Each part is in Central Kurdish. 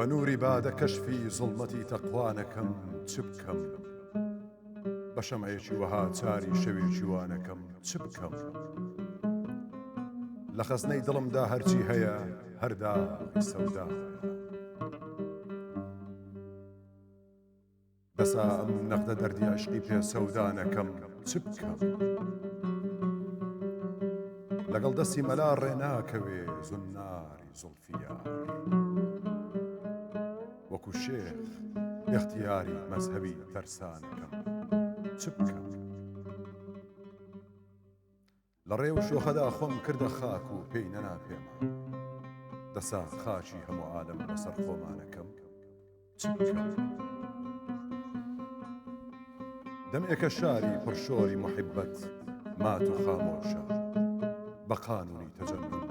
بنوری بادە کەشفی زڵمەتی تەقوانەکەم چ بکەم بە شەمعێکی وەها چاری شەوێکی وانەکەم چ بکەم لە خەزنەی دڵمدا هەرچی هەیە هەرداغی سەودا بەسا ئەم نەقدە دەردی عشقی پێ سەودانەکەم چ بکەم لەگەڵ دەستی مەلا ڕێناکەوێ زوناری زولفیار وەکو شێخ اختیاری مەزهەبی تەرسانەکەم چ بکەم لە ڕێو شۆخەدا خۆم کردە خاک و پێی نەناپێمە دەسا خاچی هەموو عالەم بەسەر خۆمانەکەم چ بکەم دەمێکە شاری پڕشۆری محبەت مات و خامۆشە بە قانونی تەجەنون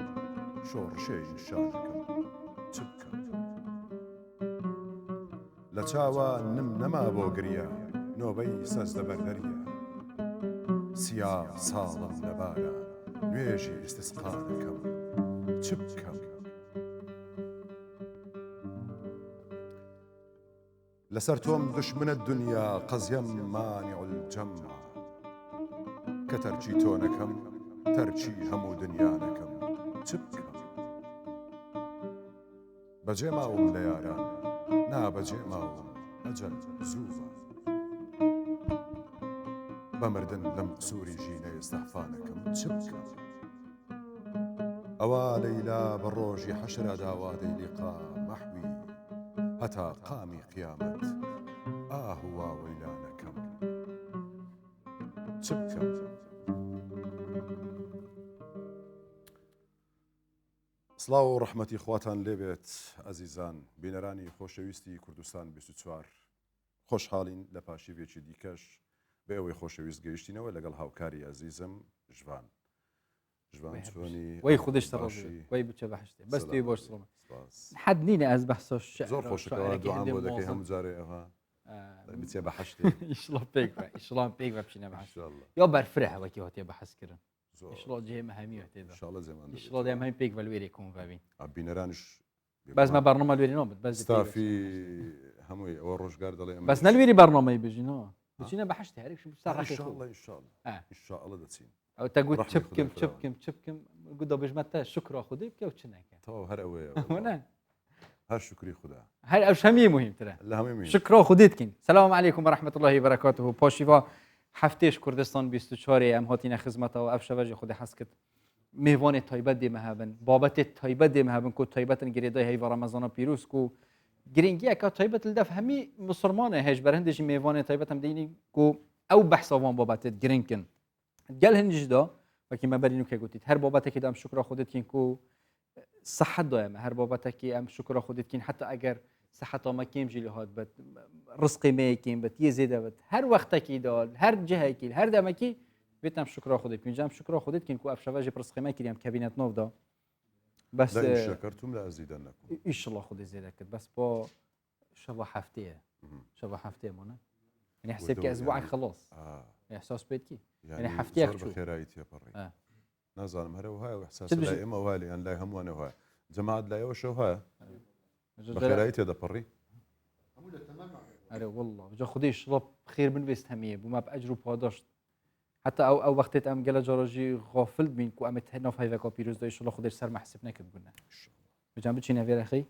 شۆڕشێی شانەکەم چ بکەم لە چاوە نم نەما بۆ گریە نۆبەی سەزدە بەردەریە سیا ساڵم لەبارە نوێژی ئیستسقانەکەم چ بکەم لەسەر تۆم دشمنە دنیا قەزیەم مانیع الجەمع کە تەرچی تۆ نەکەم تەرچی هەموو دنیانەکەم چ بکەم بەجێ ماوم لە یاران نابەجێ ماوم ئەجەل زووە بە مردن لەم قسووری ژینە ئێستەحفانەکەم چ بکەم ئەوە لەیلا بە ڕۆژی حەشرە داوادەی لیقا مەحوی هەتا قامی قیامەت ئاهوا وەیلانەکەم چ بکەم سڵاو و ڕەحمەتی خواتان لێبێت ئەزیزان بینەرانی خۆشەویستی کوردستان 24 خۆشحاڵین لە پاشیوێکی دیکەش بە ئەوەی خۆشەویست گەیشتینەوە لەگەڵ هاوکاری ئەزیزم ژوان چۆنی وەی خودش ڕۆژی وەی بچە بەحشتێ بەس توی بۆش سڵمە حەد نینە ئەس بەحسۆش زۆر خۆشەکەەوە دوعام بۆ دەکەی هەموو جارێ ئەوە بچێ بە حەشتێ ئیشڵە پێک ئیشڵان پێک بە بچینە بەحشت یا بەرفرە هەوەکی هەتێ بەحەزکردن ئیشڵۆ جێمە هەمیوە تێدا ئیشڵۆ دەم هەمی پێک بەلوێرێ کۆم ببین بینەرانش بەزمە بەرنەمە لوێری نۆ بەس ستافی هەمووی ئەوە ڕۆژگار دەڵێ بەس نەلوێری بەرنەمەی بژینەوە بچینە بەحشت هەرێک ئینشاءڵڵە دەچین ئەو تەگوت چ بکەم چ بکەم چ بکەم گودا بژمەتە شکرا خودی بکە و چ نەکە تەواو هەر ئەوەیە هەر شکری خوددا هەر ئەو شەمی مهمترە لە هەمووی شکرا خودتکین سلام علیکم و رحمة الله و برکاته پاشیوا هەفتێش کوردستان 24 ئەم هاتینە خزمەتەوە ئەف شەڤەژی خودی حەز کرد میوانی تایبەت دێمە هەبن بابەتێ تایبەت دێمە هەبن کو تایبەتن گرێدای هەیڤە ڕەمەزانە پیرۆز و گرنگیەکە تایبەت لەدەف هەمی مسلمانە هێش بەرهەندێکی میوانی تایبەت هەم دەینی کو ئەو بەحسەوان بابەتێت گرنگکن گەل هەنجشدا وەکی مەبەرین و کێگوتیت هەر بابەتێکی ئەم شکرا خودتکین کو صحت دایمە هەر بابەتێکی ئەم شکرا خودتکین حتا ئەگەر سەحەتامە کێمژی لە هات بێت ڕزقی مەیەکین بێت یە زێدە بێت هەر وەختێکی دا هەر جهەیەکی هەر دەمەکی بێتم شکرا خودت پێنجام شکرا خودتکین کو ئەف شەڤەژی پرسقیمە کردیم کابینەت نۆڤدا بەس شەکەرتم لە ئەزیدەن نەکەم ئیشڵڵا خودی زێدە کرد بەس بۆ شەڤە هەفتەیە شەڤە هەفتەیەمونە يعني حسابك اسبوعك خلاص احساس بيتكي يعني حفتيك شو خيراي تيبري نازل هذا وهاي واحساس لا اما والي ان لا هم وانا وهاي جماعه لا وش وهاي خيراي تي دبري اره والله بجا خدي شرب خير من بيست هميه بما باجر وباداشت حتى او وقتت ام قال جراجي غافل بين كو امت هنا في هيفا بيروز دا ان شاء الله خدي سر ما حسبنا كبنا بجنب چی نویر اخي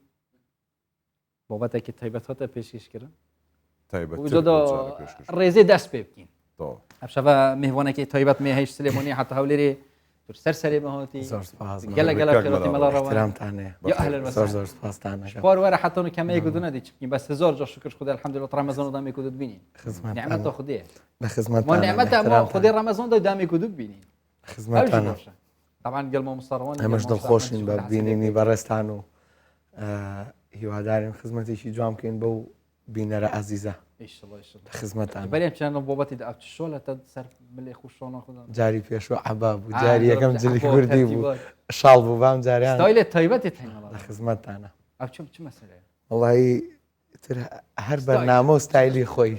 بابتك تایبات پیشکش کردن تایبەت وجودا ڕێزێ دەست پێ بکەین ئەمشەڤە میهوانێکی تایبەت مێ هەیش سلێمۆنی هەتا هەولێرێ سەر سەرێ بەهاتی گەلە گەلە خێرەتی مەڵا ڕەوانە يا اهلا وسهلا سباستانه خوار وەرە حتى كما يقولون هذه تشكين بس هزار جا شكر خدای الحمد لله رمضان دام يكود ببینین نعمت خدای بخدمت ما نعمت ما خدای رمضان دام يكود ببینین خدمت انا طبعا قلب مصروان همش دل خوشين ببینینی برستانو هیواداریم خدمتیشی جوام کین بو بینەرە عزیزە خزمەتان بەرێم چیانە بۆبەتی ئەفشۆ لە تا سەر ملێ خوشۆنە خوددا جاری پێشوە عەبا بوو جاری یەکەم جلی کوردی بوو شاڵ بوو بام جاریان ستایلێت تایبەتێت هەیە لە خزمەتانە ئەو چ مەسەلەیە وەڵی تر هەر بەرنامە و ستایلی خۆی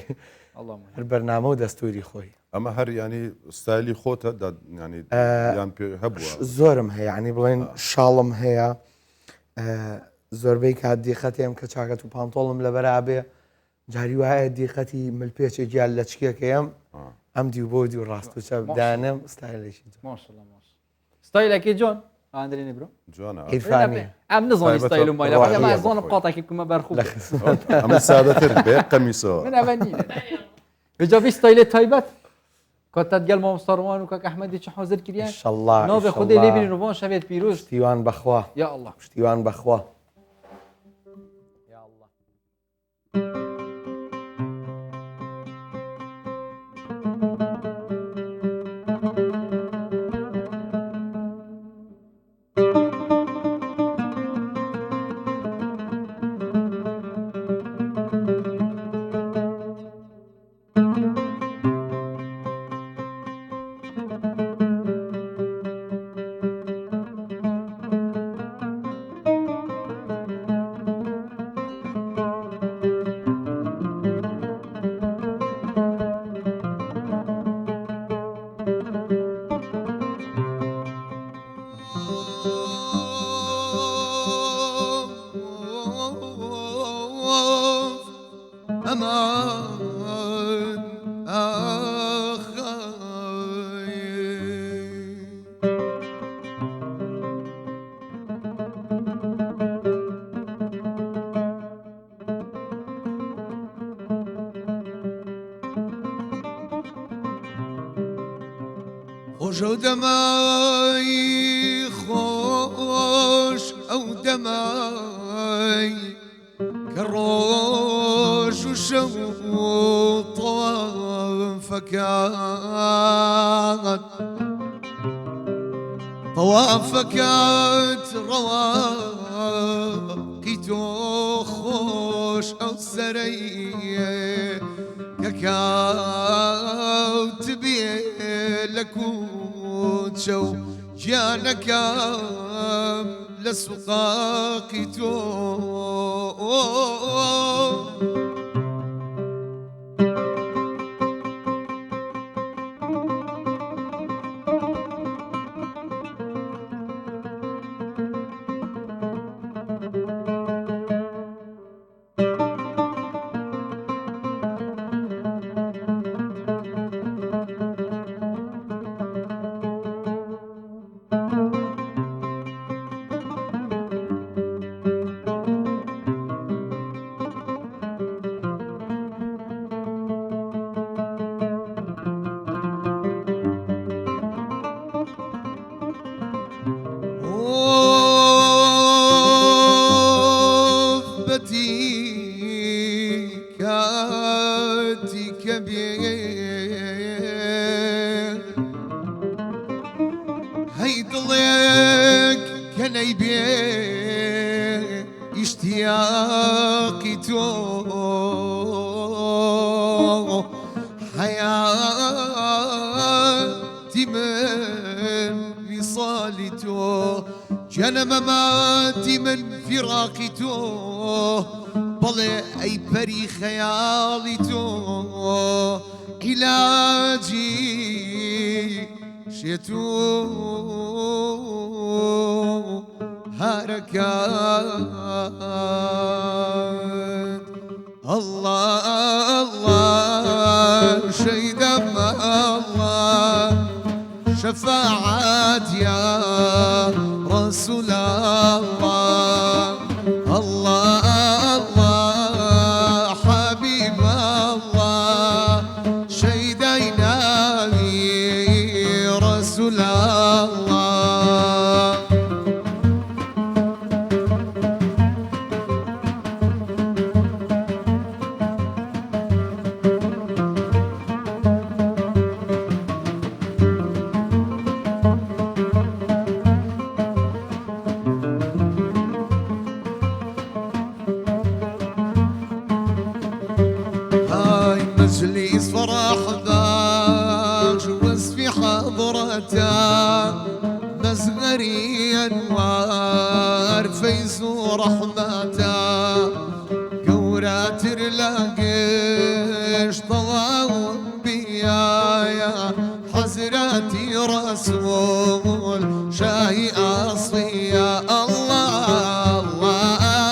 هەر بەرنامە و دەستوری خۆی ئەمە هەر ینی ستایلی خۆتە ینی یان پێ هەبووە زۆرم هەیە ینی بڵێن شاڵم هەیە زۆربەی کات دیقەتێم کە چاکەت و پانتۆڵم لە بەرابێ جاری وایە دیقەتی ملپێچێک یان لە چکێکەیەم ئەم دی بۆ دی و ڕاست و چەدانم ستایلێکی ماشاءالله ستایلێکی جۆن ئاندرێنی برۆ جوانە ئیرفانی ئەم نزانانی ستایل و مایلە ڕاحیە ئەمە زۆنم قاتێکی کومە بەرخوب ئەمە سادەتر بێ قەمیسەوە من ئەمە نینە بجاوی ستایلێت تایبەت کاتت گەل مامۆستاڕوان و کاک ئەحمەدی چ حاضر کردیان ئینشەڵڵا ناوێ خودێ لێبینی ڕوان شەوێت پیرۆز پشتیوان بەخوا یا الله پشتیوان بەخوا یا الله خۆشە دەمای خۆش ئەو دەمای کە ڕۆژ و شەو طەوافەکەت ڕەواقی تۆ خۆش ئەو سەرەیە کە کاوت بێ لە کوچە و گیانەکەم لە سوقاقی تۆ کاتی کە بێ هەی دڵێک کە نەیبێ ئیشتیاقی تۆ حەیاتی من ویسالی تۆ جەنە مەماتی من فیراقی تۆ بەڵێ ئەی پەری خەیاڵی تۆ عیلاجی شێت و هارەکات الله الله شەیدەم الله شفاعات يا رسول الله الله الله حبيب الله شهدينا رسول الله مجلس فرح باج وصفي حضرته مزغري انوار فيز ورحمته قورات رلاقش طواو بيايا حزراتي رسول شاهي اصفيا الله الله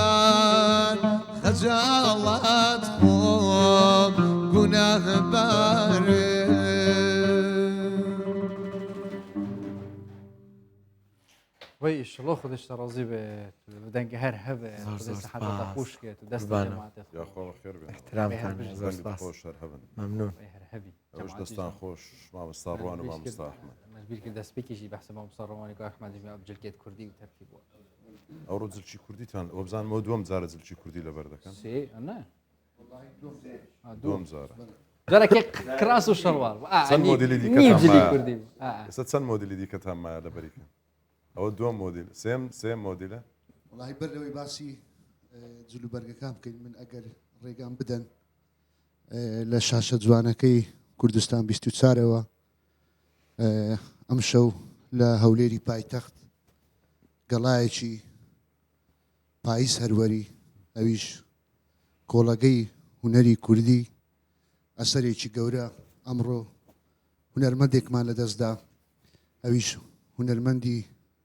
من خجالت خوب گناه باره وای ایشالله خودش راضی به دنگ هر هبه زار خودش زار حتی سپاس. خوش که تو دست قربانم. جماعت یا خۆ خێر بێن احترام بهر كان بجد. زۆر بەنگت سپاس خۆش هەر هەبن ممنون هر هبی ئەوش دەستان خۆش مامۆستا ڕوان و مامۆستا ئەحمەد مجبور که دست بکشی بحث ما مصارمانی که احمد جمعی بجلکت کردی و ترکیب بود ئەوڕۆ جلچی کوردیتان ئەو بزانمەوە دووەم جارە جلچی کوردی لەبەر دەکەن سي نه دووەم جارە جالك كراس وشروال چەند مۆدیلی دیکەتان نیم جلی مایە؟ کردی ئێستا چەند مۆدیلی دیکەتان مایە لە بەریکە ئەوە دووەم مۆدیل سێم مۆدیلە والله بەرەوەی باسی جلو بەرگەکان بکەین من ئەگەر ڕێگان بدەن لە شاشە جوانەکەی کوردستان 24ەوە ئەم شەو لە هەولێری پایتەخت گەڵایەکی پاییز هەروەری ئەویش کۆڵەگەی هونەری کوردی ئەسەرێکی گەورە ئەمڕۆ هونەرمەندێکمان لەدەستدا ئەویش هونەرمەندی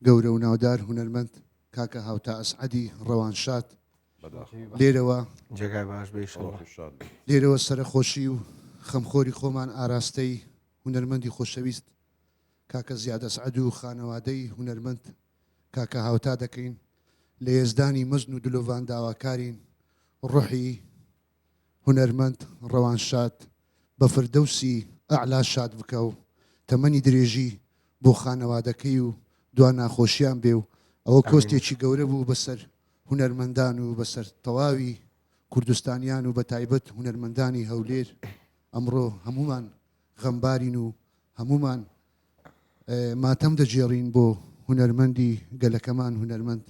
گەورە و ناودار هونەرمەند کاکە هاوتا ئەسعەدی ڕەوانشاد لێرەوە جێگای باش بێ ئیشەڵڵا. ڕۆحی شاد بێت. لێرەوە سەرخۆشی و خەمخۆری خۆمان ئاراستەی هونەرمەندی خۆشەویست کاکە زیادە سعەد و خانەوادەی هونەرمەند کاکە هاوتا دەکەین لە ێزدانی مەزن و دلۆڤان داواکارین ڕوحی هونەرمەند ڕەوانشاد بە فردەوسی ئەعلا شاد بکە و تەمەنی درێژی بۆ خانەوادەکەی و دوان ناخۆشیان بێ و ئەوە کۆستێکی گەورە بوو بەسەر هونەرمەندان و بەسەر تەواوی کوردستانیان و بە تایبەت هونەرمەندانی هەولێر ئەمڕۆ هەمومان غەمبارین و هەمومان ماتەم دەجێڕین بۆ هونەرمەندی گەلەکەمان هونەرمەند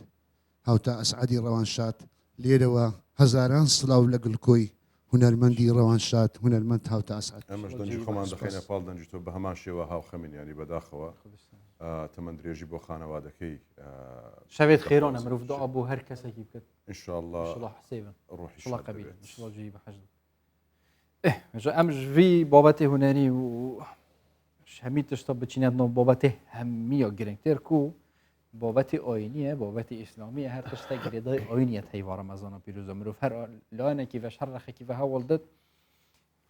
هاوتا ئەسعەدی ڕەوانشاد لێرەوە هەزاران سڵاو لە گڵکۆی هونەرمەندی ڕەوانشاد هونەرمەند هاوتا ئەسعەد ئەمەش دەنجی خۆمان دەخینە پاڵ دەنجی تۆ بە هەمان شێوە هاو خەمینیانی بەداخەوە تەمەند درێژی بۆ خانەوادەکەی شبيت خيرون مروف دعاء ابو هر كسا كيف كده ئینشاءله ان شاء الله حسيبا ڕۆحی ان شاء الله شاد قبيل بێت. ان شاء الله جيب حجد امش في بابته هنري و همي تشطب بچينات نو بابته همية جرينتر كو بابت آینیه بابت اسلامی هر تشتا گریدای آینیه تیوا رمضان پیروز مروف هر لانه کی و شر رخی و هول داد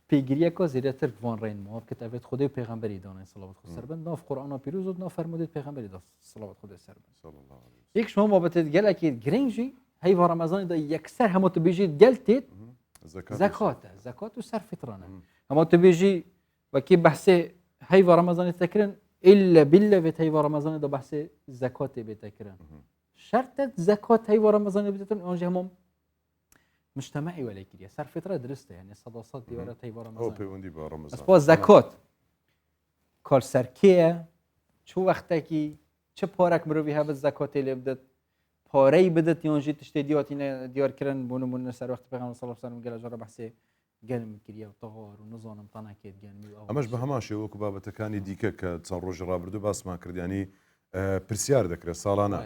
پیگیریه که زیرتر وان رین ما کتابت خدا و پیغمبری دانه صلوات خود سر بند ناف قرآن پیروز و ناف فرمودید پیغمبری داد صلوات خود سر بند صلی الله علیه یک شما بابت گل کی گرینجی هیوا رمضان دا یکسر همه تو بیجید گلتید زکات و سر فطرانه همه تو بیجی و کی بحث هیوا رمضان تکرن إلا بالله بيت هيوا رمضان ده بحث زكاة بيتكرن شرط زكاة هيوا رمضان بيتكرن أنجي هم مجتمعي ولا كده صار فترة درسته يعني صداقات ديارات هيوا ئەو رمضان پەیوەندی بە ڕەمەزان بس با زكاة كار سركية شو وقتكي چه پارك مروي هذا الزكاة اللي بدت پاري بدت يونجي تشتي دياتنا ديار كرن بونو سر وقت پیغمبر صلى الله عليه وسلم قال جرى بحث گەلم کردیا و تەغار و نزانم تەناکێت گەلمی و ئەمەش بە هەمان شێوەکو بابەتەکانی دیکە کە چەند ڕۆژی ڕابردوو باسمان کردیانی پرسیار دەکرێت ساڵانە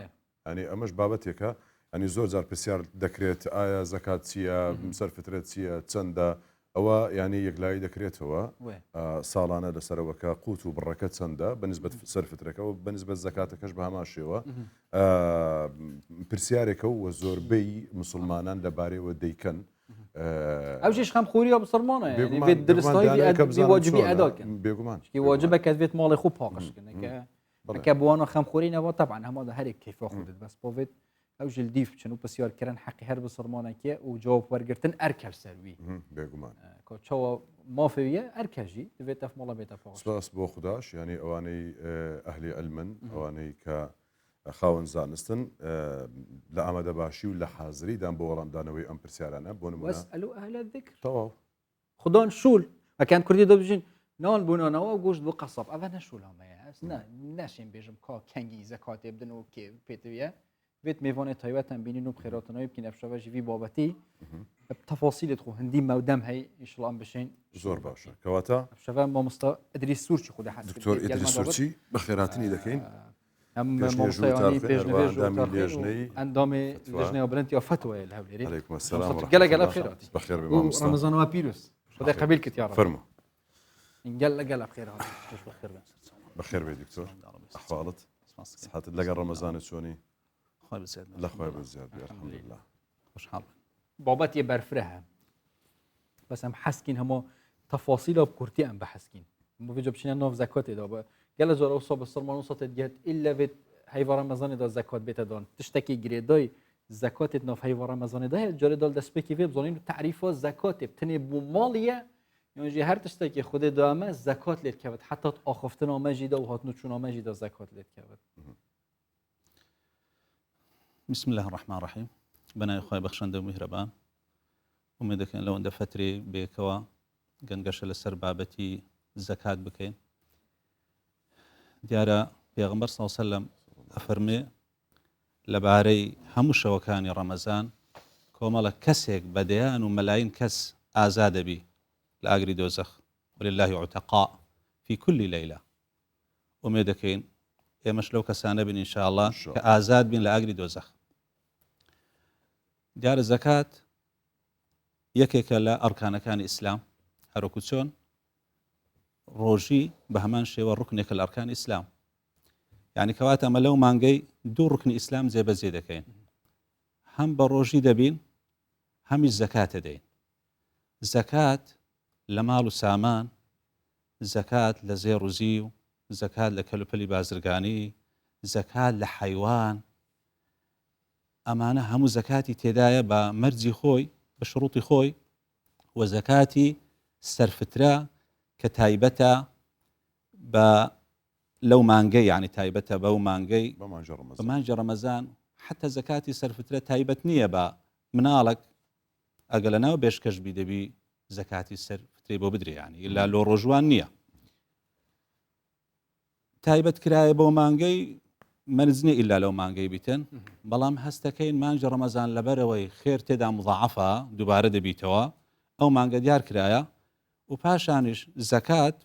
ینی ئەمەش بابەتێکە ئەنی زۆر جار پرسیار دەکرێت ئایا زەکات چییە سەر فترێت چییە چەندە ئەوە ینی یەکلایی دەکرێتەوە ساڵانە لەسەرەوەکە قوت و بڕەکە چەندە بەنسبەت سەر فترەکە و بەنسبەت زەکاتەکەش بە هەمان شێوە پرسیارێکە و زۆربەی مسلمانان لەبارەیەوە دەیکەن اوجش خم خوری بسرمانه یعنی به درستایی بی واجبی ادا کن بێگومان که واجبه که ویت مال خوب پاکش کنه که بوانو خم خوری نوا طبعا هم هذا هر كيف خودت بس بوفيت اوج الديف شنو بسيار كرن حقي هر بسرمانه كي وجواب ورگرتن اركب سروي بێگومان که چوا مافیه ارکجی دویت اف مال بیت پاکش سپاس بۆ خودداش ینی ئەوانەی ئەهلی ئەلمن ئەوانەی کە خاوەن زانستن لە ئامادە باشی و لە حازریدان بۆ وەڵامدانەوەی ئەم پرسیارانە بۆ نمونە واسالوا اهل الذكر تەواو خدان شول وكان كردي دوبجين نال بونا و گوشت بو قصب اول نشول هم نه نشین بیجم کا کنگی زکات بدن و کی پیتویه ویت میوان تایوت هم بینین و بخیراتنای بکین افشاوه جوی بابتی تفاصیل خو هندی مودم هی ان شاء الله بشین زۆر باشە کەواتە افشاوه ما مستا ادریس سورچی خود حس دکتۆر ئیدریس سورچی بە خێراتنی دەکەین هم پێشنێژ و مستیانی تارخی پیشنهاد ئەندامی و لێژنەی اندام لجنه بلنتی فتوى الهوليري علیکم السلام قال قال بخيرات بەخێر بێ مامۆستا رمضان ما بيروس خدای قبیل کت یا رب فەرمو قال بخيرات بخير بەخێر بێ دکتۆر ئەحواڵت سحاتت لەگەڵ ڕەمەزانت چۆنی لەخوای بە زیاد بێ الحەمدولله خوشحاڵ بابەتی بەرفرەها بەس ئەم حەسکین هەموو تەفاسیلە بکورتی ئەم بەحەسکین بۆ بچینە ناو زەکاتێدا بە گەلە زۆر ئەوسا بە سڵمان وسەتت گێت ئیلا بێت هەیڤە ڕەمەزانێدا زەکات بێتە دان تشتێکی گرێدای زەکاتێت ناو هەیڤە ڕەمەزانێدا هەیە جارێدال دەستپێکی وێ بزانین تعریفە زەکاتێ بتنێ بوو ماڵیە یانجی هەر تشتێکی خودێ دامە زەکات لێت کەوت حتا ئاخفتنامەژیدا و هاتنوچوونامەژیدا زەکات لێت کەوت بسم الله الرحمن الرحيم بنای خۆی بەخشەندە و میهرەبان ومێ دەکەن لەوەندە فترێ بێکەوە گەنگەشە لەسەر بابەتی زەکات بکەین دیارە پێغەمبەر صلی الله علیه و سلم ئەفەرمێ لەبارەی هەموو شەوەکانی ڕەمەزان کۆمەڵە کەسێک بەدەیان و مەلاین کەس ئازا دەبی لە ئاگری دۆزەخ ولله عتقاء في كل ليلة ومێ دەکەین ئێمەش لەو کەسانە بین ئینشاء الله کە ئازاد بین لە ئاگری دۆزەخ دیارە زەکات یەکێکە لە ئەرکانەکانی ئیسلام هەروەکو چۆن ڕۆژی بە هەمان شێوە ڕوکنێکە لە ئەرکانی ئیسلام یعنی کەواتە ئەمە لەو مانگەی دوو ڕوکنی ئیسلام جێبەجێ دەکەین هەم بە ڕۆژی دەبین هەمیش زەکاتە دەین زەکات لە ماڵ و سامان زەکات لە زێڕ و زی و زەکات لە کەلوپەلی بازرگانی زەکات لە حەیوان ئەمانە هەموو زەکاتی تێدایە بە مەرجی خۆی بە شروطی خۆی و زەکاتی سەرفترە کە تایبەتە بە لەو مانگەی یعنی تایبەتە بەو مانگەی بە مانجە ڕەمەزان حتى زەکاتی سەرفترە تایبەت نییە بە مناڵک ئەگە لە ناو بێشکەش بی دەبی زەکاتی سەرفترێ بۆ بدرێ یعنی ئللا لۆ ڕۆژوان نییە تایبەت کرایە بۆ مانگەی مەرجنی ئللا لەو مانگەی بیتن بەڵام هەستەکەین مانجە ڕەمەزان لەبەرەوەی خێر تێدا مضاعفە دووبارە دەبیتەوە ئەو مانگە دیار کرایە و پاشانیش زەکات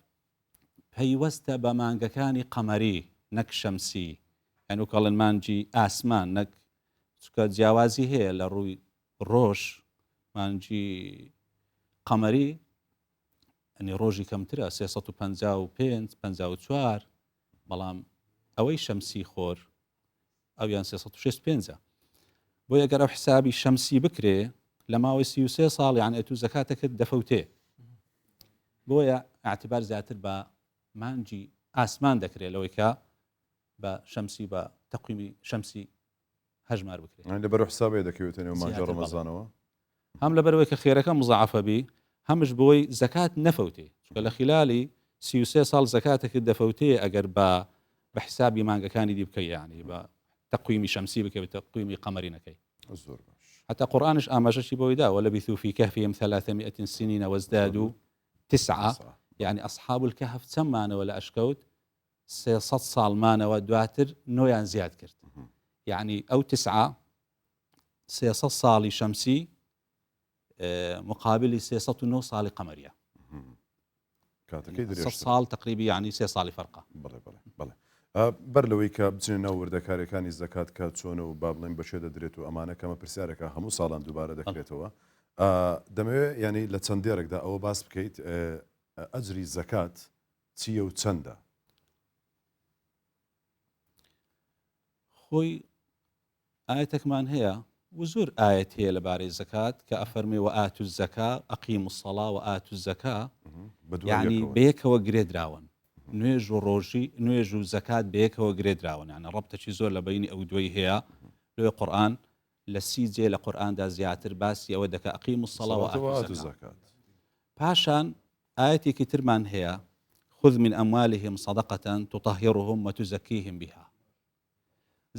پەیوەستە بە مانگەکانی قەمەری نەک شەمسی یعنی وکەڵن مانجی ئاسمان نەک چکە جیاوازی هەیە لە ڕووی ڕۆژ مانجی قەمەری ئەنی ڕۆژی کەمترە 355 54 بەڵام ئەوەی شەمسی خۆر ئەویان 365 بۆ ئەگەر ئەو حسابی شەمسی بکرێ لە ماوەی 33 ساڵ یعنی ئەتوو زەکاتەکەت دەفەوتێ بۆیە ئاعتبار زیاتر بە مانجی ئاسمان دەکرێت لەوەی کە بە شەمسی بە تەقویمی شەمسی هەژمار بکرێت لەبەر حسابێ دەکەوێتەوە مانجە ڕەمەزانەوە هەم لەبەرەوەی کە خێرەکە مزعفە بی هەمش بۆی زەکات نەفەوتێ چونکە لە خلالی 33 ساڵ زەکاتەکەت دەفەوتێ ئەگەر بە حسابی مانگەکانی دی بکەی یعنی بە تەقویمی شەمسی بکەی بە تەقویمی قەمەری نەکەی زۆر باش حتى قورآنش ئاماژەشی بۆی دا ولبثوا في كهفهم 300 سنين وازدادوا 9 يعني أصحاب الكهف چەندمانەوە لە ئەشکەوت 300 ساڵمانەوە دواتر نۆیان زیاد کرد يعني ئەو 300 ساڵی شەمسی مقابلی 309 ساڵی قەمەریە کاتەکەی 100 ساڵ تقریبی يعني 3 ساڵی فەرقە بەڵێ بەر لەوەی کە بچنە ناو وردەکاریەکانی زەکات کات چۆنە و با بڵێن بەشێ دەدرێت و ئەمانە کەمە پرسیارەکە هەموو ساڵان دووبارە دەکرێتەوە دەمەوێت ینی لە چەندێرێکدا ئەوە باس بکەیت ئەجری زەکات چییە و چەندە خۆی ئاەتێکمان هەیە و زۆر ئاەت هەیە لەبارەی زەکات کە ئەفەرمێ و ئات و زەکا ئەقیم الصەڵا و ئات و زەکا یعنی بەیەکەوە گرێدراون نوێژ و ڕۆژی نوێژ و زەکات بەیەکەوە گرێدراون یعنی ڕەبتەی زۆر لە بینی ئەو دوی هەیە لێ قورئان لە 30 جێ لە قورئاندا زیاتر باسی ئەوە دەکە ئەقیم الصەڵا و ئات و زەکات پاشان ئاەتێکی ترمان هەیە خذ من أموالهم صدقة تطهرهم وتزكيهم بها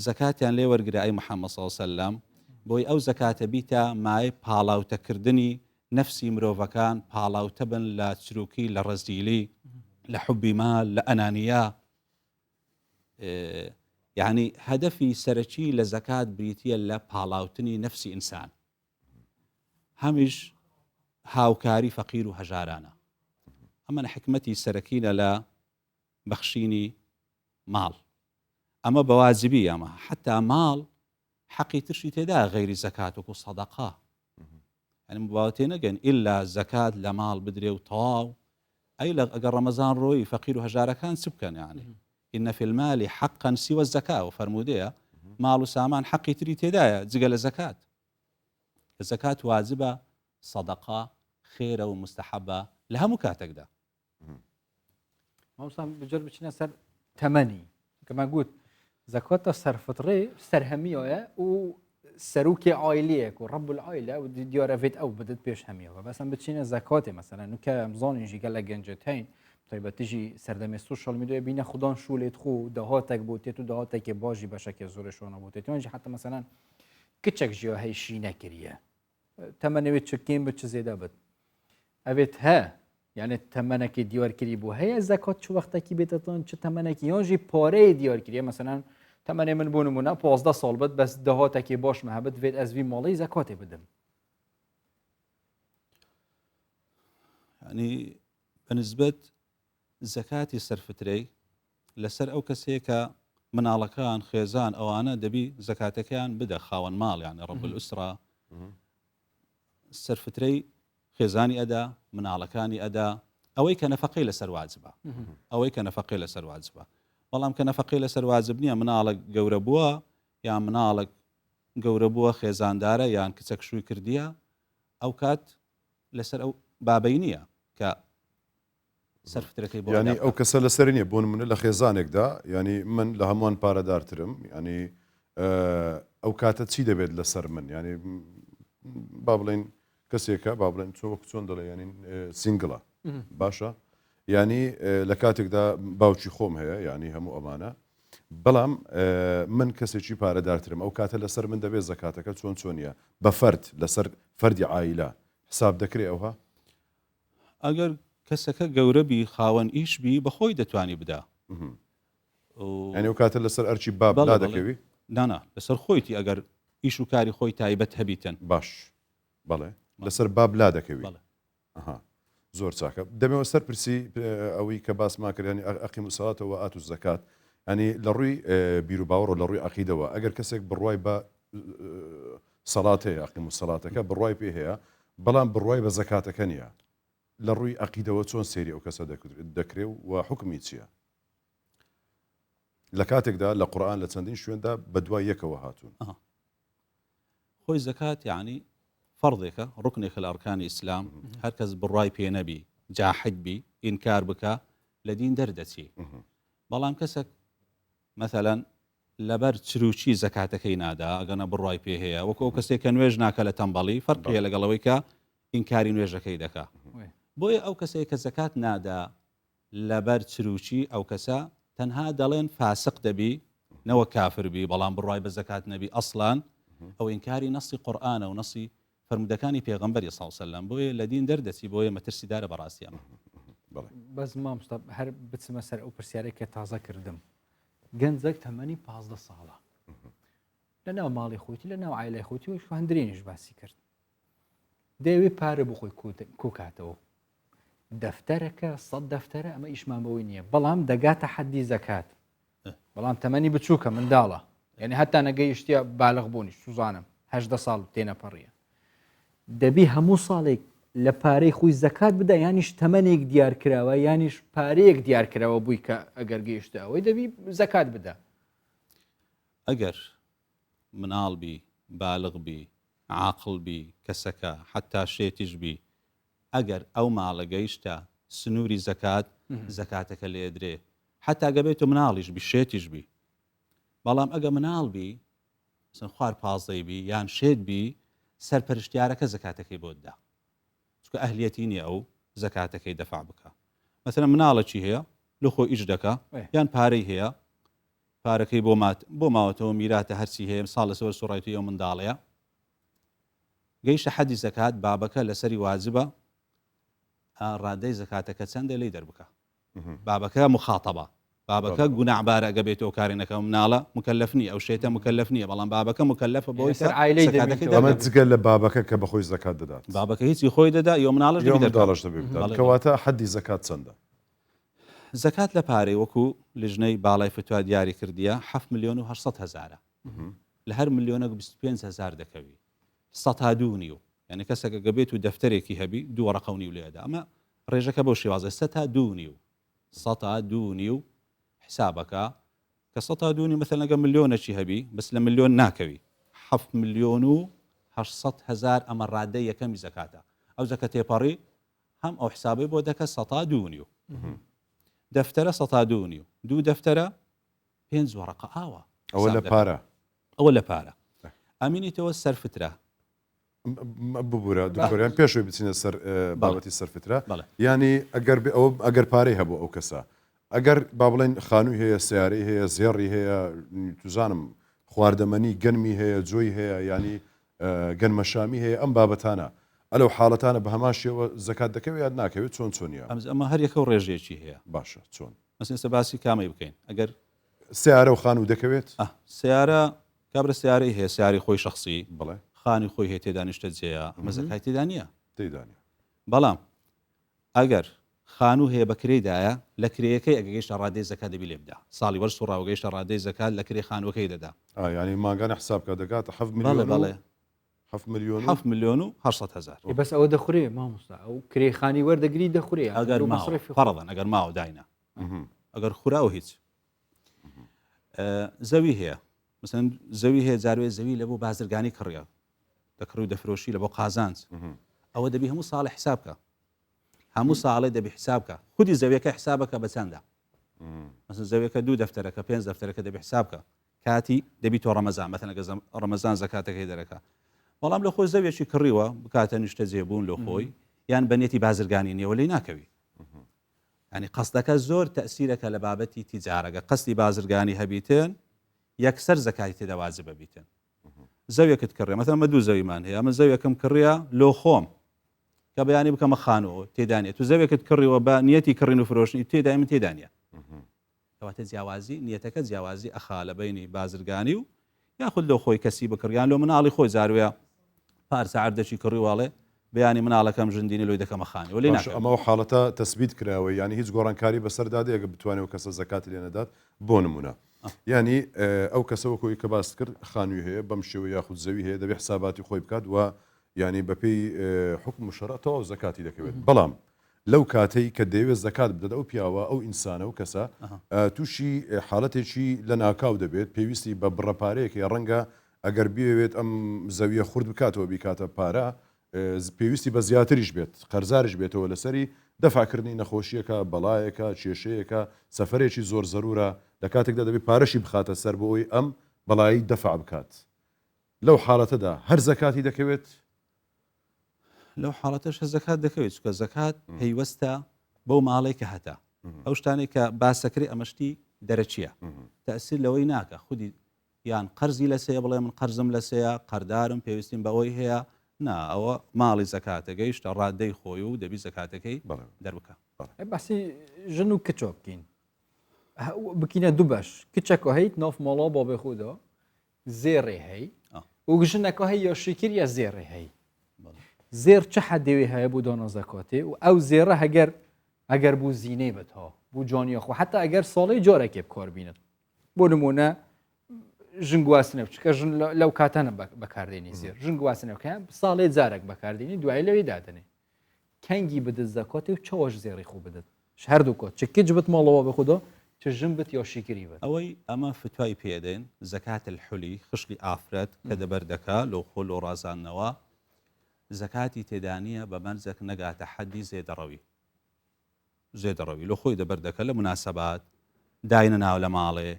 زەکاتیان لێ وەرگرە ئەی محەممەد صلی الله علیه وسلم بۆی ئەو زەکاتە بیتە مای پاڵاوتەکردنی نەفسی مرۆڤەکان پاڵاوتە بن لە چروکی لە ڕەزیلی لە حوبی مال لە ئەنانیا یعنی هەدەفی سەرەکی لە زەکات بریتیە لە پاڵاوتنی نەفسی ئینسان هەمیش هاوکاری فەقیر و هەژارانە ئەمە حکمەتی سەرەکینە لە بەخشینی ماڵ ئەمە بەواجبی ئەمە حتا ماڵ حەقی ترشی تێدا غەیری زەکات وەکو سەدەقا یعنی مباوەتێ نەگەن ئیلا زەکات لە ماڵ بدرێ و تەواو ئەی ئەگەر ڕەمەزان ڕۆی فەقیر و هەژارەکان چ بکەن یعنی ئین فی المال حقا سوى الزەکا و فەرمودەیە ماڵ و سامان حەقی تری تێدایە جگە لە زەکات زەکات واجبە سەدەقە خێرە و مستحەبە لە هەموو کاتێکدا. مامۆستا بجر بچینە سەر تەمەنی کەما گوت زەکاتە سەرفطڕێ سەرهەمیەیە و سەرروکی عایلەیەک و ڕەب العایلە و دیارەوێت ئەو بدت پێش هەمیەوە بەسم بچینە زەکاتێ مەسەلەن نوکە ئەمزانیژی گەلە گەنجت هەین تایبەتیژی سەردەمێ سوشال میدیە بینە خوددان شولێت خو داهاتێک بۆ تێت و داهاتێکی باشی بەشەکە زۆرشۆنە بۆ تێتوانجی حتا مەسەلەن کچێک ژیا هەیشی نەکریە تەمەنەوێت چکیم بچ زێدا بێت ئەوێت هە یعنی تەمەنێکی دیارکردی بوو هەیە زەکات چ وەختێکی بێتتان چ تەمەنێکی یانژی پارەی دیارکردە مەسەلەن تەمەنێ من بۆ نمونە 15 ساڵ بێت بەس داهاتێکی باش مەهبێت وێت ئەزوی ماڵی زەکاتێ بدەم ینی بەنسبەت زەکاتی سەرفترەی لەسەر ئەو کەسەیە کە مناڵەکان خێزان ئەوانە دەبی زەکاتەکەیان بدە خاوەن ماڵ یان ڕەب الئوسرە سەرفترەی خێزانی ئەدا مناڵەکانی ئەدا ئەوەی کە نەفەقەی لەسەر واجبە ئەوەی کە نەفەقەی لەسەر واجبە بەڵام کە نەفەقەی لەسەر واجب نییە مناڵک گەورە بووە یان مناڵک گەورە بووە خێزاندارە یان کچەک شووی کردیە ئەو کات لەسەر ئەو بابەی نییە کە سەرفترەکەی بۆ ینی ئەو کەسە لەسەر نییە بۆ منە لە خێزانێکدا ینی من لە هەمووان پارەدارترم ینی ئەو کاتە چی دەبێت لەسەر من ینی با بڵێن کەسێکە با بڵێن چۆن دەڵێ ینی سینگڵە باشە ینی لە کاتێکدا باوکی خۆم هەیە ینی هەموو ئەمانە بەڵام من کەسێکی پارەدارترم ئەو کاتە لەسەر من دەبێت زەکاتەکە چۆنیە بە فەرد لەسەر فەردی عایلە حساب دەکرێت ئەوها ئەگەر کەسەکە گەورەبی خاوەن ئیشبی بەخۆی دەتوانی بدا ئەنی ئەو کاتە لەسەر ئەرچی بابلا دەکەوی نانا لەسەر خۆیتی ئەگەر ئیش و کاری خۆی تایبەت هەبیتن باش بەڵێ لەسەر بابلا دەکەوی زۆر چاکە دەمەوە سەر پرسی ئەوەی کە باسمان کردنی ئەقیم و سەڵاتەوە ئات و زەکات ئەنی لە ڕووی بیر و باوەڕ لە ڕووی عەقیدەوە ئەگەر کەسێک بڕوای بە سەڵات هەیە ئەقیم و سەڵاتەکە بڕوای پێ هەیە بەڵام بڕوای بە زەکاتەکە نییە لە ڕووی عەقیدەوە چۆن سێری ئەو کەسە دەکرێت و حکمی چییە لە کاتێکدا لە قورئان لە چەندین شوێندا بە دوای یەکەوە هاتوون خۆی زەکات یعنی فەرضێکە ڕوکنێکە لە ئەرکانی ئیسلام هەر کەس بڕوای پێ نەبی جاحد بی ئینکار بکە لە دین دەردەچی بەڵام کەسێک مەثەلەن لەبەر چروکی زەکاتەکەی نادا ئەگەنە بڕوای پێ هەیە وەکو ئەو کەسێک کە نوێژ ناکە لە تەمبەڵی فەرقیە لەگەڵەوەی کە ئینکاری نوێژەکەی دەکا بۆیە ئەو کەسێک کە زەکات نادا لەبەر چروکی ئەو کەسە تەنها دەڵێن فاسق دەبی نەوە کافر بی بەڵام بڕوای بە زەکات نەبی ئەسڵان ئەو ئینکاری نەسی قورئانە و نەسی فەرمودەکانی پێغەمبەری صلی الله علیه و سلم بۆیە لە دین دەردەچی بۆیە مەترسیدارە بەڕاستیانە بەس مامۆستا هەر بچمە سەر ئەو پرسیارێک کە تازە کردم گەنجێک تەمەنی 15 ساڵە لە ناو ماڵی خۆیتی لە ناو عایلەی خۆیتی و هەندرێنیش باسی کرد دەیەوێت پارە بخۆی کوکاتەوە دەفتەرەکە 100 دەفتەرە ئەمە ئیشمان بەوەی نییە بەڵام دەگاتە حەدی زەکات بەڵام تەمەنی بچووکە منداڵە یعنی هەتا نەگەیشتە بالغ بوونی سوزانم 18 ساڵ تێنەپەڕیە دەبی هەموو ساڵێک لە پارەی خۆی زەکات بدە یانیش تەمەنێک دیار کراوە یانیش پارەیەک دیار کراوە بووی کە ئەگەر گەیشتە ئەوەی دەبی زەکات بدە ئەگەر مناڵ بی بالغ بی عاقڵ بی کەسەکە حتا شێتیش بی ئەگەر ئەو ماڵە گەیشتە سنووری زەکات زەکاتەکە لێدرێ حتا گەبێت و مناڵیش بی شێتیش بی بەڵام ئەگە مناڵ بی خوار پازدەی بی یان شێت بی سەرپەرشتیارەکە زەکاتەکەی بۆ دا چکە ئەهلیەتی نییە ئەو زەکاتەکەی دەفع بکە مەثلا مناڵەکی هەیە لە خۆ ئیش دەکا یان پارەی هەیە پارەکەی بۆ ماوەتەوە میراتە هەرچی هەیە ساڵ لەسەر سوڕایەتی ئەو منداڵەیە گەیشتە حەدی زەکات بابەکە لەسەری واجبە ڕادەی زەکاتەکە چەندە لی دەربکە بابەکە مخاتەبە بابەکە گوناعبارە ئەگە بێتەوە کارێنەکە مناڵە مکەلەف نیە ئەو شێتە مکەلەف نییە بەڵام بابەکە مکەلەفە بۆی سەر عایلەی ئەمە جگە لە بابەکە کە بەخۆی زەکات دەدات بابەکە هیچی خۆی دەدا یۆ مناڵش داڵش دەبێت کەواتە حەدی زەکات چەندە زەکات لە پارەی وەکو لژنەی باڵای فتووا دیاری کردیە 7 ملیۆن و 800 هەزارە لە هەر ملیۆنە 25 هەزار دەکەوی 100 تا 2.5 یعنی کەسێکە گەبێت و دەفتەرێکی هەبی 2 ڕقەونی و لێدا ئەمە ڕێژەکە بۆ شێوازە 100 تا 2.5 100 تا 2.5 حسابەکە کە 100 تا 2.5 مەثەڵەن ئەگە ملیۆنێکی هەبی بەس لە ملیۆن ناکەوی 7 ملیۆن و 800,000 ئەمە ڕادەی یەکەمی زەکاتە ئەو زەکە تێپەڕی هەم ئەو حسابی بۆ دەکە 102 دەفتەرە 102 دوو دەفتەرە 5 وەرەقە ئاوە ئەوە لە پارە ئەوە لە پارە ئەمینیتەوە سەرفترە ببوورە دوکۆریان پێشوی بچینە سەر بابەتی سەرفترە بەڵێ. ینی ئەگەر پارەی هەبوو ئەو کەسە ئەگەر با بڵێن خانووی هەیە سیارەی هەیە زێڕی هەیە توزانم خواردەمەنی گەنمی هەیە جۆی هەیە ینی گەنمەشامی هەیە ئەم بابەتانە ئەلەو حاڵەتانە بە هەمان شێوە زەکات دەکەوێت یاد ناکەوێت چۆن چۆنیە ئەمە هەر یەکە و ڕێژەیەکی هەیە باشە چۆن مەسەن باسی کامی بکەین ئەگەر سیارە و خانوو دەکەوێت سیارە کابرا سیارەی هەیە سیاری خۆی شخصی بڵێ خانی خۆی هەیە تێدا نیشتە جێە ئەمە زەکای تێدا نییە تێدانی بەڵام ئەگەر خانوو هەیە بە کرێدایە لە کرێیەکەی ئەگەگەیشتە ڕادەی زەکات دەبی لێ بدا ساڵی وەرس و ڕاوگەیشتە ڕادەی زەکات لە کرێ خانوەکەی دەدا ینی ماگانە حسابکە دەگاتە 7 بەڵێ 7 میلیۆن 7 ملیۆن و 800,000 بەس ئەوە دەخورێ مامۆستا ئەو کرێخانی وەردەگری دەخورێ ئەگەر فەڕەن ئەگەر ماوە داینە ئەگەر خوراوە هیچ زەوی هەیە مثلا زەوی هەیە جاروێ زەوی لە بۆ بازرگانی کڕیا دەکڕ و دەفرۆشی لە بۆ قازانج ئەوە دەبی هەموو ساڵی حسابکە هەموو ساڵی دەبی حسابکە خودی زەویەکە حسابەکە بە چەندە مثلا زەویەکە 2 دەفتەرەکە 5 دەفتەرەکە دەبی حسابکە کاتی دەبی تۆ ڕەمەزان مەثەن ئەگەر ڕەمەزان زەکاتەکەی دەرەکە بەڵام لە خۆی زەویێکی کڕیوە بکاتە نیشتە جێبوون لە خۆی یان بەنێتی بازرگانی نیەوە لێ ناکەوی ینی قەستەکە زۆر تەسیرەکە لە بابەتی تیجارەکە قستی بازرگانی هەبیتن یەکسەر زەکاتی تێدا واجبە بیتن زەویەکت کڕێ مەثەن مە دوو زەویمان هەیە ئەمە زەویەکەم کڕیا لۆ خۆم کە بەیانی بکەمە خانەوە تێدانێت تو زەویەکت کڕیوە بە نیەتی کڕین و فرۆشتنی تێدای من تێدانە کەواتە جیاوازی نیەتەکە جیاوازی ئەخا لە بینی بازرگانی و یاخود لۆ خۆی کەسی بکڕیان لۆ مناڵی خۆی زاروێ پارسە عەردەشی کڕیواڵێ بەیانی مناڵەکەم ژندینی لۆی دەکەمە خانی ولی ئەمە حاڵەتە تەسبیت کراوە ینی هیچ گۆڕانکاری بەسەردادە ئەگە بتوانێت و کەسە زەکاتی لێ نەدات بۆ نمونە ینی ئەو کەسەوەکۆی کە باس کرد خانووی هەیە بەم شێوە یاخود زەوی هەیە دەبێ حساباتی خۆی بکات و ینی بەپێی حکم و شەڕەتەوە زەکاتی دەکەوێت بەڵام لەو کاتەی کە دەیەوێت زەکات بدەدە ئەو پیاوە ئەو ئینسانە و کەسە تووشی حاڵەتێکی لە ناکاو دەبێت پێویستی بە بڕەپارەیەکی ڕەنگە ئەگەر بێوێت ئەم زەویە خورد بکاتەوە بیکاتە پارە پێویستی بە زیاتریش بێت قەرزارش بێتەوە لەسەری دەفاکردنی نەخۆشیەکە بەڵایەکە کێشەیەکە سەفرێکی زۆر زەرورە لە کاتێکدا دەبێت پارەشی بخاتە سەر بۆ ئەوی ئەم بەڵایی دەفع بکات لەو حاڵەتەدا هەر زەکاتی دەکەوێت لەو حاڵەتەش زەکات دەکەوێت چکە زەکات پەیوەستە بەو ماڵی کە هەتا ئەو شتانێک کە باسەکری ئەمەشتی دەرەچیە تەسیر لەوەی ناکە خودی یان قەرزی لە سەیە بڵێ من قەرزم لە سەیە قەردارم پێویستیم بەوەی هەیە نا ئەوە ماڵی زەکاتە گەیشتە ڕادەی خۆی و دەبی زەکاتەکەی دەربکە باسی ژن و کچۆ بکەین بکینە دوو بەش کچەکە هەیت ناف ماڵا بۆ بێخۆدا زێڕێ هەی و ژنەکە هەی یا شیکر یا زێڕێ هەی زێر چه حدێوێ هەیە بۆ دانا زەکاتێ و ئەو زێڕە ئەگەر بوو زینەی بەتها بوو جانیا خۆ حتا ئەگەر ساڵی جارێکێ بکار بینێت بۆ نمونە ژن گواستنە بچکە ژن لەو کاتانە بەکاردێنی زێر ژن گواستنەکە ساڵێ جارێک بەکاردێنی دوای لەوێ دادنێ کەنگی بدت زەکاتی و چاوەش زێڕی خۆ بدت هەردوو کات چ کچ بت ماڵەوە بەخۆدا چ ژن بت یا شیکری بێت ئەوەی ئەمە فتوای پێدەین زەکات الحولی خشلی ئافرەت کە دەبەردەکە لۆ خۆ لۆ ڕازانەوە زەکاتی تێدانە بە مەرجێک نەگاتە حەدی زێدەڕەوی لە خۆی دەبەردەکە لە مناسەبات داینە ناو لە ماڵێ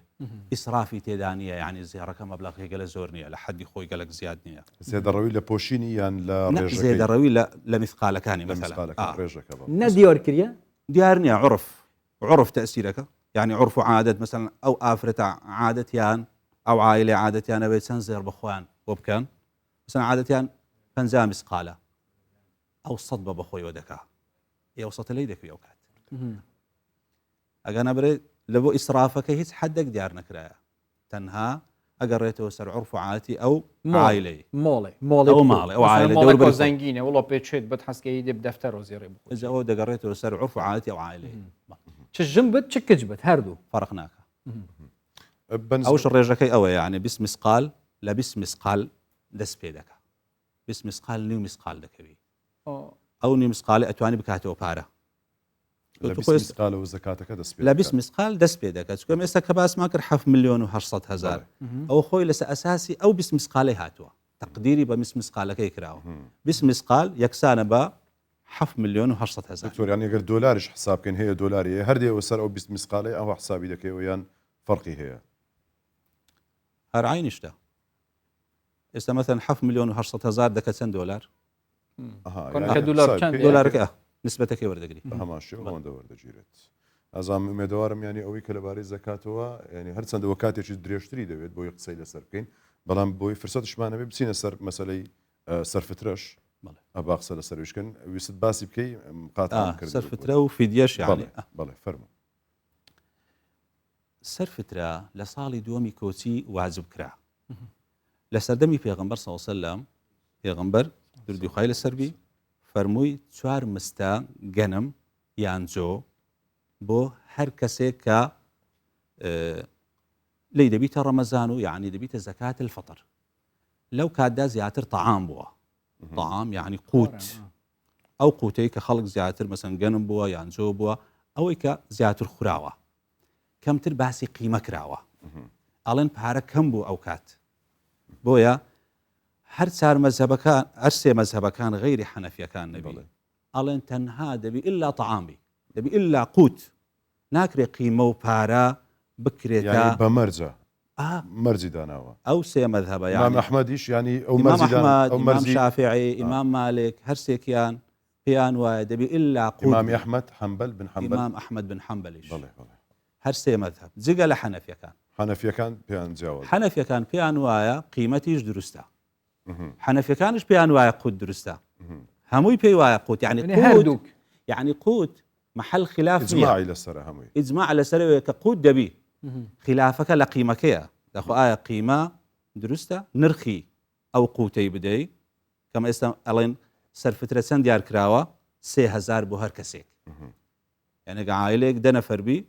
ئیسرافی تێدانە یعنی زیێڕەکە مەبلەغی گەلە زۆر نییە لە حەدی خۆی گەلک زیاد نییە زێدەڕەوی لە پۆشینی یان لە زێدەڕەوی لە میثقالەکانی ڕێژەکە نە دیار کردە دیار نییە عرف تەسیرەکە يعني عرف و عادەت مثلا ئەو ئافرەتە عادەتیان ئەو عائلە عادەتیانەوەی چەند زێر بخۆیان بۆ بکەن مثلا عادەتیان 50 مسقالە ئەو 100 بە بەخۆیەوە دەکا ئێوە 100 لەی دەکوی ئەو کات ئەگەر نەبرێ لە بۆ ئیسرافەکە هیچ حدێک دیار نەکرایە تەنها ئەگەڕێتەوە سەر عرف و عادەتی ئەو عائلەی ماڵێ ئەو عائلە زەنگینە وڵا پێچێت بەت حەسکەی دێ دەفتەر و زێڕێ بخۆ ئەوە دەگەڕێتەوە سەر عرف و عادەتی ئەو عائلەی چ ژن بت چ کچ بت هەردوو فەرق ناکە ئەوش ڕێژەکەی ئەوە یعنی 20 مسقال لە 20 مسقال دەست پێ دەکا 20 مسقال نیو مسقال دەکەوی ئەو نیو مسقالی ئەتوانی بکاتەوە پارە لە 20 مسقال زەکاتەکە دەست پێ لە 20 مسقال دەست پێ دەکات چکە ئێستا کە باسمان کرد 7 ملیۆن و 800 هزار ئەو خۆی لەسەر ئەساسی ئەو 20 مسقالەی هاتووە تقديري بمس مسقالەکەی کراوە 20 مسقال یەکسانە بە 7,800,000 دکتۆر یانی ئەگەر دۆلاریش حسابکەن هەیە دۆلاری هەردێەوە سەر ئەو 20 مسقالەی ئەوە حسابی دەکەوە یان فەرقی هەیە هەر عینیشتە ئێستا مەثەن 7,800,000 دەکە چەند دۆلار دولار چەند؟ دۆلارەکە نسبەتەکەی وەردەگری هەماشی ئەوەندە وەردەگیرێت ئازام ئومێدەوارم ینی ئەوەی کە لەبارەی زەکاتەوە ینی هەرچەندەوە کاتێکی درێژتری دەوێت بۆی قسەی لەسەر بکەین بەڵام بۆی فرسەتشمانەوێ بچینە سەر مەسەلەی سەرفترەش ئەبا قسە لەسەروشکن ویست باسی بکەی قاتان کرد سەرفترە و فیدیەش بەڵێ فەرمو سەرفترە لە ساڵی دووەمی کۆچی واجب کرا لە سەردەمی پێغەمبەر صلی الله علیه وسلم پێغەمبەر دردی خوای لەسەربی فەرمووی 4 مستە گەنم یان جۆ بۆ هەر کەسێک کە لی دەبیتە ڕەمەزان و یعنی دەبیتە زەکات الفەتر لەو کاتدا زیاتر طعام بووە طعام یعنی قوت ئەو قوتەی کە خەڵک زیاتر مەسەن گەنم بووە یان جۆ بووە ئەوەی کە زیاتر خوراوە کەمتر باسی قیمە کراوە ئەڵێن پارە کەم بوو ئەو کات بۆیە هەر چار مەذهبەکان هەر سێ مەذهبەکان غەیری حەنەفیەکان نەبی ئەڵێن تەنها دەبی ئللا طعامی دەبی ئللا قوت ناکرێ قیمە و پارە بکرێتە بە مەرجە مەرجی داناوە ئەو سێ مەذهبە یان ئەحمەدیش ینی ئەو ئیمام ئەحمەد ئیمام شافعی ئیمام مالک هەر سێکیان پێیان وایە دەبی ئللا قوت ئیمامی ئەحمەد حەنبەل بن حەنبەل ئیمام ئەحمەد بن حەنبەلیش بەڵێ هەر سێ مەذهب جگە لە حەنەفیەکان حەنەفیەکان پێیان جیاوە حەنەفیەکان پێیان وایە قیمەتیش دروستە حەنەفیەکانش پێیان وایە قوت دروستە هەمووی پێی وایە قوت یعنی قوت محل خلاف ئیجماعی لەسەر هەمووی ئیجماع لەسەرەوەی کە قوت دەبی خلافەکە لە قیمەکەیە دەخۆ ئایا قیمە دروستە نرخی ئەو قوتەی بدەی کەمە ئێستا ئەڵێن سەرفترە چەند دیار کراوە 3,000 بۆ هەر کەسێک یعنی عائلەیەک 10 نەفەربی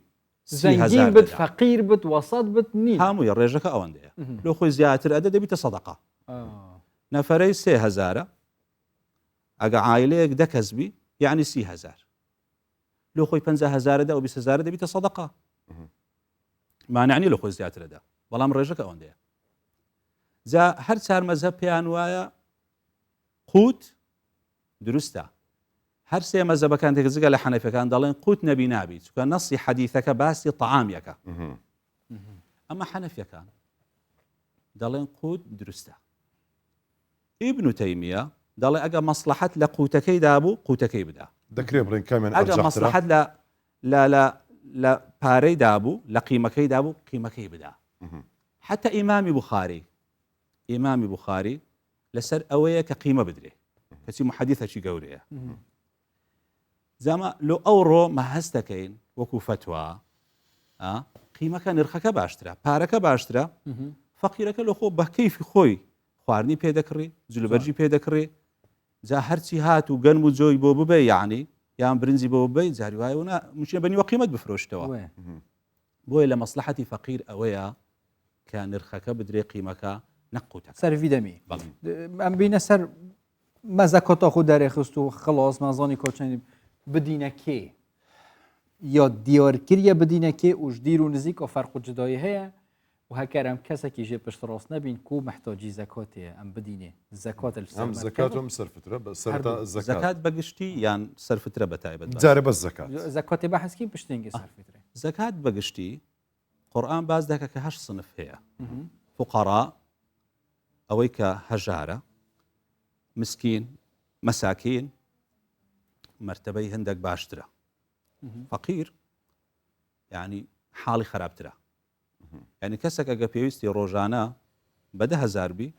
زەنگین بت فەقیر بت وەسەط بت نین هەمووی ڕێژەکە ئەوەندەیە لۆ خۆی زیاتر ئەدە دەبیتە سەدەقە نەفەرەی 3,000 ئەگە عائلەیەک 10 کەسبی یعنی 30,000 لۆ خۆی 50,000 دا و 20,000 دەبیتە سەدەقە مانعنی لە خۆی زیاترەدا بەڵام ڕێژەکە ئەوەندەیە جا هەر چار مەذهب پێیان وایە قوت دروستە هەر سێ مەذهبەکان تێکجگە لە حەنەفیەکان دەڵێن قوت نەبی نابی چونکە نەسی حەدیثەکە باسی طعامیەکە ئەمە حەنەفیەکان دەڵێن قوت دروستە ئیبن تەیمیە دەڵێ ئەگە مەسلحەت لە قوتەکەی دابوو قوتەکەی بدا دەکرێت بڵێن کامیان ئەگە مەسلحەت لە پارەی دابوو لە قیمەکەی دابوو قیمەکەی بدا حتى ئیمامی بوخاری لەسەر ئەوەیە کە قیمە بدرێ کەچی محەدیثەکی گەورەیە زەمە لۆ ئەوڕۆ مە هەست دەکەین وەکو فتوە قیمەکە نرخەکە باشترە پارەکە باشترە فەقیرەکە لە خۆ بە کەیفی خۆی خواردنی پێدەکڕی جلوبەرجی پێدەکڕێ جا هەرچی هات و گەنم و جۆی بۆ ببێ یعنی یان برنجی بۆ ببێ جاری وایە مشکە بەنیوە قیمەت بفرۆشتەوە بۆیە لە مەسلحەتی فەقیر ئەوەیە کە نرخەکە بدرێ قیمەکە نەقوتە سەرفی دەمی ئەم بینە سەر مەزەکۆتە خو دەرێخست و خلاص مازانی کۆچەنی بدینە کێ یا دیارکریە بدینە کێ وژدیر و نزیک و فەرق و جدایی هەیە و هەکەر ئەم کەسێکی ژێ پشت ڕاست نەبین کو محتاجی زەکاتەیە ئەم بدینێ زەکات ئەم زەکات و سەرفترە زەکات بەگشتی یان سەرفترە بەتایبەت جارە بەس زەکات زەکاتی بەحەسکی پشتێنگی سەرفترە زەکات بەگشتی قورئان باز دەکە کە 8 سنف هەیە فقەرا ئەوەی کە هەژارە مسکین مەساکین مرتبەی هەندێک باشترە فەقیر یعنی حاڵی خراپترە یعنی کەسێک ئەگە پێویستی ڕۆژانە بە 10,000 بی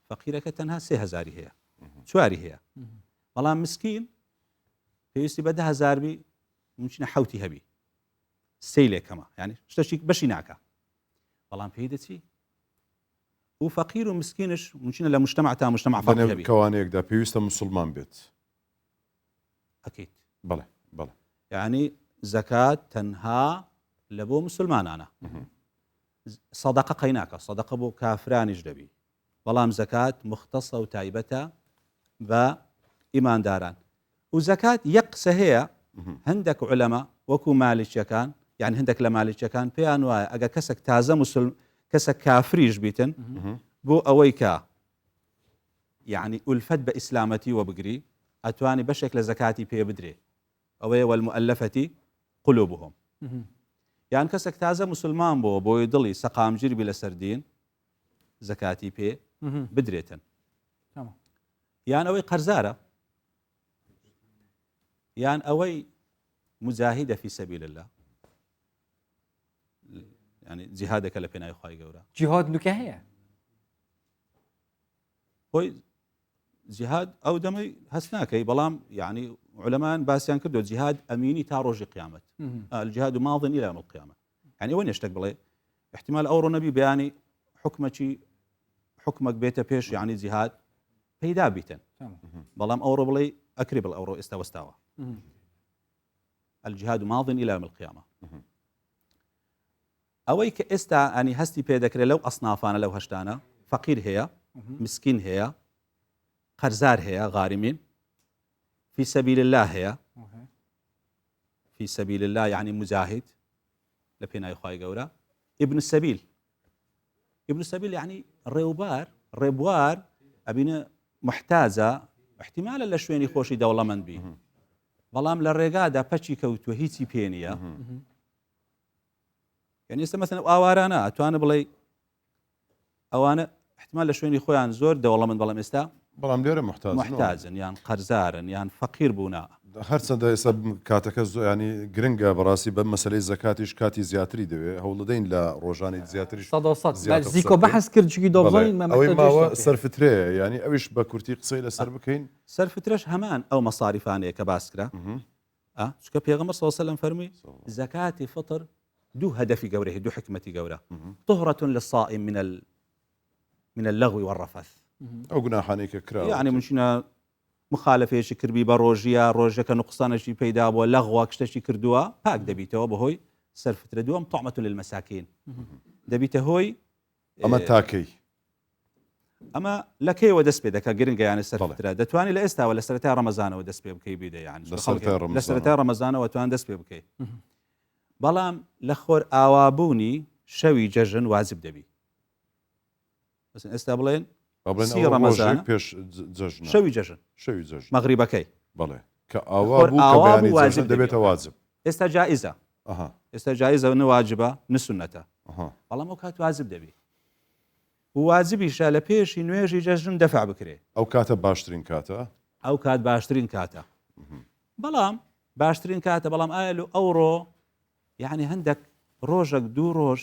فەقیرەکە تەنها 3,000 هەیە چواری هەیە بەڵام مسکین پێویستی بە 10,000 بی ممکنە حوتی هەبی سەی لێکەمە یعنی شتێکی بەشی ناکە بەڵام پێی دەچی و فەقیر و مسکینش ممکنە لە مجتمع تا مجتمع فەقیر هەبی کەوانەیەکدا پێویستە مسلمان بێت ئەکید بەڵێ یعنی زەکات تەنها لە بۆ مسلمانانە سەدەقە قەیناکە سەدەقە بۆ کافرانیش دەبی بەڵام زەکات مختصە و تایبەتە بە ئیمانداران و زەکات یەک قسە هەیە هەندێک عولەما وەکو مالیکیەکان یعنی هەندێک لە مالیکیەکان پێیان وایە ئەگە کەسێک تازە کەسە کافریش بیتن بۆ ئەوەی کە يعني ئولفەت بە ئیسلامەتی وە بگری ئەتوانی بەشێک لە زەکاتی پێ بدرێ ئەوەیە والمؤلفەتی قلوبهم یان کەسێک تازە مسلمان بۆ بۆی دڵی سەقامگیر بی لەسەر دین زەکاتی پێ بدرێتن یان ئەوەی قەرزارە یان ئەوەی مجاهدە فی سەبیل الله يعني جهادك لە پێناوی خوای گەورە جیهاد نوکە هەیە خۆی جهاد ئەو دەمەی هەست ناکەی بەڵام يعني علەمان باسییان کردو جهاد ئەمینی تا ڕۆژی قیامەت الجهاد ماض إلى يوم القيامة يعني ئەوە نێشتێک بڵێ احتمال ئەوڕۆ نەبی بەیانی حکمك بێتە پێش يعني جهاد پەیدا بیتن بەڵام ئەوڕۆ بڵێ ئەکرێ بڵ ئەوڕۆ ئێستا وەستاوە الجهاد ماض إلى يوم القيامة ئەوەی کە ئێستا ئەنی هەستی پێ دەکرێت لەو ئەسنافانە لەو هەشتانە فەقیر هەیە مسکین هەیە قەرزار هەیە غارمین في سبيل الله هەیە في سبيل الله يعني مجاهد لە پێناوی خوای گەورە ابن السبيل ابن السبيل يعني ڕێبوار ئەبینە محتاجە احتمالە لە شوێنی خۆشی دەوڵەمەند بی بەڵام لە ڕێگادا پەچی کەوتووە هیچی پێ نییە يعني ئێستا مەسەن ئاوارانە ئەتوانە بڵێ ئەوانە احتمال لە شوێنی خۆیان زۆر دەوڵەمەند بەڵام ئێستا بەڵام لێرە محتاجن یان قەرزارن یان فەقیر بوونا هەرچەندە ئێستا کاتەکە زۆر ینی گرنگە بەڕاستی بەم مەسلەی زەکاتیش کاتی زیاتری دەوێت هەوڵ دەدەین لە ڕۆژانی زیاتریش زیکۆ بەحەس کرد چکی دۆڵین ئەوەی ماوە سەرفترەیە ینی ئەویش بە کورتی قسەی لەسەر بکەین سەرفترەش هەمان ئەو مەساریفانەیە کە باس کرا چکە پێغەمبەر صلی الله علیه وسلم فەرمی زەکاتی فطر دوو هەدەفی گەورەیە دوو حکمەتی گەورە طهرة للصائم من اللغو والرفث ئەو گوناحانەی کە کرا يعني منشینە مخالفێکی کردبی بە ڕۆژەکە نقصانەشی پەیدا بووە لەغوا کشتەشی کردووە پاک دەبیتەوە بەهۆی سەرفترە دووەم طعمة للمساکین دەبیتە هۆی ئەمە تاکەی ئەمە لەکەیەوە دەست پێ دەکە گرنگە یانە سەرفترە دەتوانانی لە ئێستاوە لە سەرەتای ڕەمەزانەوە دەست پێ بکەی بیدە یانی لە سەرەتای ڕەمەزانەوە توان دەست پێ بکەیت بەڵام لە خۆر ئاوابوونی شەوی جەژن واجب دەبی ئێستا بڵێن سی ڕەمەزان پێش شەوی جەژن مەغریبەکەی بەڵێ کە ئاوا واجب دەبێتە واجب ئێستا جائزە ئێستا جائزە نەواجبە نسونەتە بەڵام ئەو کات واجب دەبی واجبیشە لە پێشی نوێژی جەژن دەفع بکرێ ئەو کاتە باشترین کاتە ئەو کات باشترین کاتە بەڵام باشترین کاتە بەڵام ئایا ئەوڕۆ یعنی هەندێک ڕۆژێک دوو ڕۆژ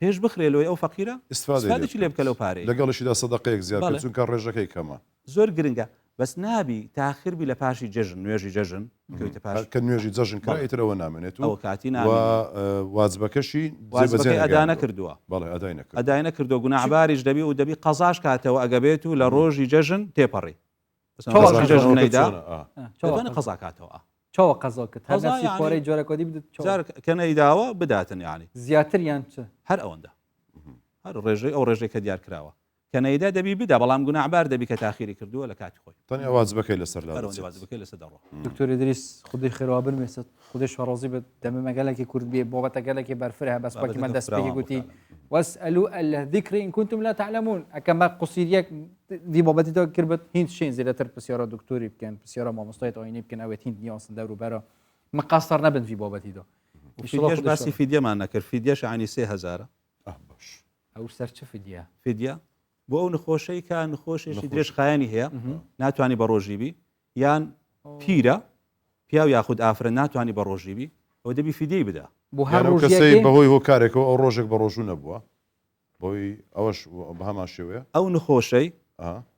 پێش بخرێلەوەی ئەو فەقیرە استفادەی لێ بکە لەو پارەی لەگەڵشیدا سەدەقەیەک زیاد چونکە ڕێژەکەی کەمە زۆر گرنگە بەس نابی تاخیربی لە پاشی جەژن نوێژی جەژن کە نوێژی جەژن کڕێتەوە نامێنێت ئەو کاتی واجبەکەشی ئەدا نەکردووە ئەدای نەکردو گوناحباریش دەبی و دەبی قەزاش کاتەوە ئەگەبێت و لە ڕۆژی جەژن تێپەڕی جەژنەیدا قەزا کاتەوە چاوە قەزا کرد هەرسی خۆرەی جۆرەکۆدی بدات کە نەیداوە بداتن یانی زیاتر یان چ هەر ئەوەندە هەر ڕێژەی ئەو ڕێژەی کە دیار کراوە کە نەیدا دەبی بدا بەڵام گوناحبار دەبی کە تاخیری کردووە لە کاتی خۆی تەنیا واجبەکەی لەسەر واجبەکەی لەسەر دەڕۆ دکتۆر ئیدریس خودی خێرا بمێسێت خودی شەڕۆزی بێت دەمە مەگەلێکی کورد بێ بۆبەتە گەلێکی بەرفرە بەس باکی من دەست پێی گوتی واسألوا أهل الذكر إن كنتم لا تعلمون أكما قصيريك دي بابتي تو كربت هند شين زيادة بسيارة دكتوري بكن بسيارة ما مستعد أويني بكن أويت هند نياس دورو برا مقصر نبن في بابتي ده فيدياش باسي فيديا ما نكر فيدياش يعني 3000 باش أو سرچ فيديا فيديا بۆ ئەو نخۆشەی کە نخۆشێکی درێژ خایانی هەیە ناتوانانی بە ڕۆژیبی یان پیرە پیاو یاخود ئافرە ناتوانانی بە ڕۆژیبی ئەو دەبی فیدیەی بدا بۆ هەر کەسەی بەهۆی هۆکارێکەوە ئەو ڕۆژێک بە ڕۆژوو نەبووە بۆی ئەوەش بە هەمان شێوەیە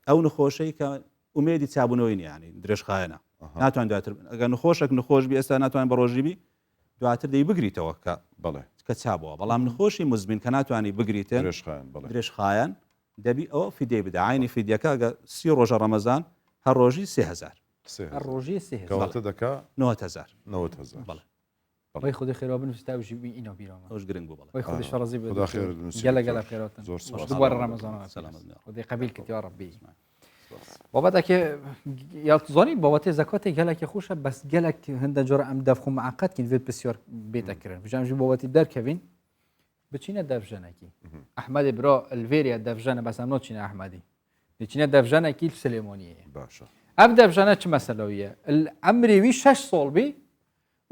ئەو نخۆشەی کە ئومێدی چابوونەوەی نیانی درێژ خایەنە ناتوان دواتر ئەگەر نخۆشێک نخۆش بی ئێستا ناتوانین بە ڕۆژیبی دواتر دەی بگریتەوە کە بەڵێ کە چابەوە بەڵام نخۆشی مزمین کە ناتوانانی بگریتن درێژ خایەن دەبی ئەو فیدێ بدا عینی فیدیەکە ئەگە 30 ڕۆژە ڕەمەزان هەر ڕۆژی 3000 ڕۆژی 3000 دەکا 9000 بەڵێ وای خودی خێرا بنووسیتاویژی ئینە بیرەوە ئەوش گرنگ بوو بەڵێ وای خودی شەڕزی بێت گەلە خێراتن زۆر دووبارە ڕەمەزان خودی قبیل کرد یا ڕەبی بابەتێکی یاڵتزانی بابەتی زەکاتی گەلێکی خۆشە بەس گەلێک هەندە جۆرە ئەم دەفخ و معقەتکین vێت بسیار بێتەکردن بژامژی بابەتی دەرکەوین بچینە دەفژەنێکی ئەحمەدی برا الڤێریە دەفژەنە بەس ئەم نۆچینە ئەحمەدی لچینە دەفژانێکی سلێمۆنیەیە باشە ئەم دەفژانە چ مەسەلەویە ئەمریوی 6 سۆڵبی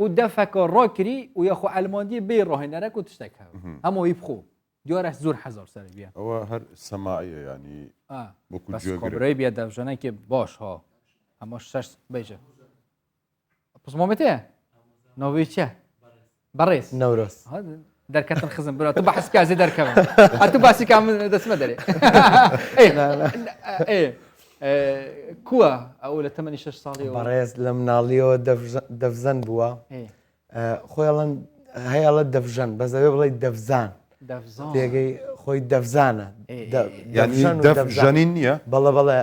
و دەفەکە ڕۆکری و یەخۆ ئەلمۆندی بێ ڕۆهێنەرەك و تشتێک هەمەوەی بخۆ دیۆرە زۆر حەزار سەر بێ ئەوە هەر سەماعیە ینی وەکو گوێگرە خۆبرەی بێ دەفژانێکی باش ها ئەمە 6 بێژە پسمۆمەتەیە ناوی چیە بەڕێز نەورۆز دەرکەتن خزم برا تو بە حسکازی دەرکەوە تو باسی کام دەسمە دەرێ کووە ئەو لە تەمەنی 6 ساڵی بەڕێز لە مناڵیەوە دەفزەن بووە خۆیڵەن هەیەڵە دەفژەن بەزەوێ بڵێ دەفزان پێگەی خۆی دەفزانە دەفژەنین نییە بەڵێ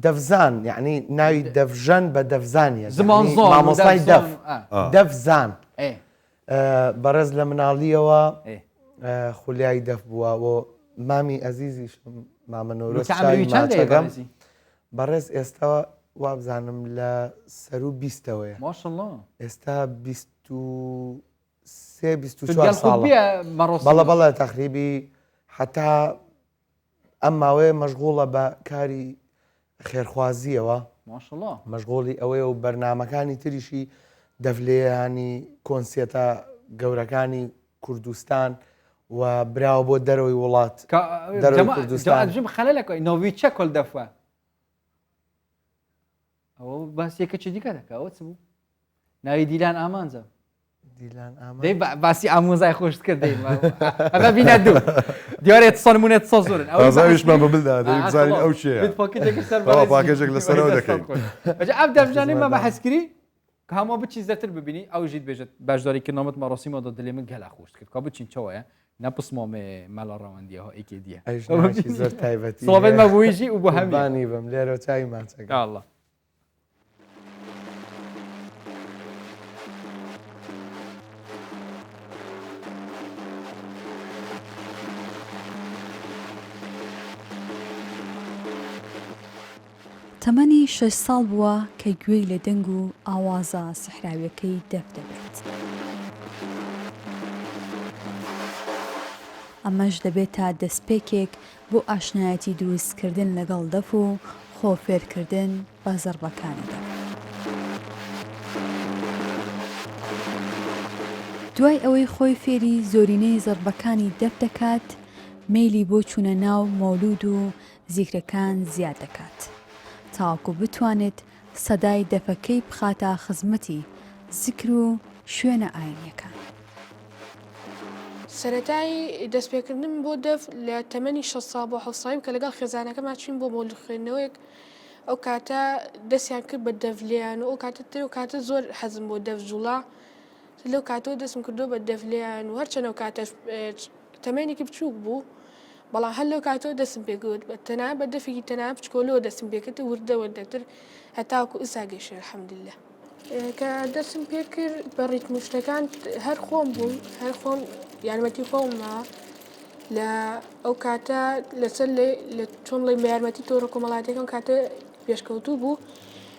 دەفزان یعنی ناوی دەفژەن بە دەفزانیە زمان مامۆستای دەفزان بەڕێز لە مناڵیەوە خولیای دەف بووە و مامی ئەزیزیش مامەنەوەگەم بەڕێز ئێستا وابزانم لە سەر و بیستەوەیە ئێستا 23 ساڵە بەڵە تەقریبی حتا ئەم ماوەیە مەشغوڵە بە کاری خێرخوازیەوە مەشغوڵی ئەوەیە و بەرنمەکانی تریشی دەفلێیانی کۆنسێتە گەورەکانی کوردستان و براوە بۆ دەرەوەی وڵات کوردستان خەلەکە نۆوی چە کۆل دەفە ئەوە باسیەکە چ دیکە دەکە ئەوە چ بوو ناوی دیلان ئامانجە باسی ئامۆزای خۆشت کردین ئەمە بینە دوو دیارێت سەلمونێت سە زۆرن ئەوزاویشمان بەبلدا دەزانین ئەو چیە پاکێژێک لەسەرەوە دەکەین ئەم دەفژانەی مەمە حەزکری کە هەموو بچین زەتر ببینی ئەو ژیت بێژێت باشداری کردنەوەت مەڕۆسیمەوە دلێ من گەلا خۆشت کرد کا بچین چەوەیە نەپسمۆمێ مەڵە ڕەوەندیەوە ئیکێ دیە زۆر تایبەتی سڵێت مەبوویژی و بۆ هەمانی بم لێرە چاوی ماچەکە الله تەمەنی 6 ساڵ بووە کە گوێی لە دەنگ و ئاوازە سەحراویەکەی دەف دەبێت. ئەمەش دەبێت تا دەستپێکێک بۆ ئاشنایەتی دروستکردن لەگەڵ دەف و خۆفێرکردن بە زەربەکانی دەف. دوای ئەوەی خۆی فێری زۆرینەی زەربەکانی دەف دەکات، مەیلی بۆ چوونە ناو مەولود و زیکرەکان زیاد دەکات. تاوەکو بتوانێت سەدای دەفەکەی بخاتە خزمەتی زیکر و شوێنە ئاینیەکان. سەرەتای دەستپێکردن بۆ دەف لە تەمەنی 6 ساڵ بۆ 7 ساڵیم کە لەگەڵ خێزانەکەمان چوین بۆ مەولود خوێندنەوەیەک ئەو کاتە دەستیان کرد بە دەفلێیان و ئەو کاتە تر و کاتە زۆر حەزم بۆ دەف جوڵا لەو کاتەوە دەستم کردو بە دەفلێیان و هەرچەنەوە کاتە تەمەێنێکی بچووک بوو بەڵام هەر لەو کاتەوە دەستم پێکوت بە تەنها بە دەفێکی تەنها بچکۆلەوە دەستم پێکردە وردەوەردەتر هەتاوەکو ئستا گەیشتە الحەمدولله. کە دەستم پێ کرد بە ڕیتمشتەکان هەر خۆم بووم هەر خۆم یارمەتی خۆممە لە ئەو کاتە لەسەر لە چۆن لەی یارمەتی تۆڕە کۆمەڵاتەکەم کاتە پێشکەوتوو بوو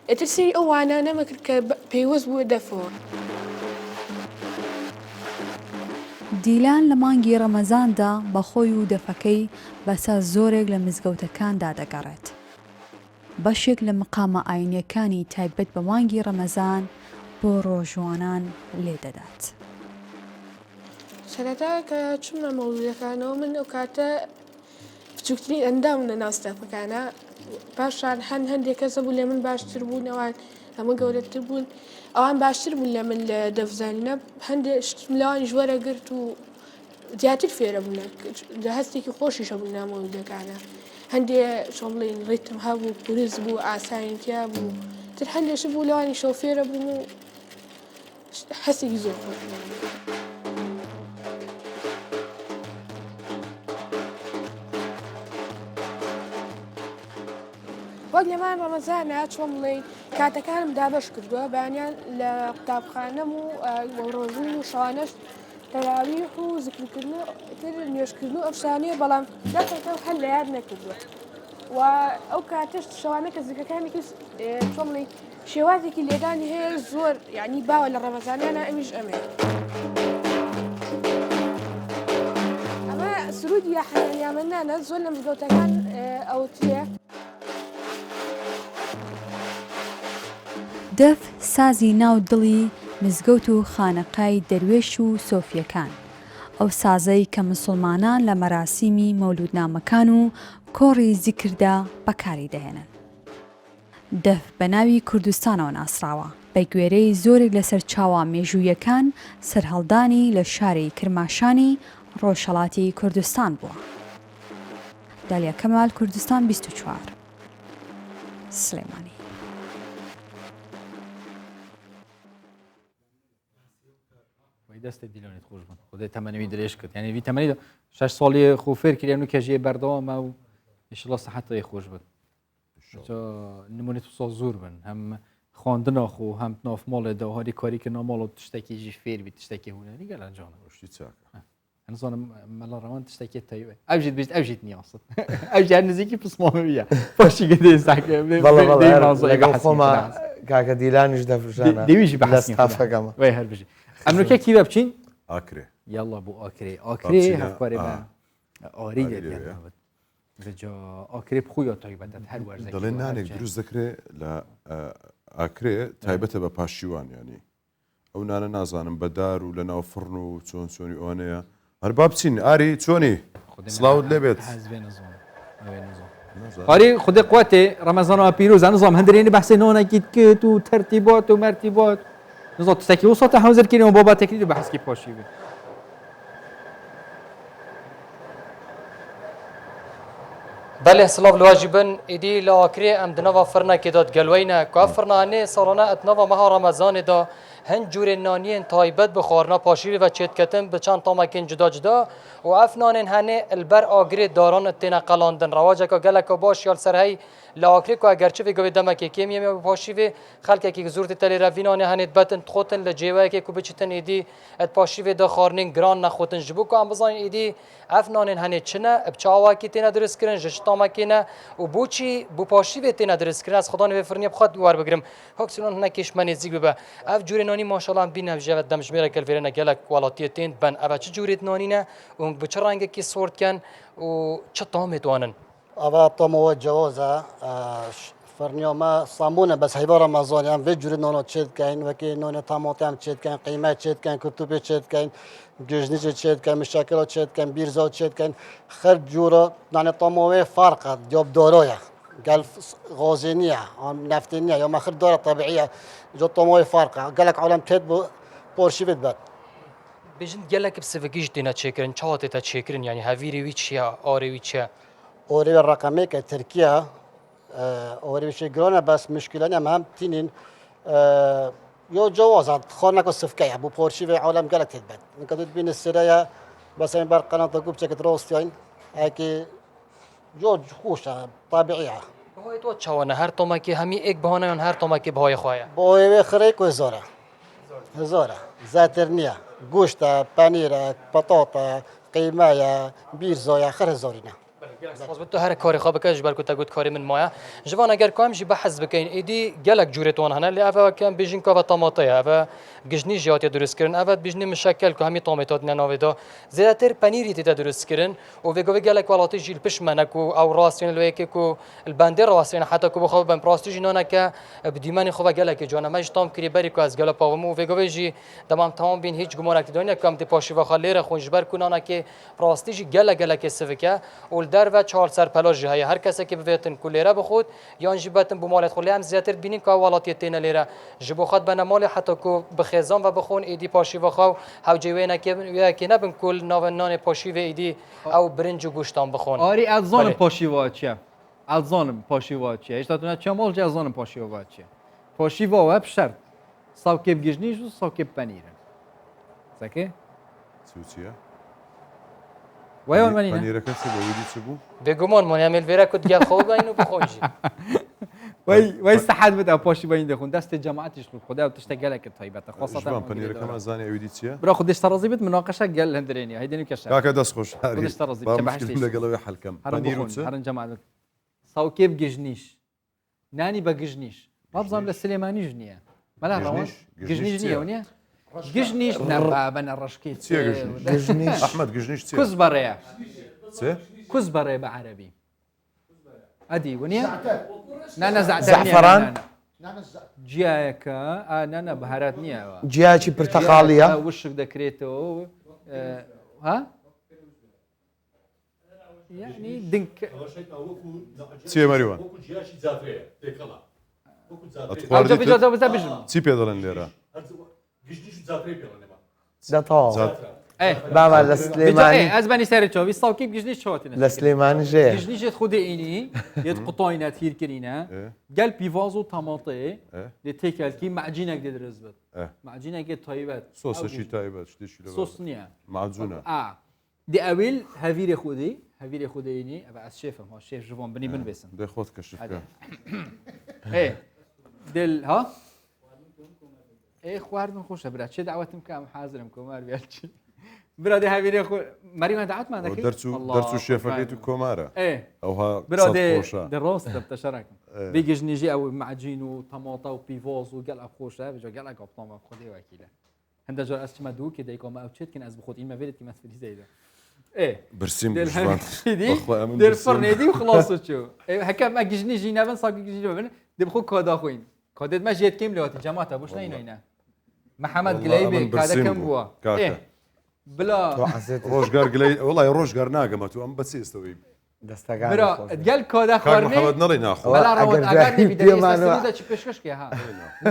ئێتر سری ئەو وانە نەمەکرد کە پێیوەست بووە دەفەوە. دیلان لە مانگی ڕەمەزاندا بە خۆی و دەفەکەی بەسەر زۆرێک لە مزگەوتەکاندا دەگەڕێت. بەشێک لە مقامە ئاینیەکانی تایبەت بە مانگی ڕەمەزان بۆ ڕۆژوانان لێدەدات. سەرەتا کە چوونە مەولودەکانەوە من ئەو کاتە بچووکترین ئەندام لە ناوستەفەکانە پاشان هەندێک کەسە بوو لە من باشتر بوون ئەوان هەموو گەورەتر بوون ئەوان باشتر بوون لە من لە دەفزانینە هەندێک لەوانی ژوەرە گرت و زیاتر فێرە بوون لە هەستێکی خۆشیشە بوون نامەولودەکانە هەندێ چۆن بڵێن ڕیتم هەبوو پورز بوو ئاساییتیا بوو تر هەندێش بوو لەوانی شۆفێرە بوون و هەستێکی زۆر خۆش بوون. وەک لەمان ڕەمەزانە چۆن بڵێن کاتەکانم دابەش کردووە بەیانیان لە قوتابخانەم و ڕۆژوو و شەوانەش تەراویح و زیکرکردن و تر نوێژکردن و ئەو شانەیە بەڵام دەفەکەم هەر لە یاد نەکردووە و ئەو کاتەش شەوانە کە زیکەکانێکی چۆن بڵێن شێوازێکی لێدانی هەیە زۆر یعنی باوە لە ڕەمەزانیانە ئەمیش ئەمێ. ئەمە سرودی یا حەنان یا مەنانە زۆر لە مزگەوتەکان ئەوتیە دەف سازی ناو دڵی مزگەوت و خانەقای دەروێش و سۆفیەکان ئەو سازەی کە مسلمانان لە مەراسیمی مەولودنامەکان و کۆڕی زیکردا بەکاری دەهێنن. دەف بە ناوی کوردستانەوە ناسراوە بە گوێرەی زۆرێک لەسەر چاوە مێژوویەکان سەرهەڵدانی لە شاری کرماشانی ڕۆژهەڵاتی کوردستان بووە. دالیا کەمال کوردستان 24 سلێمانی. دەستی دیلۆنیت خۆش بن خودی تەمەنەوی درێژ کرد یعنی وی تەمەنی 6 ساڵی خوفێر کردیان و کەژێ بەردەوامە و ئیشڵا سەحەتەی خۆش بن نمونێت سۆ زۆر بن هەم خواندنەخ و هەم نافماڵێدا و هەری کاریکردنا ماڵ و تشتێکیژی فێربی تشتێکی هوەری گەلەنجانە ڕشتی چاکە ئەنزانم مەڵە ڕەوان تشتێکی تەیوێ ئەوژیت بیست ئەوژیت نیاست ئەوژیان نزیکی پسماویە باشی خۆمە کاکە دیلانیش دەفرشانە دەویژی بەحەسەکەمە وای هەر بژی ئەمریکا کی بە بچین ئاکرێ یاڵا بۆ ئاکرێ ئاکرێ هەفکارێ بە ئاری لێبێت بەجا ئاکرێ بخویە تایبەتەن هەر وەرزێک دەڵێن نانێک دروست دەکرێت لە ئاکرێ تایبەتە بە پاشیوان ینی ئەو نانە نازانم بەدار و لە ناو فڕن و چۆن چۆنی ئەوانەیە هەر با بچین ئاری چۆنی سلااوت لێبێت ئاری خودی قوتێ ڕەمەزانەوە پیرۆز نزانام هەندێنی بەحسێ نۆنەکیت کرد و تەرتیبات و مەرتیبات نزانام تشتێکی وسەتە حەوزەرکردنەوە بۆ باتێکری بە حەسکی پاشی بێت بله سلاف الواجبن ایدی لاکری ام دنوا فرنا که داد گلوینه که فرنانه سالانه اتنوا ماه رمضان دا هن جور نانین تایبت بخورنا پاشیری و چت کتن به چند تامکن جدا جدا و افنان هنه البر آگری داران تینا قلاندن رواجه که گله که باش یال سرهی لاکری که اگرچه به گوی دمکی کمی می پاشیوی خلک که زورت تلی روینانه هنه بتن تخوتن لجیوه که کو بچتن ایدی ات پاشیوی دا خارنین گران نخوتن جبو که ام بزاین ایدی افنان هنه چنه بچاوا کی تینا درست کردن جشتامکینه و بوچی بو پاشیوی تینا درست کردن از خدا نو فرنی بخواد دوار بگیرم هاکسونان نکش من نزدیک به اف جور نانی ماشاءالله بینم جواد دمش میره کل فرنا گلک والاتی تین بن اوا چه جوریت نانی نه و به چه رنگ کی سورت کن و چه طعم دوانن اوا طعم و جوازه فرنیا ما صامونه بس هیبا رمضان هم و جور نانو چید کن و کی نان طماطم هم چید کن قیمه چید کن کتوب چید کن گوجنی چید کن مشکل چید کن بیرزا چید کن خر جورا نان طعمه فرق جاب دارویه قال غازينيه نفتينيه يوم اخر دوره طبيعيه جو طموي فارقه قال لك عالم تد بورشي بدبر بيجن قال لك بسفكيش دينا تشيكرن شاطئ تشيكرن يعني هافيري ويتشيا اوري ويتشيا اوري الرقمي كتركيا اوري ويتشي جرونا بس مشكله هم تنين يو جوازات خونك السفكيه ابو بورشي في عالم قال لك تدبر انك تبين السرايا بس بر قناه تقوب تشكت روستين هيك جوج خوشه طبيعيه بهای تو چوانه هر تومکی همی یک بهانه اون هر تومکی بهای خواهی بهای خریک و هزاره زاترنیه گوشت پنیر بطاطا قیمه بیرزای آخر هزارینه باز تو هر کاری خواب کش بر کتا گفت کاری من مایا جوان اگر کام جی بحث بکین ایدی گلک جورتون هنر لی اوا کم بیجین کا و طماطم اوا گجنی جاتی درست کردن اوا بیجنی مشکل که همی طماطمات نناویدا زیادتر پنیری تی درست کردن و ویگو گلک والاتی جیل پشمنک او راسین لویک کو البندر راسین حتی کو بخواب بن پراستی جنانا که بدیمان خواب گلک جوانا ماش تام کری بری کو از گلا پاومو ویگو جی تمام تمام بین هیچ گمانک دنیا کم تی پاشی و خاله خونج بر کنانا که پراستی جی گلک سفکه اول در و چهار سر پلاژ های هر کسی که بویتن کلیره بخود یا جیبتن بمالت خلی هم زیاتر بینین که والاتی تین لیره جبو خود بنمال حتی کو بخزان و بخون ایدی پاشی و خو هاو جوینا که نبن کل نان پاشی و ایدی او برنج و گوشتان بخون آری ازان پاشی و چیه ازان پاشی و چیه اشتاتونه چمال جه ازان پاشی و چیه پاشی و بشرط ساوکب گجنیش و ساوکب پنیره زکی سوچیه وایان منی پنیر کسی بودی چه بود؟ بگمان من عمل ویرا کد گل خوب اینو بخونجی وای صحت بده پاشی با این دخون دست جماعتش خود خدا تشتغل که طيبه خاصه جوان پنیر کم از زنی اویدی چیه؟ برا خودش ترازی بده مناقشه قال هندريني هيدني كشف کاکا دست خوش هری خودش ترازی با تبعش مشکل لگلوی حل کم پنیر و چه؟ هرن جماعت ساوكيب ججنيش ناني بججنيش ما بظن للسليماني جنيه ملا روان ججنيش جنيه ونيه ججنيش نبا بن الرشكيت چیه گجنیش؟ احمد گجنیش چیه؟ كزبره چه؟ كزبره بعربي ادي ونيه نانا زعتر زعفران جیایەکە نانە بەهارات نییەوە جیاکی پرتەقاڵیە وشک دەکرێتەوە ها یعنی دنک چیە مەریوان چی پێ دەڵێن لێرە دەتەواو ئێ بابا لە سلێمانی ئەزبانی سەرچۆوی ساڵکی گژنی چۆتینە لە سلێمانی ژەیە گژنیشت خودێنی یەت قوتۆینە تیرکردینە گەل پیڤاز و تەماتێ لێ تێکەلکی معجینێک دێ درست بێت معجینێکی تایبەت سۆسەشی تایبەت شتێکی لە سۆس نییە معجونە دی ئەویل هەڤیرێ خودی هەڤیرێ خودێنی ئەە ئەس شێفم ها شێف ژوان بنی من بێسن دەی خۆت کەشفکە دل ها ئێ خواردن خۆشە برا چێ داوەتم کام حازرم کۆمار بێچی برا دێ هەڤیرێ مەریوان داعاتمان دەکەی دەرچ و شێفەکەیت و کۆمارە ئەوها برا دێ ڕۆست دەبتە شەڕێکم بێگەژنیژی ئەو معجین و تەماتە و پیڤۆز و گەل خۆشە بێژە گەڵە گەڵتۆمە خودی وەکیلە هەندە جار ئەسمە دوو کە دەیکۆمە ئەو چێتکن ئەس بخۆت ئیمە بێتی مەسفری زەیدە برسیم دێفڕنێدی و خلاص چۆ هەکەم ئەگژنی ژی نەبن ساقی گژنی ببن دەبخۆ کۆدا خۆین کۆدێت مە ژێتکەیم لەوەتی جەماتە بۆش نینە محەممەد گلەی بێ کادەکەم بووە بلا ڕۆژگار گلەی وڵای ڕۆژگار ناگەمە تو ئەم بەچێستەوەی دەستەکان گەل کۆدا خواردنەوەت نەڵی ناخۆ چی پێشکەشکی ها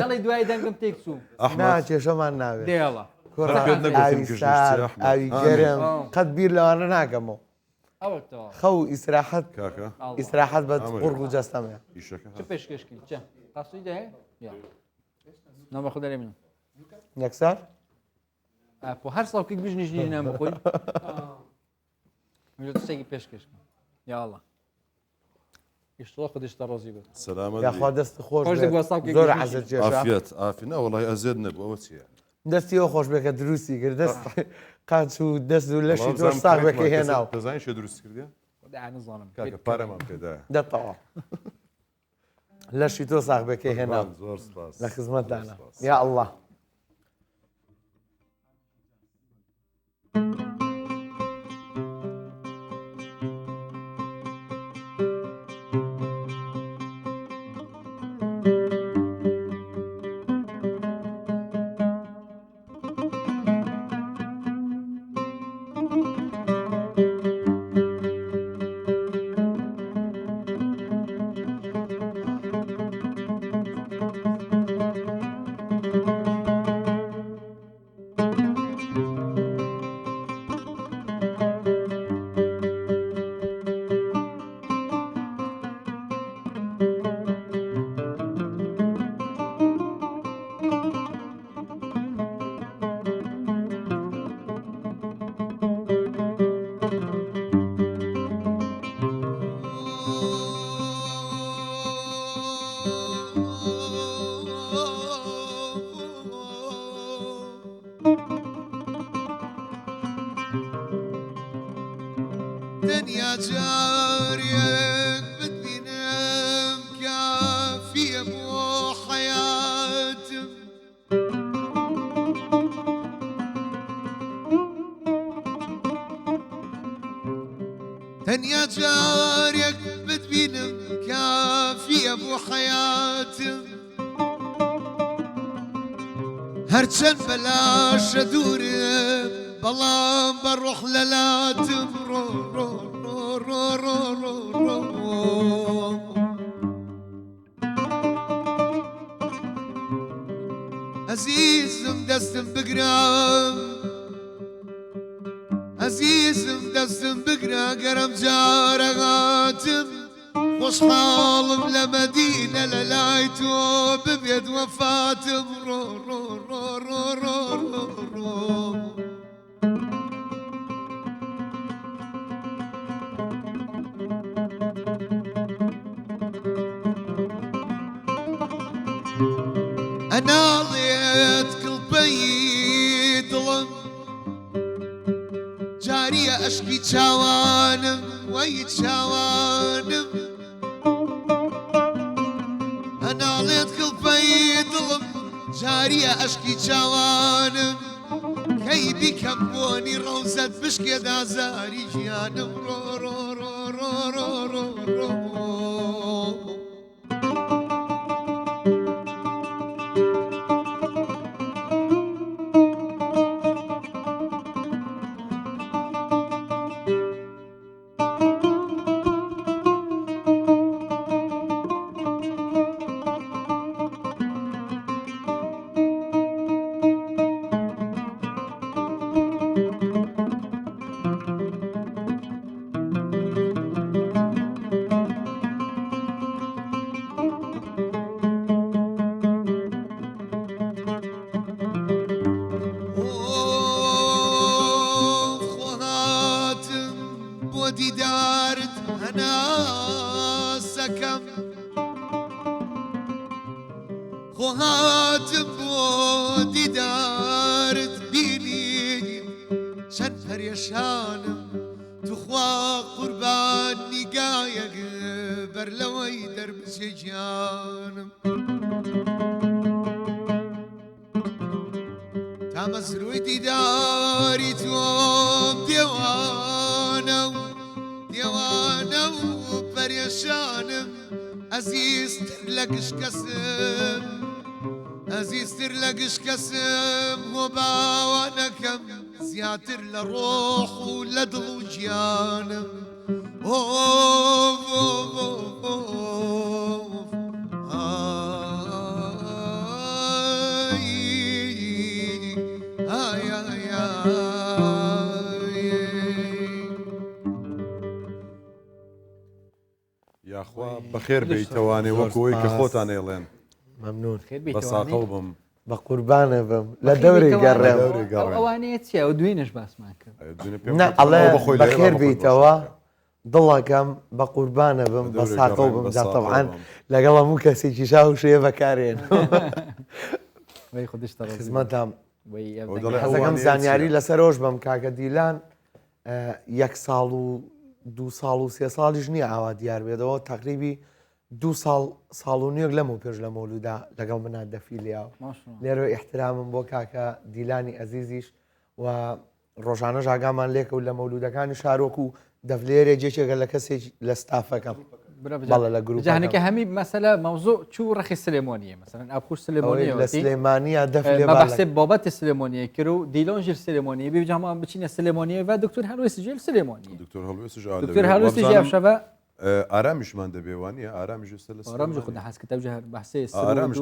نەڵی دوای دەنگم تێک چوو کێشەمان ناوێت دێڵە ئاوی گەرم قەت بیر لەوانە ناگەمەوە خەو ئیسراحەت ئیسراحەت بە قوڕ و جەستەمە چ پێشکەشکی چ قاسوی دەهەیە نامە خودە لێ من یەکسەر بۆ هەر ساڵکی بژنیژنی نام بخۆی شتێکی پێشکەشکە یاڵە ئیشتڵە خودشتە ڕۆزی بێت یاخوا دەستی خۆش زۆر عەزت ئافێت ئافینە وڵای ئەزێت نەبوو ئەوە چییە دەستیەوە خۆش بێکە دروستی کرد دەست قاچ و دەست و لەشی تۆ ساغ بەکە هێناو دەزانین شێ دروست کردە نزانم کاکە پارەمان پێدایە دەتەوە لەشی تۆ ساغ بەکە هێناو زۆر سپاس لە خزمەتدانە یا ئەڵڵا دنيا جاريك بتبينم كافية بو حياتي دنيا جاريك بتبينم كافية بو حياتي هرچن بلاش دورم بەڵام بەڕۆخ لە لاتم ئەزیزم دەستم بگرم ئەزیزم دەستم بگرە گەرم جارەهاتم خۆشحاڵم لە مەدینە لە لای تۆ ببێت وەفاتم ئەناڵێت کڵپەی دڵم جاریە ئەشکی چاوانم وەی چاوانم ئەناڵێت کڵپەی دڵم جاریە ئەشکی چاوانم کەی بیکەم بۆنی ڕەوزەت بشکێ دازاری ژیانم ناسەکەم خۆ هاتم بۆ دیدارت بینی چەند پەرێشانم توخوا قوربان نیگایەک بەر لەوەی دەربچێ گیانم تا مەسروی دیداری تۆم دێوانە و پەرێشانم ئەزیزتر لە گشت کەسم ئەزیزتر لە گشت کەسم بۆ باوانەکەم زیاتر لە ڕۆح و لە دڵ و گیانم یاخوا بەخێر بیتەوانێ وەکەوەی کە خۆتان ئێڵێن مەمنون بە ساقەڵ بم بە قوربانە بم لە دەوری گەڕێم ئەوانەیە چیە و دوێنش باسمان کرد ئەڵێ بەخێر بیتەوە دڵەکەم بە قوربانە بم بە ساقە بم دەتەوان لەگەڵ هەموو کەسێکی شا و شێ بەکارێن خزمەتام حەزەکەم زانیاری لەسەرۆش بم کاکە دیلان 1 ساڵ و 2 ساڵ و 3 ساڵیش نییە ئاوا دیار بێتەوە تقریبی 2 ساڵ و نیەک لەم و پێش لە مۆلودا لەگەڵ منات دەفیلیاوە لێرە احترامم بۆ کاکە دیلانی ئەزیزیش و ڕۆژانە ژاگامان لێکە و لە مەولودەکانی شارۆک و دەفلێرە جێکێکە لە کەسێک لە ستافەکەم لە گروپجانەکە هەمی مەسەلە مەوزوع چوو ڕەخی سلێمۆنیە مەسەن ئاپخور سلێمۆنیە لە سلێمانیا دەفلێ بەحسێ بابەت سلێمۆنیە کرد و دیلۆنژر سلێمۆنیە بێجامان بچینە سلێمۆنیە و دکتور هەلوێ سجێل سلێمۆنیە دکتور هەلوێ سجێ شەوە ئارامیشمان دەبێوانە ئارامیش ئارامژ خوددا حەسکە بژار بەحسێ ئارامیش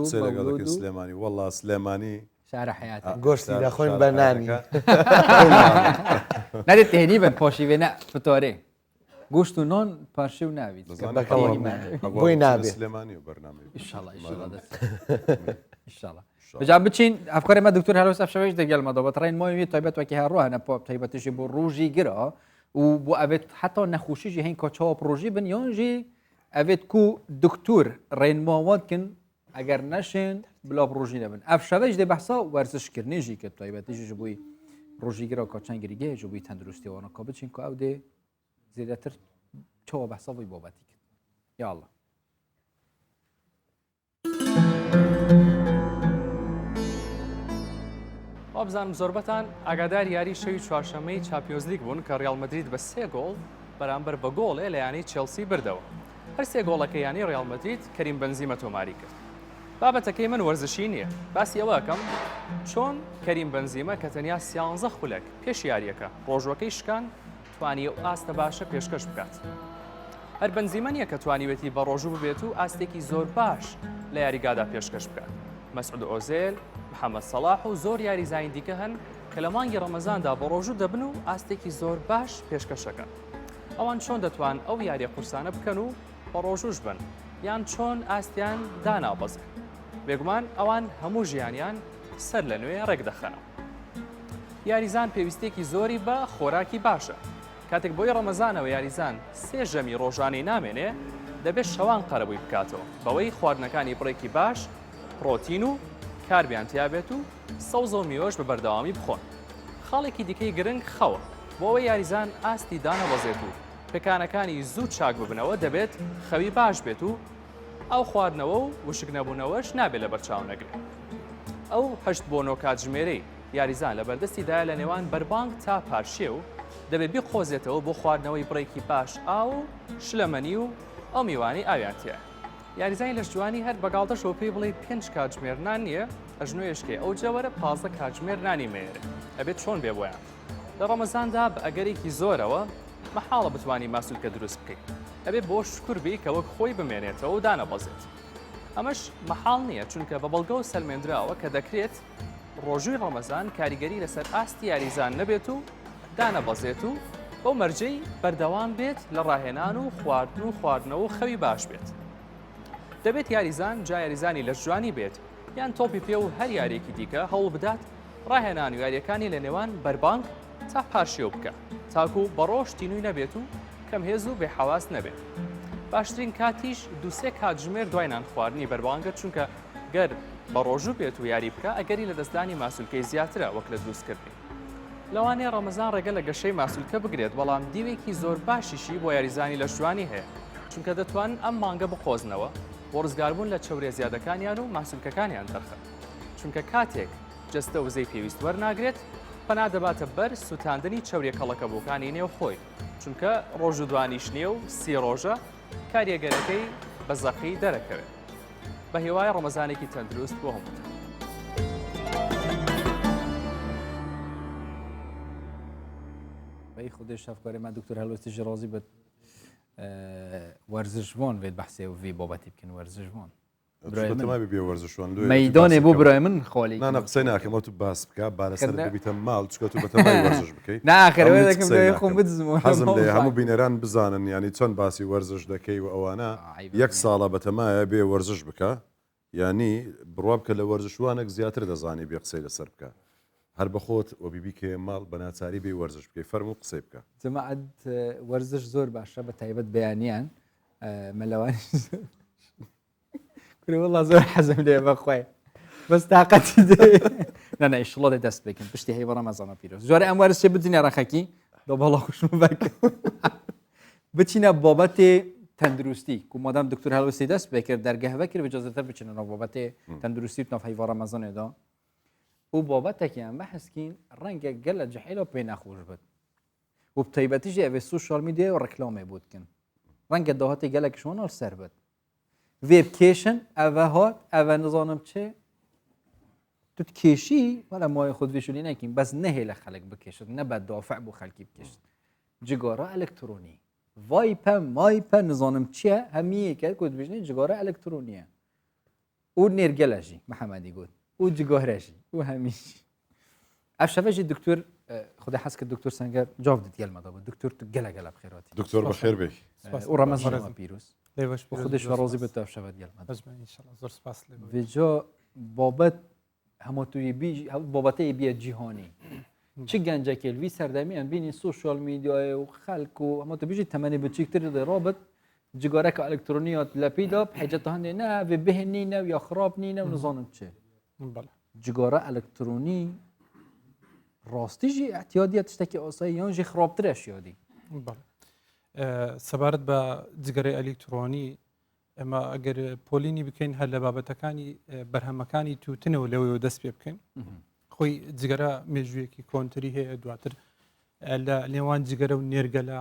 سلێمانی وەڵا سلێمانی شارە حیات گۆشتی دەخۆین بە نانی نەدێت تێنی بن پۆشی وێنە فتۆرێ گۆشت و نۆن پارشێ و ناویت بۆی نابێت سلێمانی و بەرنامەی بەجا بچین ئەفکارێمە دکتور هەلوێس ئەفشەوەش دەگەڵمەدەوە بەتڕین مۆوی تایبەت وەکی هەڕوانە پۆ تایبەتیشی بۆ ڕۆژی گرە و بۆ ئەوێت حتا نەخۆشیژی هەین کۆچەوە پرۆژی بن یۆنژی ئەوێت کو دکتور ڕێنماوەتکن ئەگەر نەشێن بلا ڕۆژی نەبن ئەفشەوەش دێ بەحسا وەرزشکردنیژی کرد تایبەتیژی بووی ڕۆژی گرە و کۆچەند گریگەیە بووی تەندروستیەوەنەکە بچین کە ئەو دێ زیاتر چۆوە بەحسەوەی بۆبەتی کرد یاڵە بزانم زۆربەتان ئاگادار یاری شەوی چوارشەمەی چاپیۆنز لیگ بوون کە ڕیال مەدرید بە 3 گۆڵ بەرامبەر بە گۆڵێ لە یانەی چێلسی بردەوە هەر 3 گۆڵەکە یانی ڕیال مەدرید کەریم بەنزیمە تۆماری کرد بابەتەکەی من وەرزشی نییە باسی ئەوە ئەەکەم چۆن کەریم بەنزیمە کە تەنیا 13 خولەک پێش یاریەکە ڕۆژوەکەی شکان توانی ئەو ئاستە باشە پێشکەش بکات هەر بەنزیمە نییە کە توانیوێتی بە ڕۆژوو ببێت و ئاستێکی زۆر باش لە یاریگادا پێشکەش بکات مەسعود ئۆزێل محەممەد سەلاح و زۆر یاریزین دیکە هەن کە لە مانگی ڕەمەزاندا بە ڕۆژوو دەبن و ئاستێکی زۆر باش پێشکەشەکەن ئەوان چۆن دەتوان ئەو یاریە قورسانە بکەن و بە ڕۆژوش بن یان چۆن ئاستیان دانابەزن بێگومان ئەوان هەموو ژیانیان سەر لە نوێ ڕێک دەخەنەوە یاریزان پێویستێکی زۆری بە خۆراکی باشە کاتێک بۆی ڕەمەزانەوە یاریزان 3 ژەمی ڕۆژانەی نامێنێ دەبێت شەوان قەرەبووی بکاتەوە بەوەی خواردنەکانی بڕێکی باش پرۆتین و کاربیان تیابێت و سەوز و میوەش بە بەردەوامی بخۆن خاڵێکی دیکەی گرنگ خەوە بۆەوە یاریزان ئاستی دانەوەزێت و پێکانەکانی زوو چاک ببنەوە دەبێت خەوی باش بێت و ئەو خواردنەوە و وشک نەبوونەوەش نابێت لە بەرچاو نەگرێت ئەو 8 بۆ 9 کاتژمێرەی یاریزان لە بەردەستیدایە لە نێوان بەربانگ تا پارشێ و دەبێت بیقۆزێتەوە بۆ خواردنەوەی بڕێکی باش ئاو و شلەمەنی و ئەو میوانی ئاویانتیە یاریزانی لە جوانی هەر بەگاڵتەشەوە پێی بڵێ 5 کاتژمێرنان نییە ئەژنوێشکێ ئەو جەوەرە 15 کاتژمێرنانی مێرە ئەبێت چۆن بێ بۆیان لە ڕەمەزاندا بە ئەگەرێکی زۆرەوە مەحاڵە بتوانی ماسوولکە دروست بکەیت ئەبێ بۆ شکر بی کە وەک خۆی بمێنێتەوە و دانەبەزێت ئەمەش مەحاڵ نییە چونکە بە بەڵگە و سەلمێنراوە کە دەکرێت ڕۆژووی ڕەمەزان کاریگەری لەسەر ئاستی یاریزان نەبێت و دانەبەزێت و بەو مەرجەی بەردەوام بێت لە ڕاهێنان و خواردنەوە و خەوی باش بێت دەبێت یاریزان جا یاریزانی لە جوانی بێت یان تۆپی پێ و هەر یارێکی دیکە هەوڵ بدات ڕاهێنان و یاریەکانی لە نێوان بەربانگ تا پارشێو بکە تاکو بە ڕۆژ تینووی نەبێت و کەم هێز و بێحەواس نەبێت. باشترین کاتیش دووسێ کاتژمێر دوای نان خواردنی بەربانگە چونکە گەر بە ڕۆژوو بێت و یاری بکە ئەگەری لە دەستدانی ماسوولکەی زیاترە وەک لە دروستکردنی. لەوانەیە ڕەمەزان ڕێگە لە گەشەی ماسوولکە بگرێت بەڵام دیوێکی زۆر باشیشی بۆ یاریزانی لە شوانی هەیە چونکە دەتوانن ئەم مانگە بقۆزنەوە بۆ ڕزگاربوون لە چەورێ زیادەکانیان و ماسوولکەکانیان دەرخە چونکە کاتێک جەستە وزەی پێویست وەرناگرێت پەنا دەباتە بەر سوتاندنی چەورێ کەڵەکەبووکانی نێو خۆی چونکە ڕۆژ و دوانیش نییە و 30 ڕۆژە کاریەگەرەکەی بە زەقی دەرەکەوێت بە هیوای ڕەمەزانێکی تەندروست بۆ هەمووتان. بەی خودی شەفکاری من دکتۆر هەلوستیژی ڕازی بێت وەرزشبوون بێت بەحسێ و وی بابەتی بکەن وەرزشبوون بێ وەرزشوان مەدانێ بۆ برای من خۆلی نانە قسەی ناکەمەوە تو باس بکە بارەسەر ببیتە ماڵ چکە تو بەتەمای وەرزش بکەیت ناخرەوە خۆم بدزم حەزم لێ هەموو بینەران بزانن ینی چەند باسی وەرزش دەکەی و ئەوانە 1 ساڵە بەتەمایە بێ وەرزش بکە ینی بڕوا بکە لە وەرزشوانێک زیاتر دەزانی بێ قسەی لەسەر بکە هەر بەخۆت و بیبیکێ ماڵ بە ناچاری بێ وەرزش بکەی فەرمو قسەی بکە جەماعەت وەرزش زۆر باشە بە تایبەت بەیانیان مەلەوانی والله زۆر حەزم لێ بەخوای بەس تااقەتی نانە ئیشڵۆ دەست بکەن پشتی هەیوە ڕەمەزانە پیرۆز جۆرە ئەم وەرزێ بچینە ڕەخەکی دۆ بەڵا خوشم بکە بچینە بابەتێ تەندروستی و مادام دکتۆر هەلوستی دەست بکرد دەرگەهە کرد بەجازەتە بچینەوە بابەتێ تەندروستی بناو هەیوە ڕەمەزانێدا و بابەتێکیان بەحەسکین ڕەنگە گەلە جەحیلە پێی ناخۆش بێت و تایبەتیژی ئەوێ سوشال میدیا و ڕکلامێ بوتکن ڕەنگە داهاتی گەلێکشوانەڵ سەر بێت وێ بکێشن ئەوە هات ئەوە نزانم چێ تو کێشی وەلا مای خودویشولی نەکەین بەس نەهێ لە خەڵک بکێشت نەبەت دافع بۆ خەڵکی بکەشت جگارە ئەلکترۆنی ڤایپە مایپە نزانم چییە هەمیەکە کۆتبژنی جگارە ئەلکترۆنیە و نێرگەلەژی محەممەدی گوت و جگارەژی و هەمیش ئەف شەفەژی دکتۆر خدا حەز کرد دکتۆر سەنگەر جواب دت گەلمەدا بوو دکتۆر تو گەلە بخێراتی دکتۆر بەخێر بێ و ڕەمەزان پیرۆز خودش ڕۆزی بێت شەوەت گەلمە وێجا بابەت هەمووتوی بابەتەیە بیە جیهانی چ گەنجەکێلوی سەردەمیان بینی سوشال میدیای و خەلک و هەموو بژی تەمەنی بچیکتر ڕابەت جگارەکە ئەلکترۆنیات لە پیدا حەجەتە هەندێ نە وێ بهێنینە و یا خراپ نینە و نزانم چێ جگارە ئەلکترۆنی ڕاستیژی احتیادیە تشتێکی ئاسایی یانژی خراپترە شیادی سەبارەت بە جگەرەی ئەلکترۆنی ئەمە ئەگەر پۆلینی بکەین هەر لە بابەتەکانی بەرهەمەکانی تووتنەوە لەوەی دەست پێ بکەین خۆی جگەرە مێژوویەکی کۆنتری هەیە دواتر لە نێوان جگەرە و نێرگەلە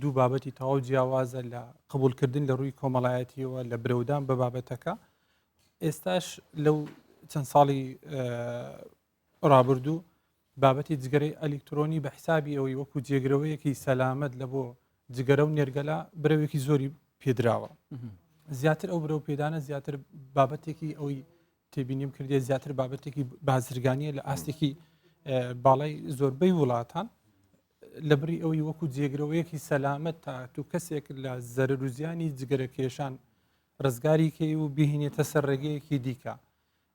دوو بابەتی تەواو جیاوازە لە قبولکردن لە ڕووی کۆمەڵایەتیەوە لە برەودان بە بابەتەکە ئێستاش لەو چەند ساڵی ڕابردوو بابەتی جگەرەی ئەلکترۆنی بە حسابی ئەوەی وەکو جێگرەوەیەکی سەلامەت لە بۆ جگەرە و نێرگەلە برەوێکی زۆری پێدراوە زیاتر ئەو برە و پێدانە زیاتر بابەتێکی ئەوی تێبینیم کردێ زیاتر بابەتێکی بازرگانیە لە ئاستێکی باڵای زۆربەی وڵاتان لە بری ئەوی وەکو جێگرەوەیەکی سەلامەت تا تو کەسێک لە زەرروزیانی جگەرە کێشان ڕزگاری کەی و بهێنێتە سەر ڕێگەیەکی دیکە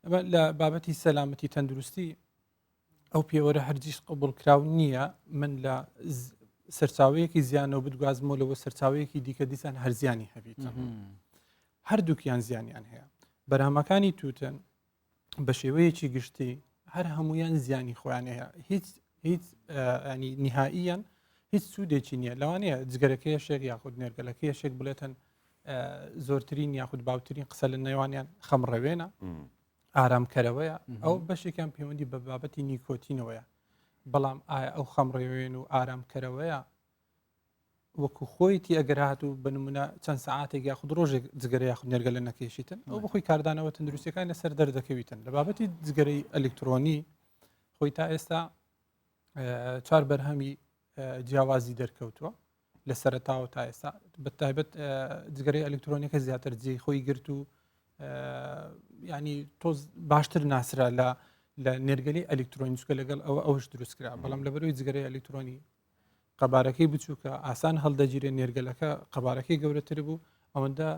ئەمە لە بابەتی سەلامەتی تەندروستی ئەو پێوەرە هەرگیز قبولکراو نییە من لە سەرچاوەیەکی زیانەوە بدوازمەوە لەوە سەرچاوەیەکی دیکە دیسان هەرزیانی هەبیت هەردووکیان زیانیان هەیە بەرهەمەکانی تووتن بە شێوەیەکی گشتی هەر هەمویان زیانی خۆیان هەیە هیچ ینی نهائیان هیچ سوودێکی نییە لەوانەیە جگەرەکەیەشێک یاخود نێرگەلەکەیەشێک بڵێتن زۆرترین یاخود باوترین قسە لە نێوانیان خەمڕەوێنە ئارامکەرەوەیە ئەو بەشێکیان پەیوەندی بە بابەتی نیکۆتینەوەیە بەڵام ئایا ئەو خەمڕێوێن و ئارامکەرەوەیە وەکو خۆیتی ئەگەر هاتوو بنمونە چەند سعاتێک یاخود ڕۆژێک جگەرە یاخود نێرگەلە نەکێشیتن ئەو بخۆی کاردانەوە تەندروستیەکان لەسەر دەردەکەویتن لە بابەتی جگەرەی ئەلکترۆنی خۆی تا ئێستا 4 بەرهەمی جیاوازی دەرکەوتووە لە سەرەتاوە تا ئێستا بە تایبەت جگەرەی ئەلکترۆنیەکە زیاتر جێی خۆی گرت و ینی تۆز باشتر ناسرا لە نێرگەلی ئەلکترۆنیسکە لەگەڵ ئەوش دروستکرا بەڵام لەبەرەوەی جگەرەی ئەلکترۆنی قەبارەکەی بچووکە ئاسان هەڵدەگیرێ نێرگەلەکە قەبارەکەی گەورەتر بوو ئەوەندە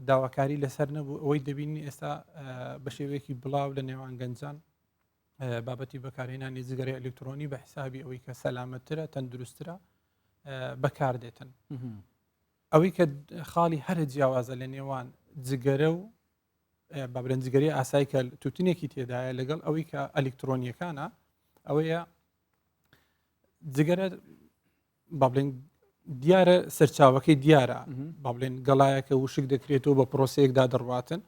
داواکاری لەسەر نەبوو ئەوەی دەبینی ئێستا بە شێوەیەکی بڵاو لە نێوان گەنجان بابەتی بەکارهێنانی جگەرەی ئەلکترۆنی بە حسابی ئەوەی کە سەلامەتترە تەندروسترە بەکاردێتن ئەوەی کە خاڵی هەرە جیاوازە لە نێوان جگەرە و بابرنجگەری ئاسایی کە توتنێکی تێدایە لەگەڵ ئەوەی کە ئەلکترۆنیەکانە ئەوەیە جگەرە بابلین دیارە سەرچاوەکەی دیارە با بڵێن گەڵایەکە وشک دەکرێتەوە بە پرۆسەیەکدا دەڕواتن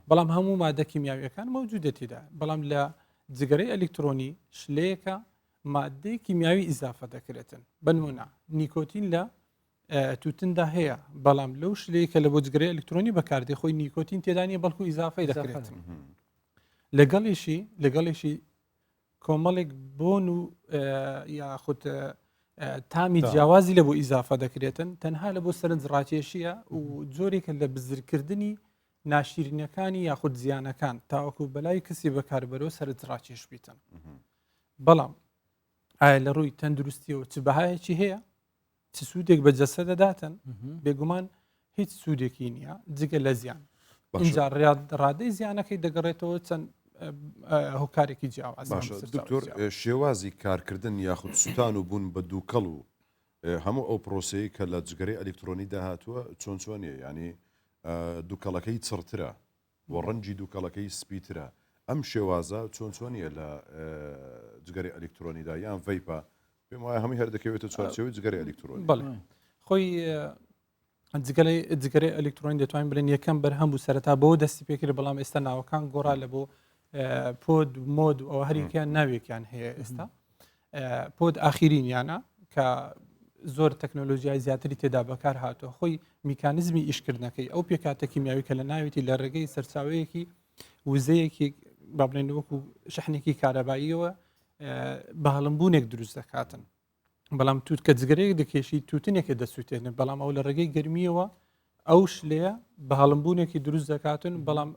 بەڵام هەموو مادە کیمیاویەکان مەوجودەتیدا بەڵام لە جگەرەی ئەلکترۆنی شلەیەکە مادەی کیمیاوی ئیزافە دەکرێتن بنمونە نیکۆتین لە توتندا هەیە بەڵام لەو شلەیەکە لە بۆ جگەرەی ئەلکترۆنی بەکاردێ خۆی نیکۆتین تێدانە بەڵکو ئیزافەی دەکرێتن لەگەڵیشی کۆمەڵێک بۆن و یاخود تامی جیاوازی لە بۆ ئیزافە دەکرێتن تەنها لە بۆ سەرنجڕاکێشیە و جۆرێکە لە بزرکردنی ناشرینەکانی یاخود زیانەکان تاوەکو بەلای کەسی بەکاربەرەوە سەرنجڕاکێش بیتن بەڵام ئایا لە ڕووی تەندروستیەوە چ بەهایەکی هەیە چ سوودێک بە جەسە دەداتن بێگومان هیچ سوودێکی نییە جگە لە زیان اینجا ڕادەی زیانەکەی دەگەڕێتەوە چەند هۆکارێکی جیاواز دکتۆر شێوازی کارکردن یاخود سوتان و بوون بە دووکەڵ و هەموو ئەو پرۆسەیە کە لە جگەرەی ئەلکترۆنی داهاتووە چۆن چۆنیە ینی دووکەڵەکەی چڕترە و ڕەنجی دووکەڵەکەی سپیترە ئەم شێوازە چۆن چۆنیە لە جگەری ئەلکترۆنیدا یان ڤیپا پێم وایە هەمووی هەر دەکەوێتە چوارچێوەی جگەری ئەلکترۆنی بەڵێ خۆی جگەرەی ئەلکترۆنی دەتوانین بڵێن یەکەم بەرهەم بوو سەرەتا بۆ دەستی پێکرد بەڵام ئێستا ناوەکان گۆڕا لە بۆ پۆد مۆد و ئەوە هەریکیان ناوێکیان هەیە ئێستا پۆد ئاخرینیانە کە زۆر تەکنۆلۆژیای زیاتری تێدا بەکار هاتووە خۆی میکانیزمی ئیشکردنەکەی ئەو پێکاتە کیمیاوی کە لە ناوێتی لە ڕێگەی سەرچاوەیەکی وزەیەکی با بڵێن وەکو شەحنێکی کارەباییەوە بەهەڵمبوونێک دروست دەکاتن بەڵام توت کە جگەرەیەک دەکێشی توتنێکە دەسووتێنن بەڵام ئەو لە ڕێگەی گرمیەوە ئەو شلەیە بەهەڵمبوونێکی دروست دەکاتن بەڵام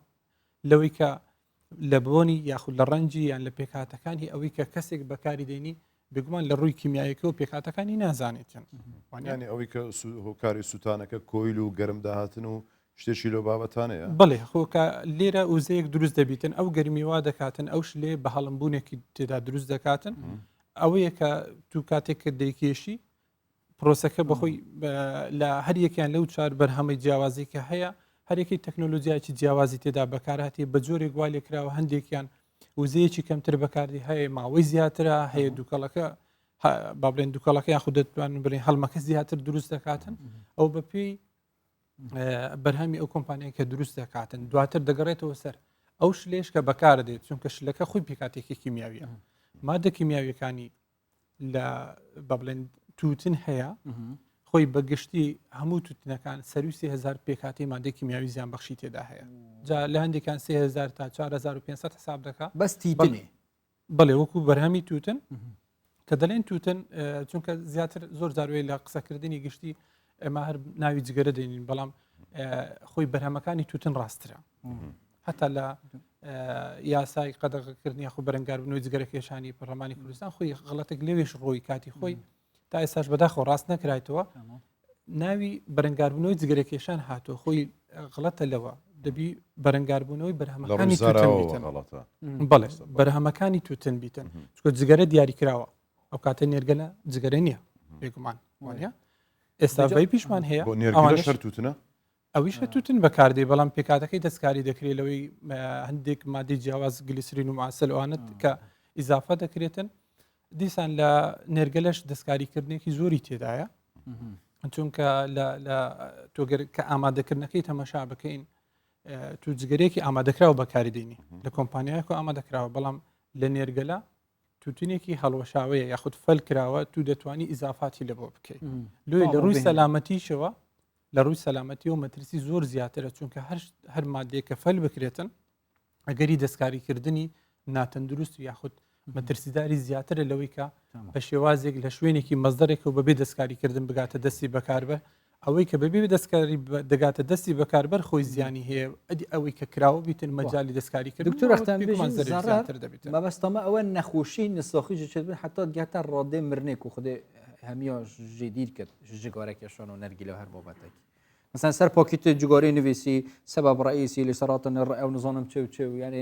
لەوەی کە لە بۆنی یاخود لە ڕەنجی یان لە پێکاتەکانی ئەوەی کە کەسێک بەکاری دێنی بگومان لە ڕووی کیمیایەکە و پێکاتەکانی نازانێتیان وانیانی ئەوەی کە هۆکاری سوتانەکە کۆیل و گەرم داهاتن و شتێکی لە بابەتانەیە بڵێ خۆکە لێرە وزەیەک دروست دەبیتن ئەو گەرمیوا دەکاتن ئەو شلێ بە هەڵمبوونێکی تێدا دروست دەکاتن ئەوەیە کە تو کاتێک کە دەیکێشی پرۆسەکە بەخۆی لە هەریەکیان لەو چار بەرهەمەی جیاوازی کە هەیە هەرێکی تەکنۆلۆژیایکی جیاوازی تێدا بەکارهاتی بە جۆرێک گوای لێکراوە هەندێکیان وزەیەکی کەمتر بەکاردی هەیە ماوەی زیاترە هەیە دووکەڵەکە با بڵێن دووکەڵەکە یان خودت بڵێن هەڵمەکە زیاتر دروست دەکاتن ئەو بەپێی بەرهەمی ئەو کۆمپانیای کە دروست دەکاتن دواتر دەگەڕێتەوە سەر ئەو شلێش کە بەکاردێت چونکە شلەکە خۆی پێکاتێکی کیمیاویە مادە کیمیاویەکانی لە با بڵێن توتن هەیە خۆی بەگشتی هەموو توتنەکان سەروسی 1000 پێکاتی مادەی کیمیاوی زیان بەخشی تێدا هەیە جا لە هەندێکان 3000 تا 4500 حساب دەکات بەستی بنێ بڵێ وەکو بەرهەمی توتن کە دەڵێن توتن چونکە زیاتر زۆر جاروێ لە قسەکردنی گشتی ئێمە هەر ناوی جگەرە دێنین بەڵام خۆی بەرهەمەکانی توتن ڕاسترە حتا لە یاسای قەدەغەکردنی خۆ بەرەنگاربوونەوەی جگەرە کێشانی پەرلەمانی کوردستان خۆی غەڵەتێک لێوێش ڕۆی کاتی خۆی تا ئێستاش بەداخۆ ڕاست نەکرایەوە ناوی بەرەنگاربوونەوەی جگەرە کێشان هاتووە خۆی غڵەتە لەوە دەبی بەرەنگاربوونەوەی بەرهەمەکانی بڵێ بەرهەمەکانی توتن بیتن چکە جگەرە دیاری کراوە ئەو کاتە نێرگەلە جگەرە نییە بێگومان وانە ئێستا بەی پیشمان هەیە توتنە ئەویشە توتن بەکاردێ بەڵام پێکاتەکەی دەستکاری دەکرێت لەوەی هەندێک مادەی جیاواز گلیسرین و معسەلوانت کە ئیزافە دەکرێتن دیسان لە نێرگەلەش دەستکاریکردنێکی زۆری تێدایە چونکە لە تۆگەر کە ئامادەکردنەکەی تەمەشا بکەین تو جگەرێکی ئامادەکراوە بەکاری دێنی لە کۆمپانیایەک و ئامادەکراوە بەڵام لە نێرگەلا توتنێکی هەڵوەشاوەیە یاخود فەل کراوە تو دەتوانی ئیزافاتی لە بۆ بکەیت لۆی لە ڕووی سەلامەتیشەوە لە ڕووی سەلامەتی و مەترسی زۆر زیاترە چونکە هەر مادەیەکە فەل بکرێتن ئەگەری دەستکاریکردنی ناتەندروست و یاخود مەترسیداری زیاترە لەوەی کە بە شێوازێک لە شوێنێکی مەزدەرێک و بەبێ دەستکاریکردن بگاتە دەستی بەکاربە ئەوەی کە بەبێ دەستکاری دەگاتە دەستی بەکاربەر خۆی زیانی هەیە ئەدی ئەوەی کە کراوە بیتن مەجای دەستکاریکرد مەبەستەمە ئەوە نەخۆشی نسۆخیش چێت بن حتا دیاتە ڕادێ مرنێک و خودێ هەمیە ژێدیر کرد ژگارێکیشان و نەرگی لە هەر بابەتێک مثلا سەر پاکیت جگاری نویسی سبب ڕئیسی لسەراتن ڕێ و نزانم چێ یعنی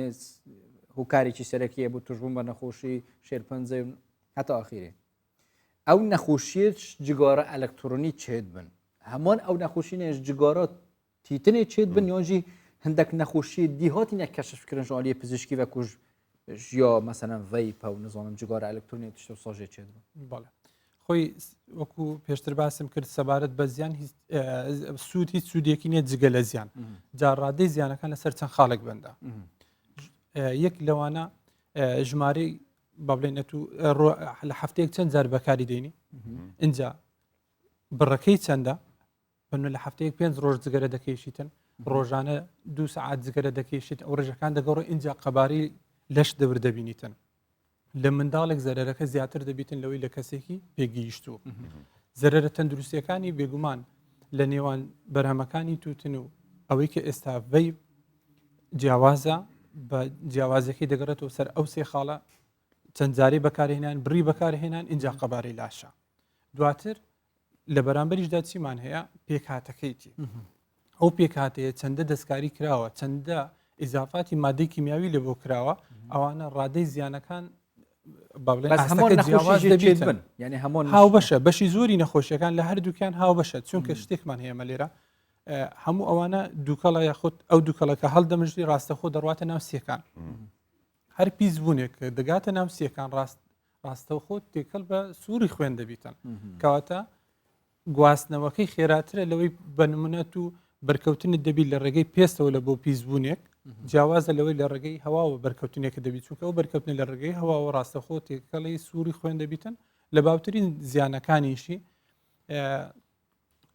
هۆکارێکی سەرەکیە بۆ توشبوون بە نەخۆشی شێرپەنجە حتا ئاخیرێ ئەو نەخۆشیێت جگارە ئەلکترۆنی چێت بن هەمان ئەو نەخۆشینێش جگارە تیتنێ چێت بن یۆژی هەندێک نەخۆشی دیهاتی نەکەشفکردن ژالیە پزیشکی و کوژ یا مثلا ڤیپ و نظام جگارە ئەلکترۆنی تشت ساژێ چێت بن بەڵێ خۆی وەکو پێشتر باسم کرد سەبارەت بە زیان سوود هیچ سوودێکی نیە جگە لە زیان جاڕادەی زیانەکان لەسەر چەند خاڵێک بندا یەک لەوانە ژمارەی با بڵێنێت و لە هەفتەیەک چەند جار بەکاری دێنی اینجا بڕەکەی چەندە بن لە هەفتەیەک 5 ڕۆژ جگەرە دەکەیشیتن ڕۆژانە 2 سعات جگەرە دەکەیشیت ئەو ڕێژەکان دەگەڕۆ اینجا قەباری لەش دەور دەبینیتن لە منداڵێک زەرەرەکە زیاتر دەبیتن لەوەی لە کەسێکی پێگەیشتووە زەرەرە تەندروستیەکانی بێگومان لە نێوان بەرهەمەکانی توتن و ئەوەی کە ئێستا ڤیپ جیاوازە بە جیاوازەکەی دەگەڕێتەوە سەر ئەو سێ خاڵە چەند جارێ بەکارهێنان بڕی بەکارهێنان اینجا قەبارەی لاشە دواتر لە بەرامبەریشدا چیمان هەیە پێکهاتەکەیتی ئەو پێکهاتەیە چەندە دەستکاری کراوە چەندە ئیزافاتی مادەی کیمیاوی لە بۆ کراوە ئەوانە ڕادەی زیانەکان ینی هەموو هاو بەشە بەشی زۆری نەخۆشیەکان لە هەردووکیان هاو بەشە چونکە شتێکمان هەیە لێرە هەموو ئەوانە دووکەڵە یاخود ئەو دووکەڵەکە هەڵدەمژری ڕاستەخۆ دەڕاتە ناو سیەکان هەر پیسبوونێک دەگاتە ناو سیەکان ڕاستەوخۆ تێکەڵ بە سووری خوێن دەبیتن کەواتە گواستنەوەکەی خێراترە لەوەی بەنمونەت و بەرکەوتنت دەبیت لە ڕێگەی پێستەوە لە بۆ پیسبوونێک جیاوازە لەوەی لە ڕێگەی هەواوە بەرکەوتنێکە دەبیت چونکە ئەو بەرکەوتنی لە ڕێگەی هەواوە ڕاستەخۆ تێکەڵی سووری خوێن دەبیتن لە باوترین زیانەکانیشی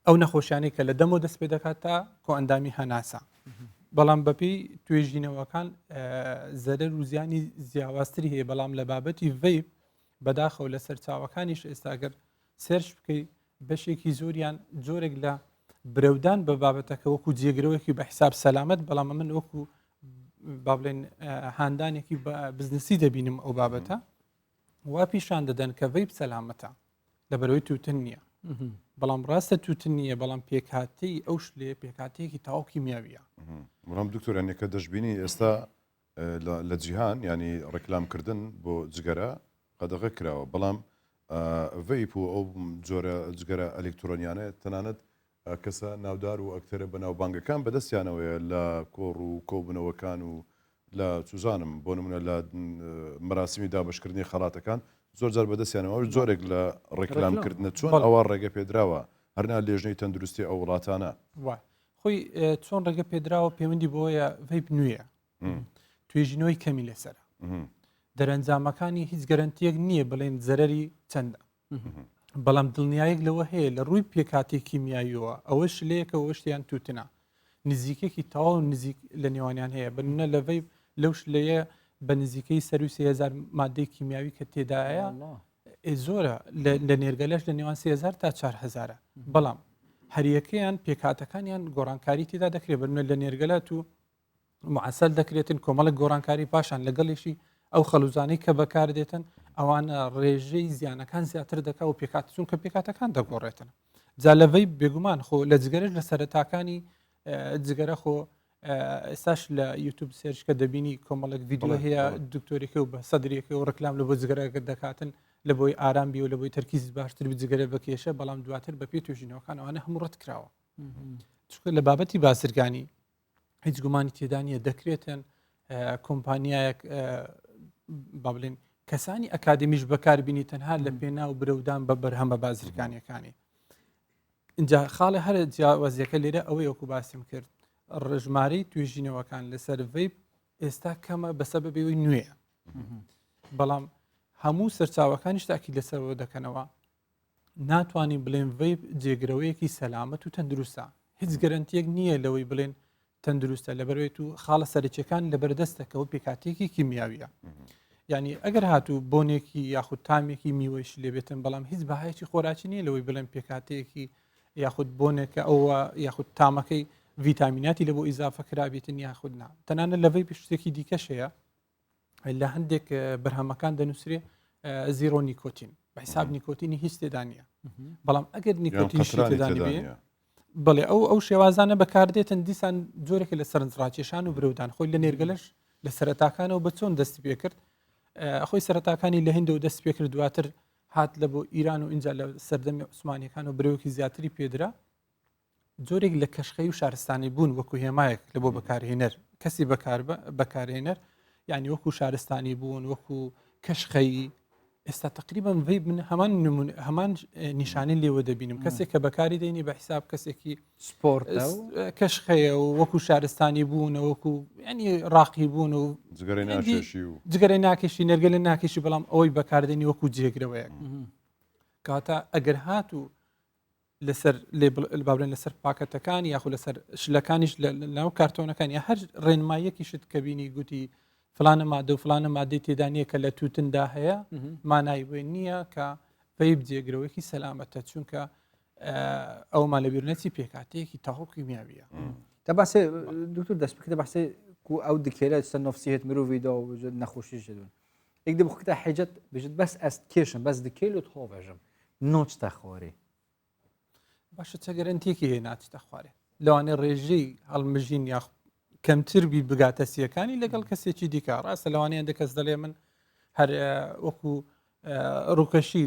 ئەو نەخۆشیانەی کە لە دەمەوە دەست پێ دەکات تا کۆ ئەندامی هەناسا بەڵام بەپی توێژینەوەکان زەرەر و زیانی زیاوازتری هەیە بەڵام لە بابەتی ڤیپ بەداخەوە لە سەرچاوەکانیش ئێستاگەر سێرش بکەیت بەشێکی زۆریان جۆرێک لە برەودان بە بابەتەکە وەکو جێگرەوەکی بە حساب سەلامەت بەڵام من وەکو با بڵێن هاندانێکی بزنسی دەبینم ئەو بابەتە وا پیشان دەدەن کە ڤیپ سەلامەتە لە بەرەوەی توتن نییە بەڵام ڕاستە توتن نییە بەڵام پێکهاتی ئەو شلێ پێکاتەیەکی تاوکی میاویە بەڵام دکتۆرانێکە دەشببینی ئێستا لە جیهان ینی ڕێکلامکردن بۆ جگەرە قەدەغە کراوە بەڵام ڤیپ و ئەو جۆرە جگەرە ئەلکترۆنیانە تەنانەت کەسە ناودار و ئەکتەرە بە ناوبانگەکان بەدەستیانەوەیە لە کۆڕ و کۆبنەوەکان و لە چوزانم بۆ نمونە لە مەراسیمی دابشکردنی خەڵاتەکان زۆر جار بەدەستیانەوە زۆرێک لە ڕێکلامکردنە چۆن ئەوە ڕێگە پێدراوە هەرنا لێژنەی تەندروستی ئەو وڵاتانە خۆی چۆن ڕێگە پێدراوە پەیوەندی بۆیە ڤیپ نوێیە توێژینەوەی کەمی لەسرە دەرەنجامەکانی هیچ گەرنتیەک نییە بڵێن زەرەری چەندە بەڵام دڵنیایەک لەوە هەیە لە ڕووی پێکاتێکی میاییەوە ئەوە شلەیەکە وەشتیان توتنە نزیکێکی تەواو نزیک لە نێوانیان هەیە بنە لە ڤیپ لەو شلەیە بە نزیکەی 300,000 مادەی کیمیاوی کە تێدایە زۆرە لە نێرگەلەش لە نێوان 3000 تا 4000 بەڵام هەریەکەیان پێکاتەکانیان گۆڕانکاری تێدا دەکرێت بنە لە نێرگەلات و معسەل دەکرێتن کۆمەڵک گۆڕانکاری پاشان لەگەڵیشی ئەو خەلوزانەی کە بەکاردێتن ئەوانە ڕێژەی زیانەکان زیاتر دەکا و پێکات چونکە پێکاتەکان دەگۆڕێتن جا لەڤەی بێگومان خۆ لە جگەرش لە سەرەتاکانی جگەرە خۆ ئێستاش لە یوتیوب سێرچکە دەبینی کۆمەڵک ڤیدیۆ هەیە دکتۆریکە و بە سەدرێکە و ڕکلام لە بۆ جگەرەکە دەکاتن لە بۆی ئارامبی و لە بۆی تەرکیز باشتر جگەرە بکێشە بەڵام دواتر بە پێ توێژینەوەکان ئەوانە هەموو ڕەت کراوە چونکە لە بابەتی بازرگانی هیچ گومانی تێدانە دەکرێتن کۆمپانیایەک با بڵێن کەسانی ئەکادمیش بەکاربینی تەنها لە پێنا و برەودان بە بەرهەمە بازرگانیەکانی اینجا خاڵی هەر جیاوازیەکە لێرە ئەوەی وەکو باسم کرد ڕژمارەی توێژینەوەکان لەسەر ڤیپ ئێستا کەمە بەسەبەبەوەی نوێیە بەڵام هەموو سەرچاوەکانی شتاکی لەسەرەوە دەکەنەوە ناتوانین بڵێن ڤیپ جێگرەوەیەکی سەلامەت و تەندروستە هیچ گەرنتیەک نییە لەوەی بڵێن تەندروستە لەبەرێت و خاڵە سەرچەکان لەبەردەستەکەەوە پێکاتێکی کیمیاویە یعنی ئەگەر هاتوو بۆنێکی یاخود تامێکی میوەیش لێبێتن بەڵام هیچ بەهایکی خۆراکی نییە لەوەی بڵێن پێکاتەیەکی یاخود بۆنێکە ئەوە یاخود تامەکەی ڤیتامیناتی لە بۆ ئیزافە کرابێتن یاخودنا تەنانە لەڤەی پشتێکی دیکەش هەیە لە هەندێک بەرهەمەکان دەنووسێ زیرۆ نیکۆتین بە حساب نیکۆتینی هیچ تێدانە بەڵام ئەگەر نیکۆتینشی تێدانی بێ بڵێ ئەو شێوازانە بەکاردێتن دیسان جۆرێکە لە سەرنجڕاکێشان و برەودان خۆی لە نێرگەلەش لە سەرەتاکانەوە بە چۆن دەستی پێ کرد خۆی سەرەتاکانی لە هندەوە دەست پێ کرد دواتر هات لە بۆ ئیران و اینجا لە سەردەمی عوسمانیەکان و برەوەکی زیاتری پێدرا جۆرێک لە کەشخەی و شارستانی بوون وەکو هێمایەک لە بۆ بەکارهێنەر کەسی بەکارهێنەر یعنی وەکو شارستانی بوون وەکو کەشخەی ئێستا تقریبان وی من هەمان نیشانەی لێوە دەبینم کەسێک کە بەکاری دێنی بە حیساب کەسێکی سپۆرت کەشخەیە و وەکو شارستانی بوون وەکو ینی ڕاقی بوون و جگەرەی ناکەشی نەرگەلە ناکەشی بەڵام ئەوەی بەکاردێنی وەکو جێگرەوەیە کاتە ئەگەر هات و لەسەر بابرێن لەسەر پاکەتەکانی یاخود لەسەر شلەکانیش لەناو کارتۆنەکان یا هەر ڕێنمایەکیشت کە بینی گوتی فلانە مادە و فلانە مادەی تێدانە کە لە تووتندا هەیە مانای وێ نییە کە پێی بجێگرەوەیەکی سەلامەتە چونکە ئەومان لە بیرونەتی پێکاتەیەکی تاهۆکی میاویە تا باسێ دکتور دەست بکە باسێ کو ئەو دکێرە سە نفسیێت مرۆڤیدا و نەخۆشی شدون ئێک دەبخکە حیجەت بژت بەس ئەست کێشم بەس دکێل و تۆڤژم نۆچتە خۆری باشە چە گەرنتێکی هەیە ناچتە خوارێ لەوانێ ڕێژەی هەڵمژین یا کەمتر بی بگاتە سیەکانی لەگەڵ کەسێکی دیکە ڕاستە لەوانەیە کەس دەڵێ من هەر وەکو ڕووکەشی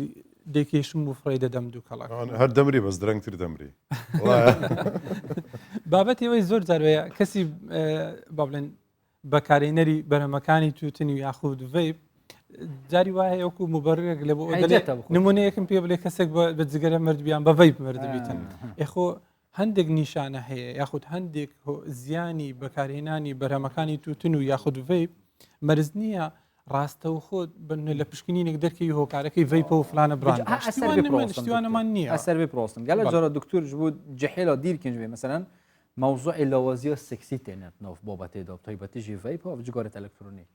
دەیکێشم و فڕی دەدەم دوو کەڵک هەر دەمری بەس درەنگتر دەمری بابەت ئێوەی زۆر جارەیە کەسی با بڵێن بەکارێنەری بەرهەمەکانی تووتنی و یاخود وەیب جاری وایە وەکو مبەرێک لە بۆ نمونەیەکم پێ بڵێ کەسێک بە جگەرە مردبیان بە وەیب مردبیتن ئێخۆ هەندێک نیشانە هەیە یاخود هەندێک زیانی بەکارهێنانی بەرهەمەکانی تووتن و یاخود وەیب مەرز نییە ڕاستە و خۆت لە پشکنینێک دەرکەی هۆکارەکەی وەیپە و فلانە برانشتیوانەمان نییە ئەسەر بێ پرۆستم گەلە جۆرە دکتور ji بوو جحێلا دیرکەنجێ مثلەن موضوعی لەوەزیە سکسی تێنێت ناو بابەتێدا تایبەتیژی وەیپ و جگارێت ئەلکترۆنی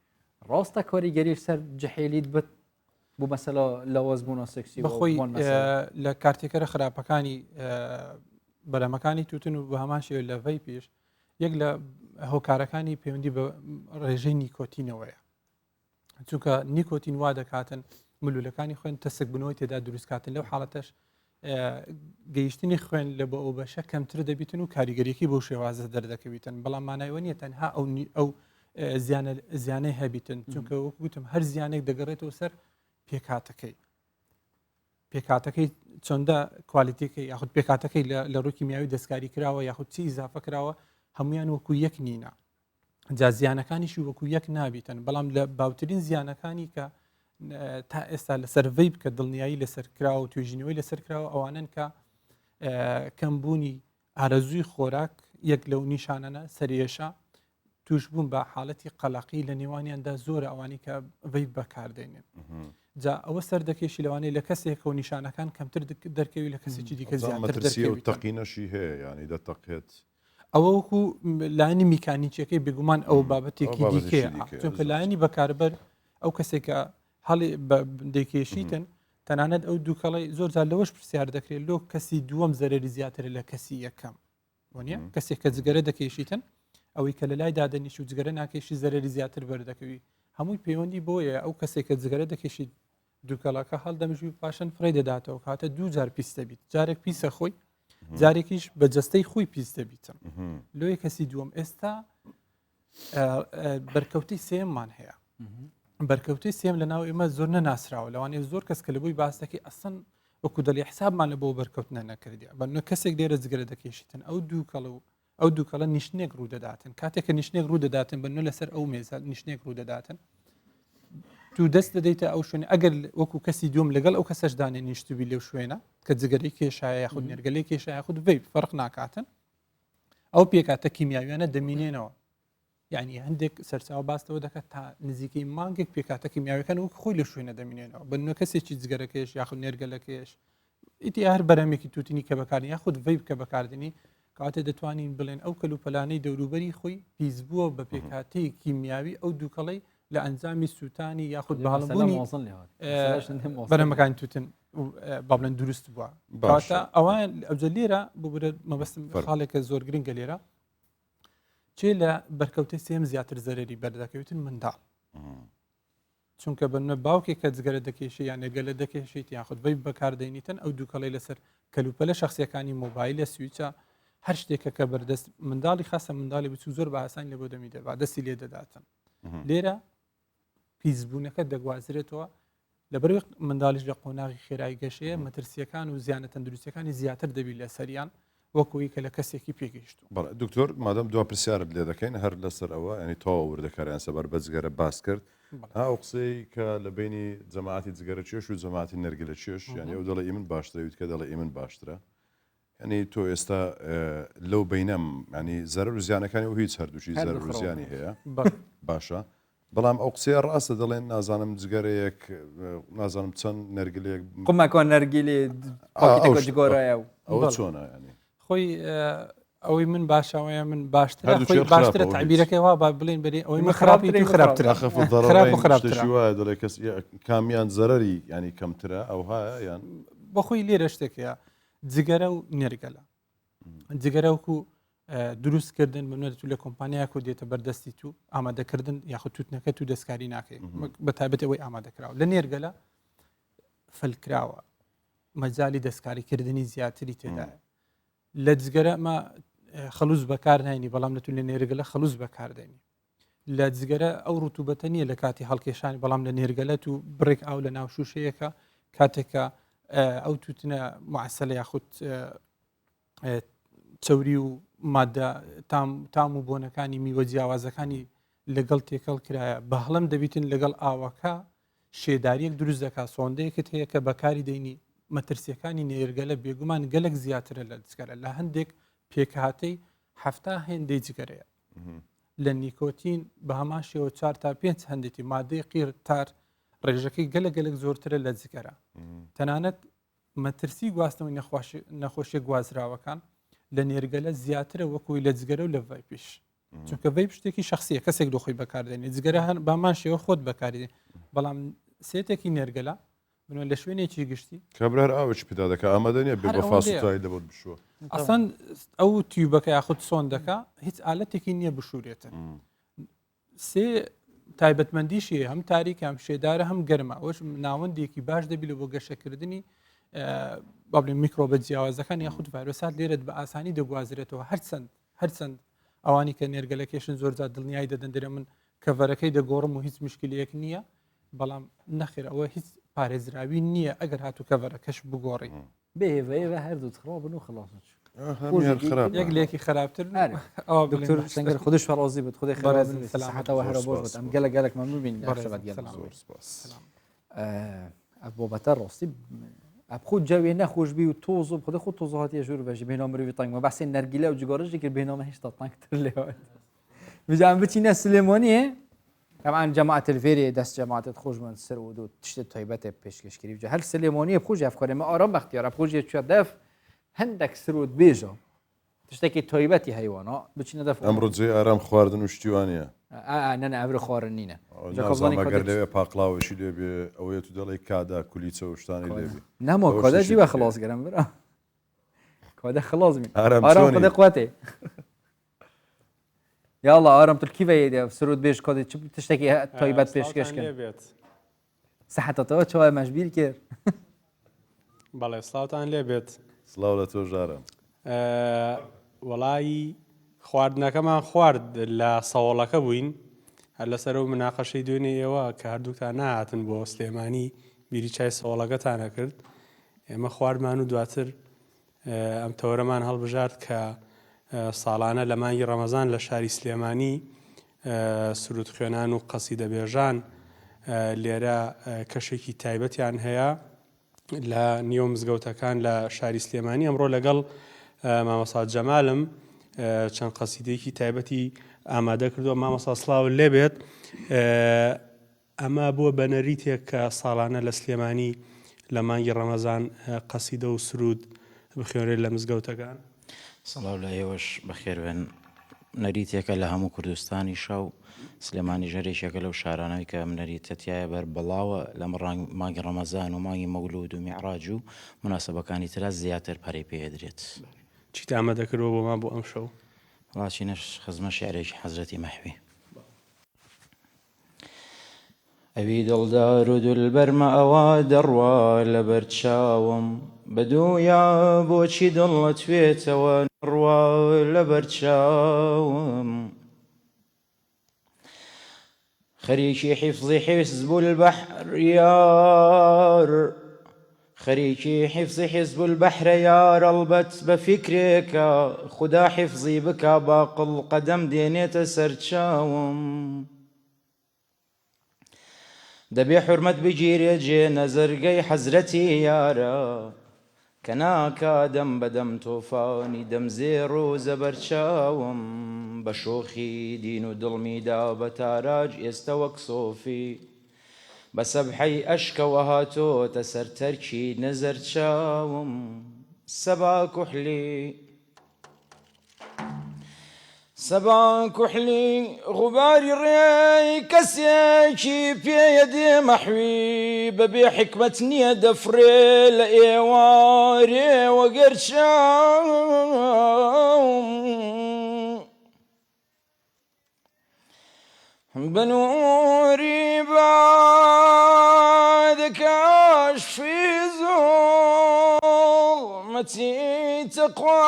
ڕاستە کاریگەری سەر جحێلیت بت بۆ مەسەلا لەوەزبوونە سکسی بەخۆی لە کارتێکەرە خراپەکانی بەرەمەکانی تووتن و بە هەمان شێوە لە وەی پێش یەک لە هۆکارەکانی پەیوەندی بە ڕێژەی نیکۆتینەوەیە چونکە نیکۆتین وا دەکاتن ملولەکانی خوێن تەسک بنەوەی تێدا دروستکاتن لەو حاڵەتەش گەیشتنی خوێن لە بە ئەو بەشە کەمتر دەبیتن و کاریگەریەکی بۆ شێوازە دەردەکەویتن بەڵام مانایوە نیە تەنها ئەو زیانەی هەبیتن چونکە وەکو گوتم هەر زیانێک دەگەڕێتەوە سەر پێکاتەکەی چۆندە کوالیتەکەی یاخود پێکاتەکەی لە ڕووکی میاوی دەستکاری کراوە یاخود چی ئیزافە کراوە هەمویان وەکو یەک نینە جا زیانەکانیشی وەکو یەک نابیتن بەڵام لە باوترین زیانەکانی کە تا ئێستا لەسەر وەی بکە دڵنیایی لەسەر کراوە و توێژینەوەی لەسەر کراوە ئەوانن کە کەمبوونی ئارەزووی خۆراک یەک لەو نیشانەنە سەرێشە توش بوون بە حاڵەتی قەلاقی لە نێوانیاندا زۆرە ئەوانی کە وەی بەکاردێنێن جا ئەوە سەر دەکێشی لەوانەیە لە کەسێکە و نیشانەکان کەمتر دەرکەوی لە کەسێکی دیکە زیاتر و تەقینەشی هەیە ینی دەتەقێت ئەوە وەکو لایانی میکانیکیەکەی بێگومان ئەو بابەتێکی دیکەیە چونکە لایانی بەکاربەر ئەو کەسێکە هەڵی دەیکێشیتن تەنانەت ئەو دووکەڵی زۆر جار لەوەش پرسیار دەکرێت لۆ کەسی دووەم زەرری زیاتر لە کەسی یەکەم وانە کەسێک کە جگەرە دەکێشیتن ئەوەی کە لە لای دادەنیش و جگەرە ناکێشی زەرری زیاتر بەردەکەوی هەمووی پەیوەندی بۆیە ئەو کەسێک کە جگەرە دەکێشیت دووکەڵەکە هەڵدەمژوی پاشان فڕی دەداتەوە کاتە دوو جار پیس دەبیت جارێک پیسە خۆی جارێکیش بە جەستەی خۆی پیس دەبیتم لۆی کەسی دووەم ئێستا بەرکەوتی سێممان هەیە بەرکەوتی سێم لە ناو ئێمە زۆر نەناسراوە لەوانێ زۆر کەس کە لە بووی باسەکەی ئەسن وەکو دەڵی حسابمان لە بۆ بەرکەوتنە نەکردی بەنە کەسێک دێرە جگەرە دەکێشیتن ئەو دووکەڵە نیشتێک ڕوو دەداتن کاتێک کە نیشتێک ڕوو دەداتن بەنە لەسەر ئەو مێزە نیشتێک ڕوو دەداتن تو دەست دەدەیتە ئەو شوێنە ئەگەر وەکو کەسی دوم لەگەڵ ئەو کەسەشدانێ نیشتوبی لەو شوێنە کە جگەری کێشایە یاخود نێرگەلەی کێشایە خود وەی فەرق ناکاتن ئەو پێکاتە کیمیاویانە دەمینێنەوە یعنی هەندێک سەرچاو باستەوە دەکات تا نزیکەی مانگێک پێکاتە کیمیاویەکان وەک خۆی لە شوێنە دەمینێنەوە بە نوێ کەسێکی جگەرەکەش یاخود نێرگەلەکەش ئیتی هەر بەرەمێکی تووتنی کە بەکارنی یاخود وەی بکە بەکاردنی کاتێ دەتوانین بڵێن ئەو کەلوپەلانەی دەوروبەری خۆی پیس بووە بە پێکاتەی کیمیاوی ئەو دووکەڵی لە ئەنجامی سووتانی یاخود بەهاڵبوونی بەرەمەکانی تووتن با بڵێن دروست بووە ئەوان ئەوجە لێرە ببرە مەبەستم خاڵێکە زۆر گرنگە لێرە چێ لە بەرکەوتەی سێم زیاتر زەرری بەردەکەوتن منداڵ چونکە بنە باوکێک کە جگەرە دەکێشی یان نێرگەلە دەکێشیت یاخود وەی بەکاردێنیتن ئەو دووکەڵی لەسەر کەلوپەلە شخصیەکانی مۆبایلە سویچە هەر شتێکە کە بەردەست منداڵی خاصە منداڵی بچوو زۆر بە ئاسان لە بۆ دەمیدە با دەستی لێ دەداتن لێرە پیسبوونەکە دەگوازرێتەوە لەبەر منداڵیش لە قۆناغی خێرایی گەشەیە مەترسیەکان و زیانە تەندروستەکانی زیاتر دەبی لە سەریان وەکوی کە لە کەسێکی پێگەیشتو. بەڵێ دکتۆر مادەم دو پرسیارت لێ دەکەین هەر لەسەر ئەوە ینی تەواو وردەکاریان سەبەر بە جگەرە باس کرد ئەو قسەی کە لە بینی جەماعەتی جگەرە چێش و جەماعەتی نەرگلە چێش یعنی ئەو دەڵێ ئیمن باشترەویت کە دەڵێ ئیمن باشترە ینی تۆ ئێستا لەو بینەم ینی زەرەر و زیانەکانی و هیچ هەردووشی زەرەر و زیانی هەیە باشە بەڵام ئەو قسەیە ڕاستە دەڵێن نازانم جگەرەیەک نازانم چەند نەرگلەیەک قمەکان نەرگیلی جگۆرایە ئەوە چۆنە ینی خۆی ئەوەی من باشەوەیە من باشتر باشترە تعبیرەکەی وا با بڵێن بەێ ئەوەی من خراپی خراپتر وایە دەڵێ کەس کامیان زەرەری ینی کەمترە ئەو هەیە یان بەخۆی لێرە شتێکەیە جگەرە و نێرگەلە جگەرە وکو دروستکردن بنێت لە کۆمپانیاکو دێتە بەردەستی تو ئامادەکردن یاخود توتنەکە و دەستکاری ناکەی بە تایبەت ئەوەی ئامادەکراوە لە نێرگەلە فەلکراوە مەجای دەستکاریکردنی زیاتری تێدایە لە جگەرە ئەمە خەلوز بەکار ناینی بەڵام نەتون لە نێرگەلە خەلوز بەکاردێنی لە جگەرە ئەو ڕوتوبەتە نییە لە کاتی هەڵکێشانی بەڵام لە نێرگەلە و بڕێک ئاو لە ناو شوشەیەەکە کاتێکە ئەو توتنە معسەلە یاخود چوری و مادە تام و بۆنەکانی میوە جیاوازەکانی لەگەڵ تێکەڵ کرایە بە هەڵم دەبیتن لەگەڵ ئاوەکە شێداریەک دروست دەکات سۆندەیەکت هەیە کە بەکاری دەینی مەترسیەکانی نێرگەلە بێگومان گەلک زیاترە لە جگەرە لە هەندێک پێکهاتەی هەفتا هێندەی جگەرەیە لە نیکۆتین بە هەمان شێوە 4 تا 5 هەندێتی مادەی قیر تار ڕێژەکەی گەلک زۆرترە لە جگەرە تەنانەت مەترسی گواستنەوەی نەخۆشیە گوازراوەکان لە نێرگەلە زیاترە وەکوی لە جگەرە و لە ڤای پیش چونکە ڤای شتێکی شخصیە کەسێک دۆخۆی بەکاردێنێت جگەرە هەن بامان شێوە خۆت بەکاردێن بەڵام سێتێکی نێرگەلە بنوە لە شوێنێکی گشتی کابرار ئاوش پیدا دەکە ئامادەنیە بێ بە فاسوتایی دەبێت بشوە ئەسان ئەو تیوبەکە یاخود سۆندەکە هیچ ئالەتێکی نییە بشورێتە سێ تایبەتمەندیشی هەم تاریکە هەم شێدارە هەم گەرمە ئەوش ناوەندێکی باش دەبی لە بۆ گەشەکردنی بابلین میکرۆبە جیاوازەکان یاخود ڤایرۆسات لێرت بە ئاسانی دەگوازرێتەوە هەرچەند ئەوانی کە نێرگەلەکێشن زۆرجار دڵنیایی دەدەن دەرێ من کەڤەرەکەی دەگۆڕم و هیچ مشکلەیەک نییە بەڵام نەخێر ئەوە هیچ پارێزراوی نییە ئەگەر هاتو کەڤەرەکەش بگۆڕی بێ هەردوو خراپن و خلاص یەک لێکی خراپتر دکتۆر سەنگەر خودش فەڕۆزی بێت خودی خێراتەوە هەرە بۆش ئەم گەلک مەمنون بین بۆبەتە ڕاستی خود جاوی نەخۆش بی و تۆز و خودە خود تۆزهاتی ژوور بەژی بێنامەوی تانگمە باسی نەرگیلە و جگۆڕژی کرد بێنامە هێشتا تانگتر لێوە بجان بچینە سلێمانیە طبعا جماعة الفيري دست جماعة خوش من سر ودود تشتت طيبته بيشكش كريم هل سليمانية بخوج أفكار ما آرام باختيار بخوج يتشدف هندك سرود بيجا تشتكي طيبتي حيوانا بتشين دف أمر زي آرام خواردن وشتوانية أنا أبر خوارنينا نظام أقر ليه باقلا وشي ليه بي أوية تدلي كادا كليتة وشتاني ليه بي نما كادا جيبه خلاص قرم برا كادا خلاص من آرام خد قوتي يلا آرام تركيبه يدي سرود بيش كادي تشتكي طيبات بيش كشكن صحة تو شو مجبور كير بالله سلاوتان لێبێت سلااو لە تۆ ژارم وەڵی خواردنەکەمان خوارد لە سەوڵەکە بووین هەر لەسەر و مناقەشەی دوێنێ ئێوە کە هەردووکتان نهاتن بۆ سلێمانی بیری چای سەوڵەکەتانە کرد ئێمە خواردمان و دواتر ئەم تەوەرەمان هەڵبژارد کە ساڵانە لە مانگی ڕەمەزان لە شاری سلێمانی سرود خوێنان و قەسیدە بێژان لێرە کەشێکی تایبەتیان هەیە لە نیۆ مزگەوتەکان لە شاری سلێمانی ئەمڕۆ لەگەڵ مامۆستا جەمالم چەند قەسیدەیەکی تایبەتی ئامادە کردووە مامۆستا سڵاو لێبێت ئەمە بووە بەنەریتێک کە ساڵانە لە سلێمانی لە مانگی ڕەمەزان قەسیدە و سرود بخوێنرێت لە مزگەوتەکان سڵاو لە ئێوەش بەخێر بێن نەریتێکە لە هەموو کوردستانی شەو سلێمانی ژەرێکێکە لەو شارانەوەی کە نەریتەتیایە بەر بەڵاوە لە مانگی ڕەمەزان و مانگی مەولود و میعراج و مناسبەکانی ترە زیاتر پەرەی پێدرێت چیت ئامادەکردەوە بۆمان بۆ ئەم شەو وڵاتینەش خزمە شیعرێکی حەزرەتی مەحوی ئەوی دڵدار و دولبەرمە ئەوە دەڕوا لە بەرچاوم بەدوویا بۆچی دڵت توێتەوە ڕوا لە بەرچاوم خريجي حفظي حزب البحر يار خريجي حفظي حزب البحر يا رلبت بفكرك خدا حفظي بك باقل قدم دينيت سرتشاوم دبي حرمة بجيري جي نزرقي حزرتي يارا كناكا دم بدم توفاني دم زيرو زبرشاوم بشوخي دينو دلمي دا بتاراج استوك صوفي بسبحي أشكى وهاتو تسر تركي نزر شاوم سبا كحلي سبا كحلي غباري ري كسيكي في يدي محوي ببي حكمتني دفري لإيواري وقرشاوم بنوري بعدك في ظلمتي تقوى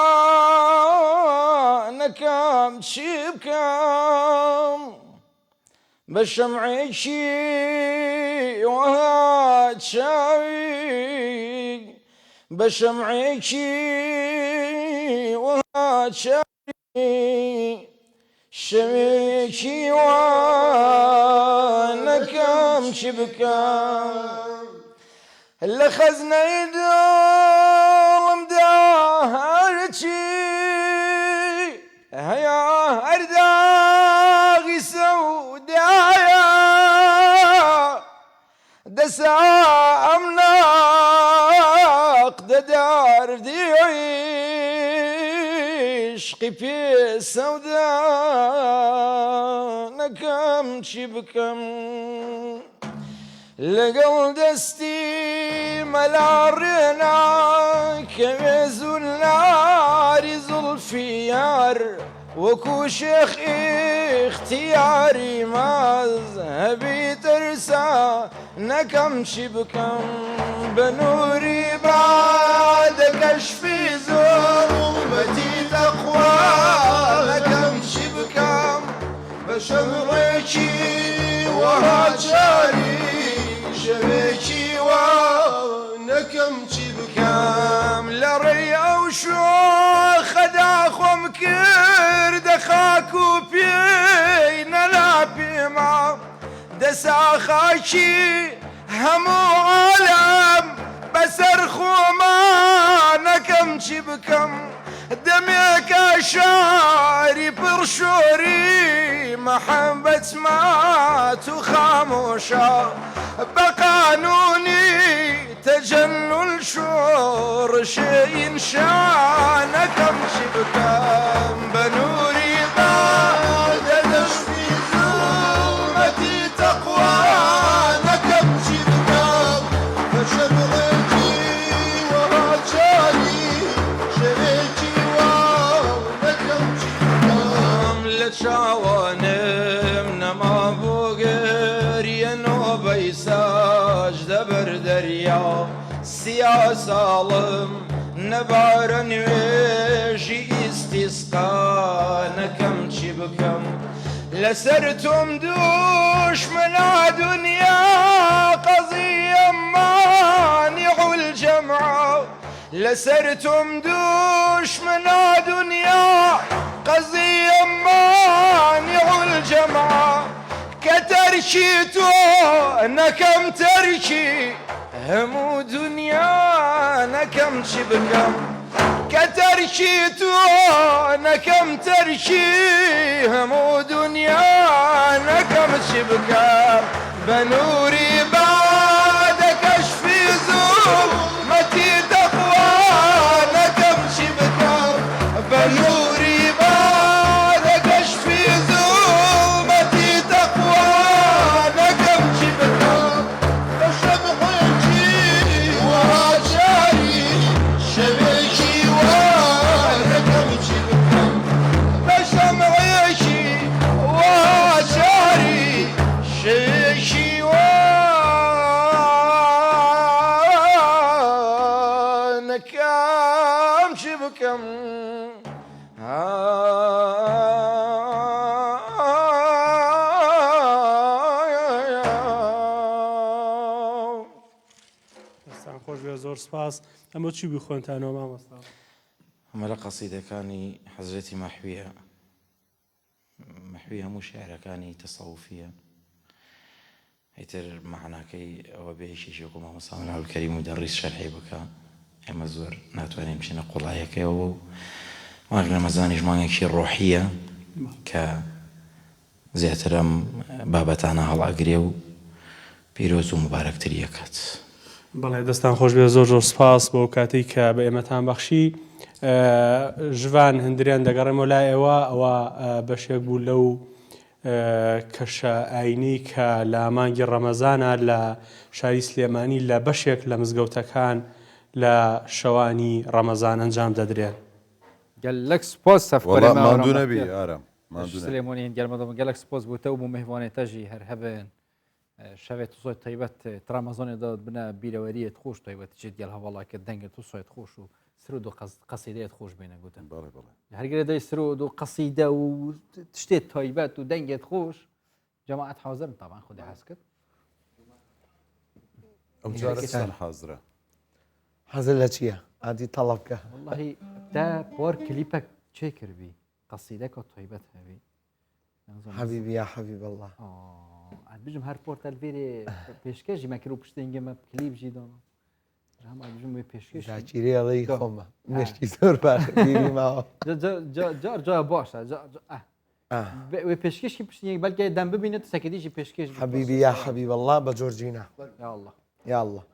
نكام شبكام بشمعي شي وهات شاوي بشمعي شي وهات شاوي شميكي وانا كم شبكام لخزنا يدوم داهرتي هيا أرداغي سودايا دسا أمناق ددار عشقي في السوداء نكم شبكم لقل دستي ملارنا كمز النار زلفيار وكو شيخ اختياري مذهبي ترسى نكم شبكم بنوري بعد كشفي ظلمتي تقوى نكم شبكم بشمركي وهاتشاري شبكي ونكم شبكم لري او شو خداخم كرد خاكو بينا لا بيما دسا خاكي همو عالم بسرخو ما نكم شبكم دمك شاري برشوري محبة مات وخاموشة بقانوني تجنن شور شيء شانكم شبكم بنوري بعد دشتي ظلمتي تقوى نكم شبكم فشبغتي وراجالي شريكي ونكم شبكم لتشاوانم نما بوغر ينو بيساج دبر دريا سياسالم نبارن ويجي استسقا نكم شبكم لسرتم دوش من دنيا قضية مانع الجمع لسرتم دوش من دنيا قضية مانع الجمع كتركيتو نكم تركي همو دنيا نكم شبكم كتركيتو نكم تركي همو دنيا نكم شبكم بنوري بعد كشفي ظلمتي تقوى نكم شبكم بنوري بعد كشفي ظلمتي تقوى نكم شبكم بشبحكي وراجعي شبكي ونكم شبكم بشمعيكي وراجعي شبكي بێ زۆر سپاس ئەمە چی بوو خوێنتانەوە مامۆستا ئەمە لە قەسیدەکانی حەزرەتی مەحویە مەحوی هەموو شێعرەکانی تەسەووفیە ئیتر معناکەی ئەوە بێشیشێکم مامۆستا کەریم و دەڕیس شەرحی بکە ئێمە زۆر ناتوانین بچینە قوڵایەکەیەوە و مانگ ڕەمەزانیش مانگێکی ڕۆحیە کە زیاتر ئەم بابەتانە هەڵئەگرێ و پیرۆز و مبارەکتری دەکات. بەڵێ دەستان خۆش بێ زۆر زۆر سپاس بۆ کاتێک کە بە ئێمەتان بەخشی ژوان هەندریان دەگەڕێمەوە لای ئەوە بەشێک بوو لەو کەشە ئاینی کە لە مانگی ڕەمەزانە لە شاری سلێمانی لە بەشێک لە مزگەوتەکان لە شەوانی ڕەمەزان ئەنجام دەدرێن. گەلەک سپۆس ماندوو نەبی ئارام سلێمانی گەرمەدەم گەلەک سپۆس بووتە و بۆ میهوانێتەژی هەر هەبن شەوێت زۆر تایبەت ترامەزۆنێدا بنە بیرەوەریت خۆش تایبەت چێت گەل هەواڵاکە دەنگت و سوێت خۆش و سرود و قەسیدەیەت خۆش بێنە گوتن هەرگرە دەی سرود و قەسیدە و شتێت تایبەت و دەنگێت خۆش جەماعەت حاضرن طبعا خودی حەز کرد ئەم جارە حاضرە حەزر لە چییە؟ ئادی تەڵەب بکە والله تا پۆر کلیپەک چێ کردبی قەسیدەکە تایبەت هەبی حەبیبی یا حەبیب الله بژم هەر پۆرتەلڤێرێ پێشکەشی مەکرد و پشتنگەمە کلیبژی دۆنە بژم پێشکەش چیرێڵی خۆمە مشتی زۆر باش ماوە جار جا باشە وێ پێشکەشی پشتنگ بەلکە دەم ببینێت سەکەدیشی پێشکەش حەبیبی یا حەبیب الله بە جۆرجینە یا الله یا الله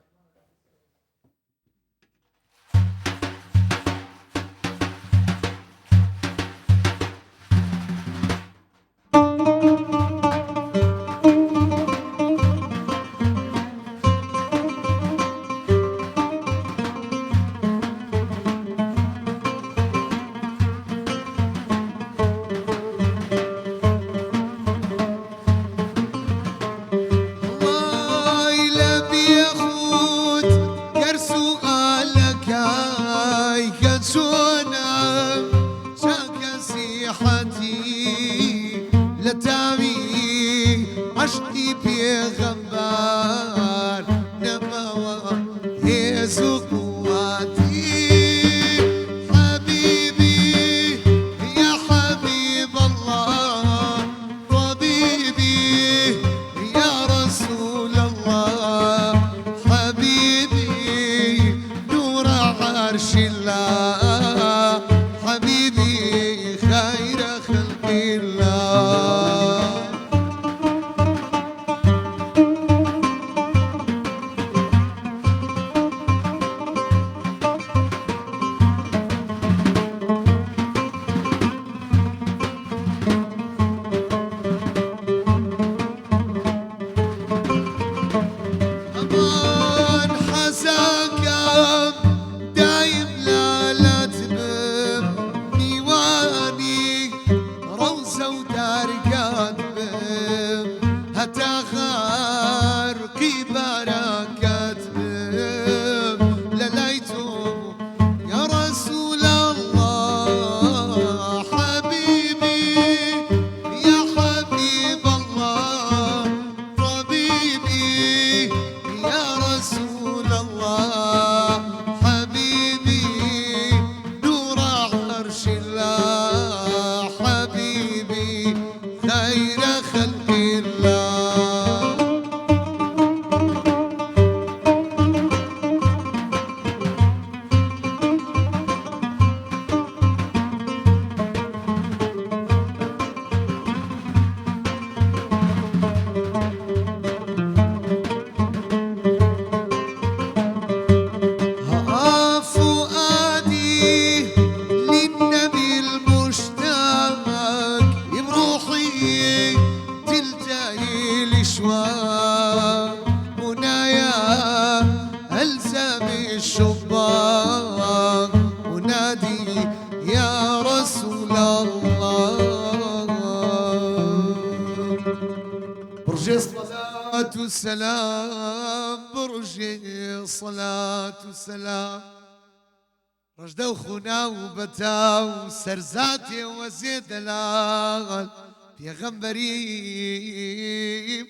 ڕژدە و خونا و بەتا و سەرزاتێ وەزێ دەلاغل پێغەمبەری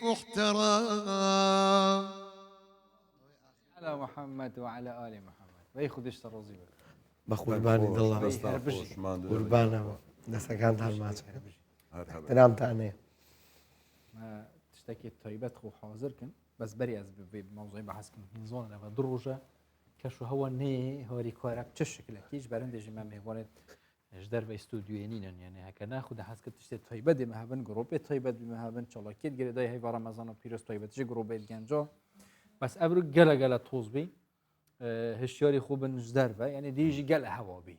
محتەرەم سلام محمد وعلى آل محمد وی خودش ترازی بود بە قوربانی دڵە قوربانەوە دەستەکان هەرماچ احترامتانەیە تشتكي تایبەت خو حاضر کن بس بری از موضوعی بحث کن هنزان و دروجه كشو هو ني هوري كوارك تشكل كيش برندج ما مهوانت اجدر و استوديوينين يعني هكا ناخذ حسك تشتي تایبەت دي مهبن جروب تایبەت بي مهبن چالا كيت گري داي هي رمضان و بيرس تایبەت جي جروب الجنجا بس ابرو گلا توز بي هشياري خوب نجدر و يعني ديجي گل هوا بي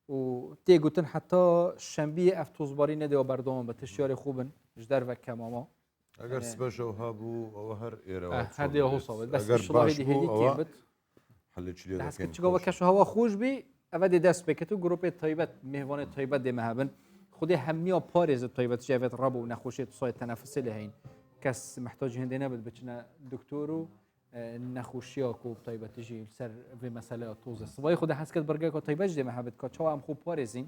و تي گوتن حتى شنبه افتوزباري ندي و بردوم بتشياري خوب نجدر و كماما اگر سبشو هابو او هر ايرا هذه هو صوت بس ان شاء الله هدي كيبت حلت شلي هذا كنت جوا كشو هوا خوش بي افادي دست بكتو جروب تایبەت مهوان تایبەت دي مهبن خدي هميا باريز تایبەت جافت ربو ونخوشي تصاي التنفس لهين كاس محتاج هندنا بتشنا دكتورو نخوشيا كو تایبەت تجي سر في مساله توز صباي خدي حسكت برجا كو تایبەت دي مهبت كچوا هم خوب باريزين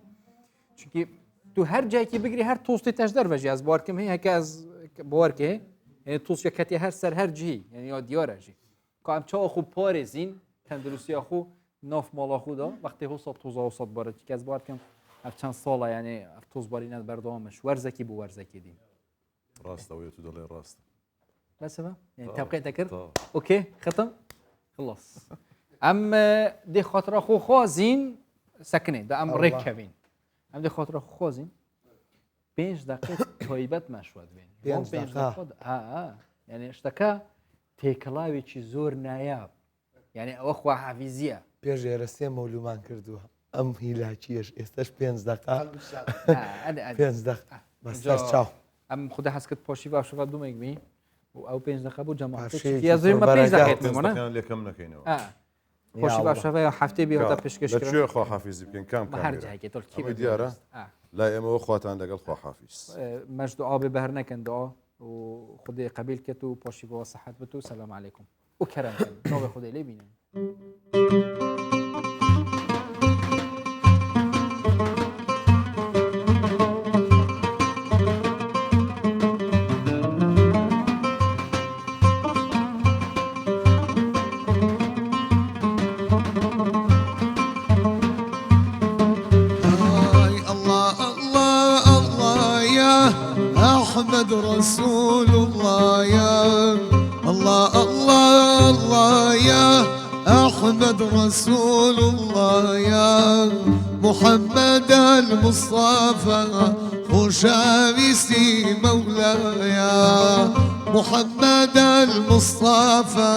چونكي تو هر جاي كي بگري هر توستي تجدر وجي از باركم هي هكا از باركه يعني توست كتي هر سر هر جهي يعني يا ديار جي كام چا خوب باريزين تندرسي خو ناف مالا خودا وقتی حساب توزا و صد باره که از بار کم اف چند ساله یعنی اف توز باری ند بردامش ورزکی بو ورزکی دیم راسته ويا تدلي راسته بس ما يعني تبقى تكر اوكي ختم خلاص دي خاطر خو خوازين سكنه ده ام ركبين دي خاطر خو خوازين 5 دقیقه تایبەت مشود بین 5 دقیقه يعني اشتكى تيكلاوي چي زور ناياب يعني اخوه حافظيه پێشێرە سێ مەولومان کردووە ئەم هیلاکیش ئێستش 5 دقیقه 5 دقیقه بەسەر چاو ئەم خوددا حەزکرد پۆشی باشەوە دوومێک بی و ئەو 5 دقیقه بۆ جەماعەتێکی 5 دقیقه لێکەم نەکەینەوە پۆشی باشەوە هەفتەی بێتە پێشکەش لەکوێ خوا حافیزی بکەین کام کام دیارە لا ئێمەوە خواتان لەگەڵ خوا حافیز مەش دوعا بێ بەهەر نەکەن دوعا و خودی قبیل کەت و پۆشی بۆ سەحەت بێت و سەلام عەلەیکم و کەرەم کەن ناوێ خودی لێ بینن محمد رسول الله يا الله الله الله يا أحمد رسول الله يا محمد المصطفى خشاويسي مولاي محمد المصطفى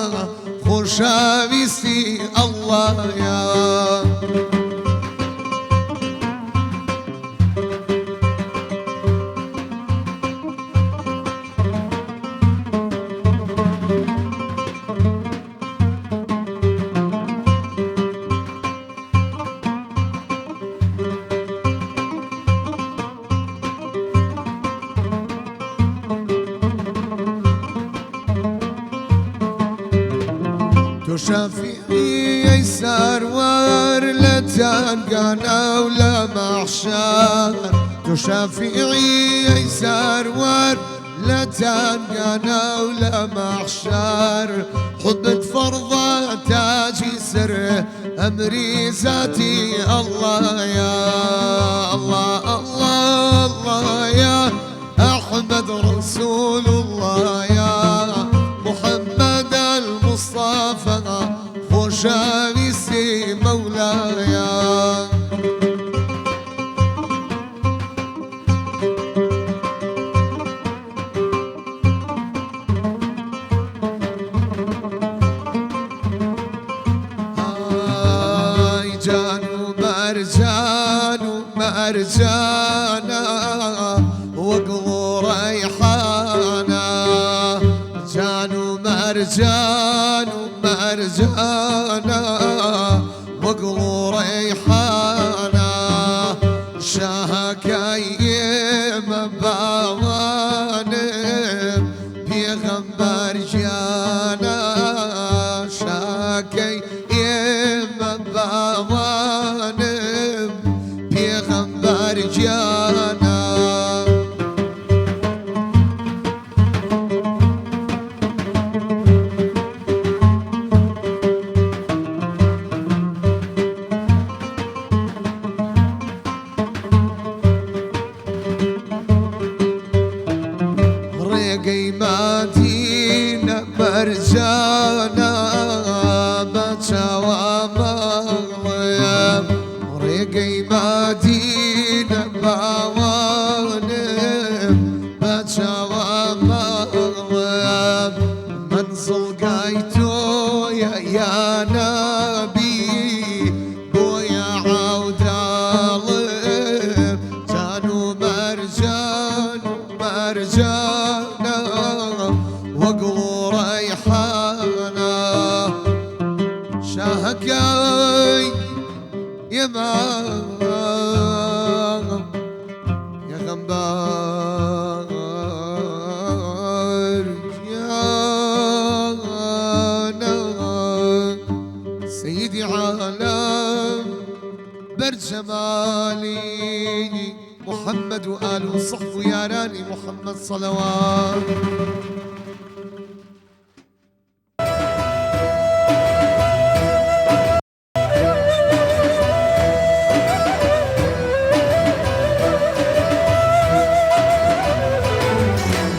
خشاويسي الله يا شفيعي سرور لا تلقانا ولا محشر تشفيعي سرور لا تلقانا ولا محشر حبت فرضة تاجي سر أمري ذاتي الله يا الله الله الله يا أحمد رسول الله يا محمد المصطفى خشاويسي مولاي هاي جانو مرجانو مرجانا وقلو ريحانا جانو مرجانو مرجانا وقلو ريحانا شاكاي مباوانب بيغمبر جانا شاكاي مباوانب بيغمبر جانا مرجانا بچاوا مغلم رقي مدينة باوانم بچاوا مغلم منزل قايتو يا نبي بويا عودالم جانو مرجانا وقلو ريحانا شاهكاي يا مام يا غنبار يا سيدي عالم برجمالي محمد وآل وصحبه يا راني محمد صلوات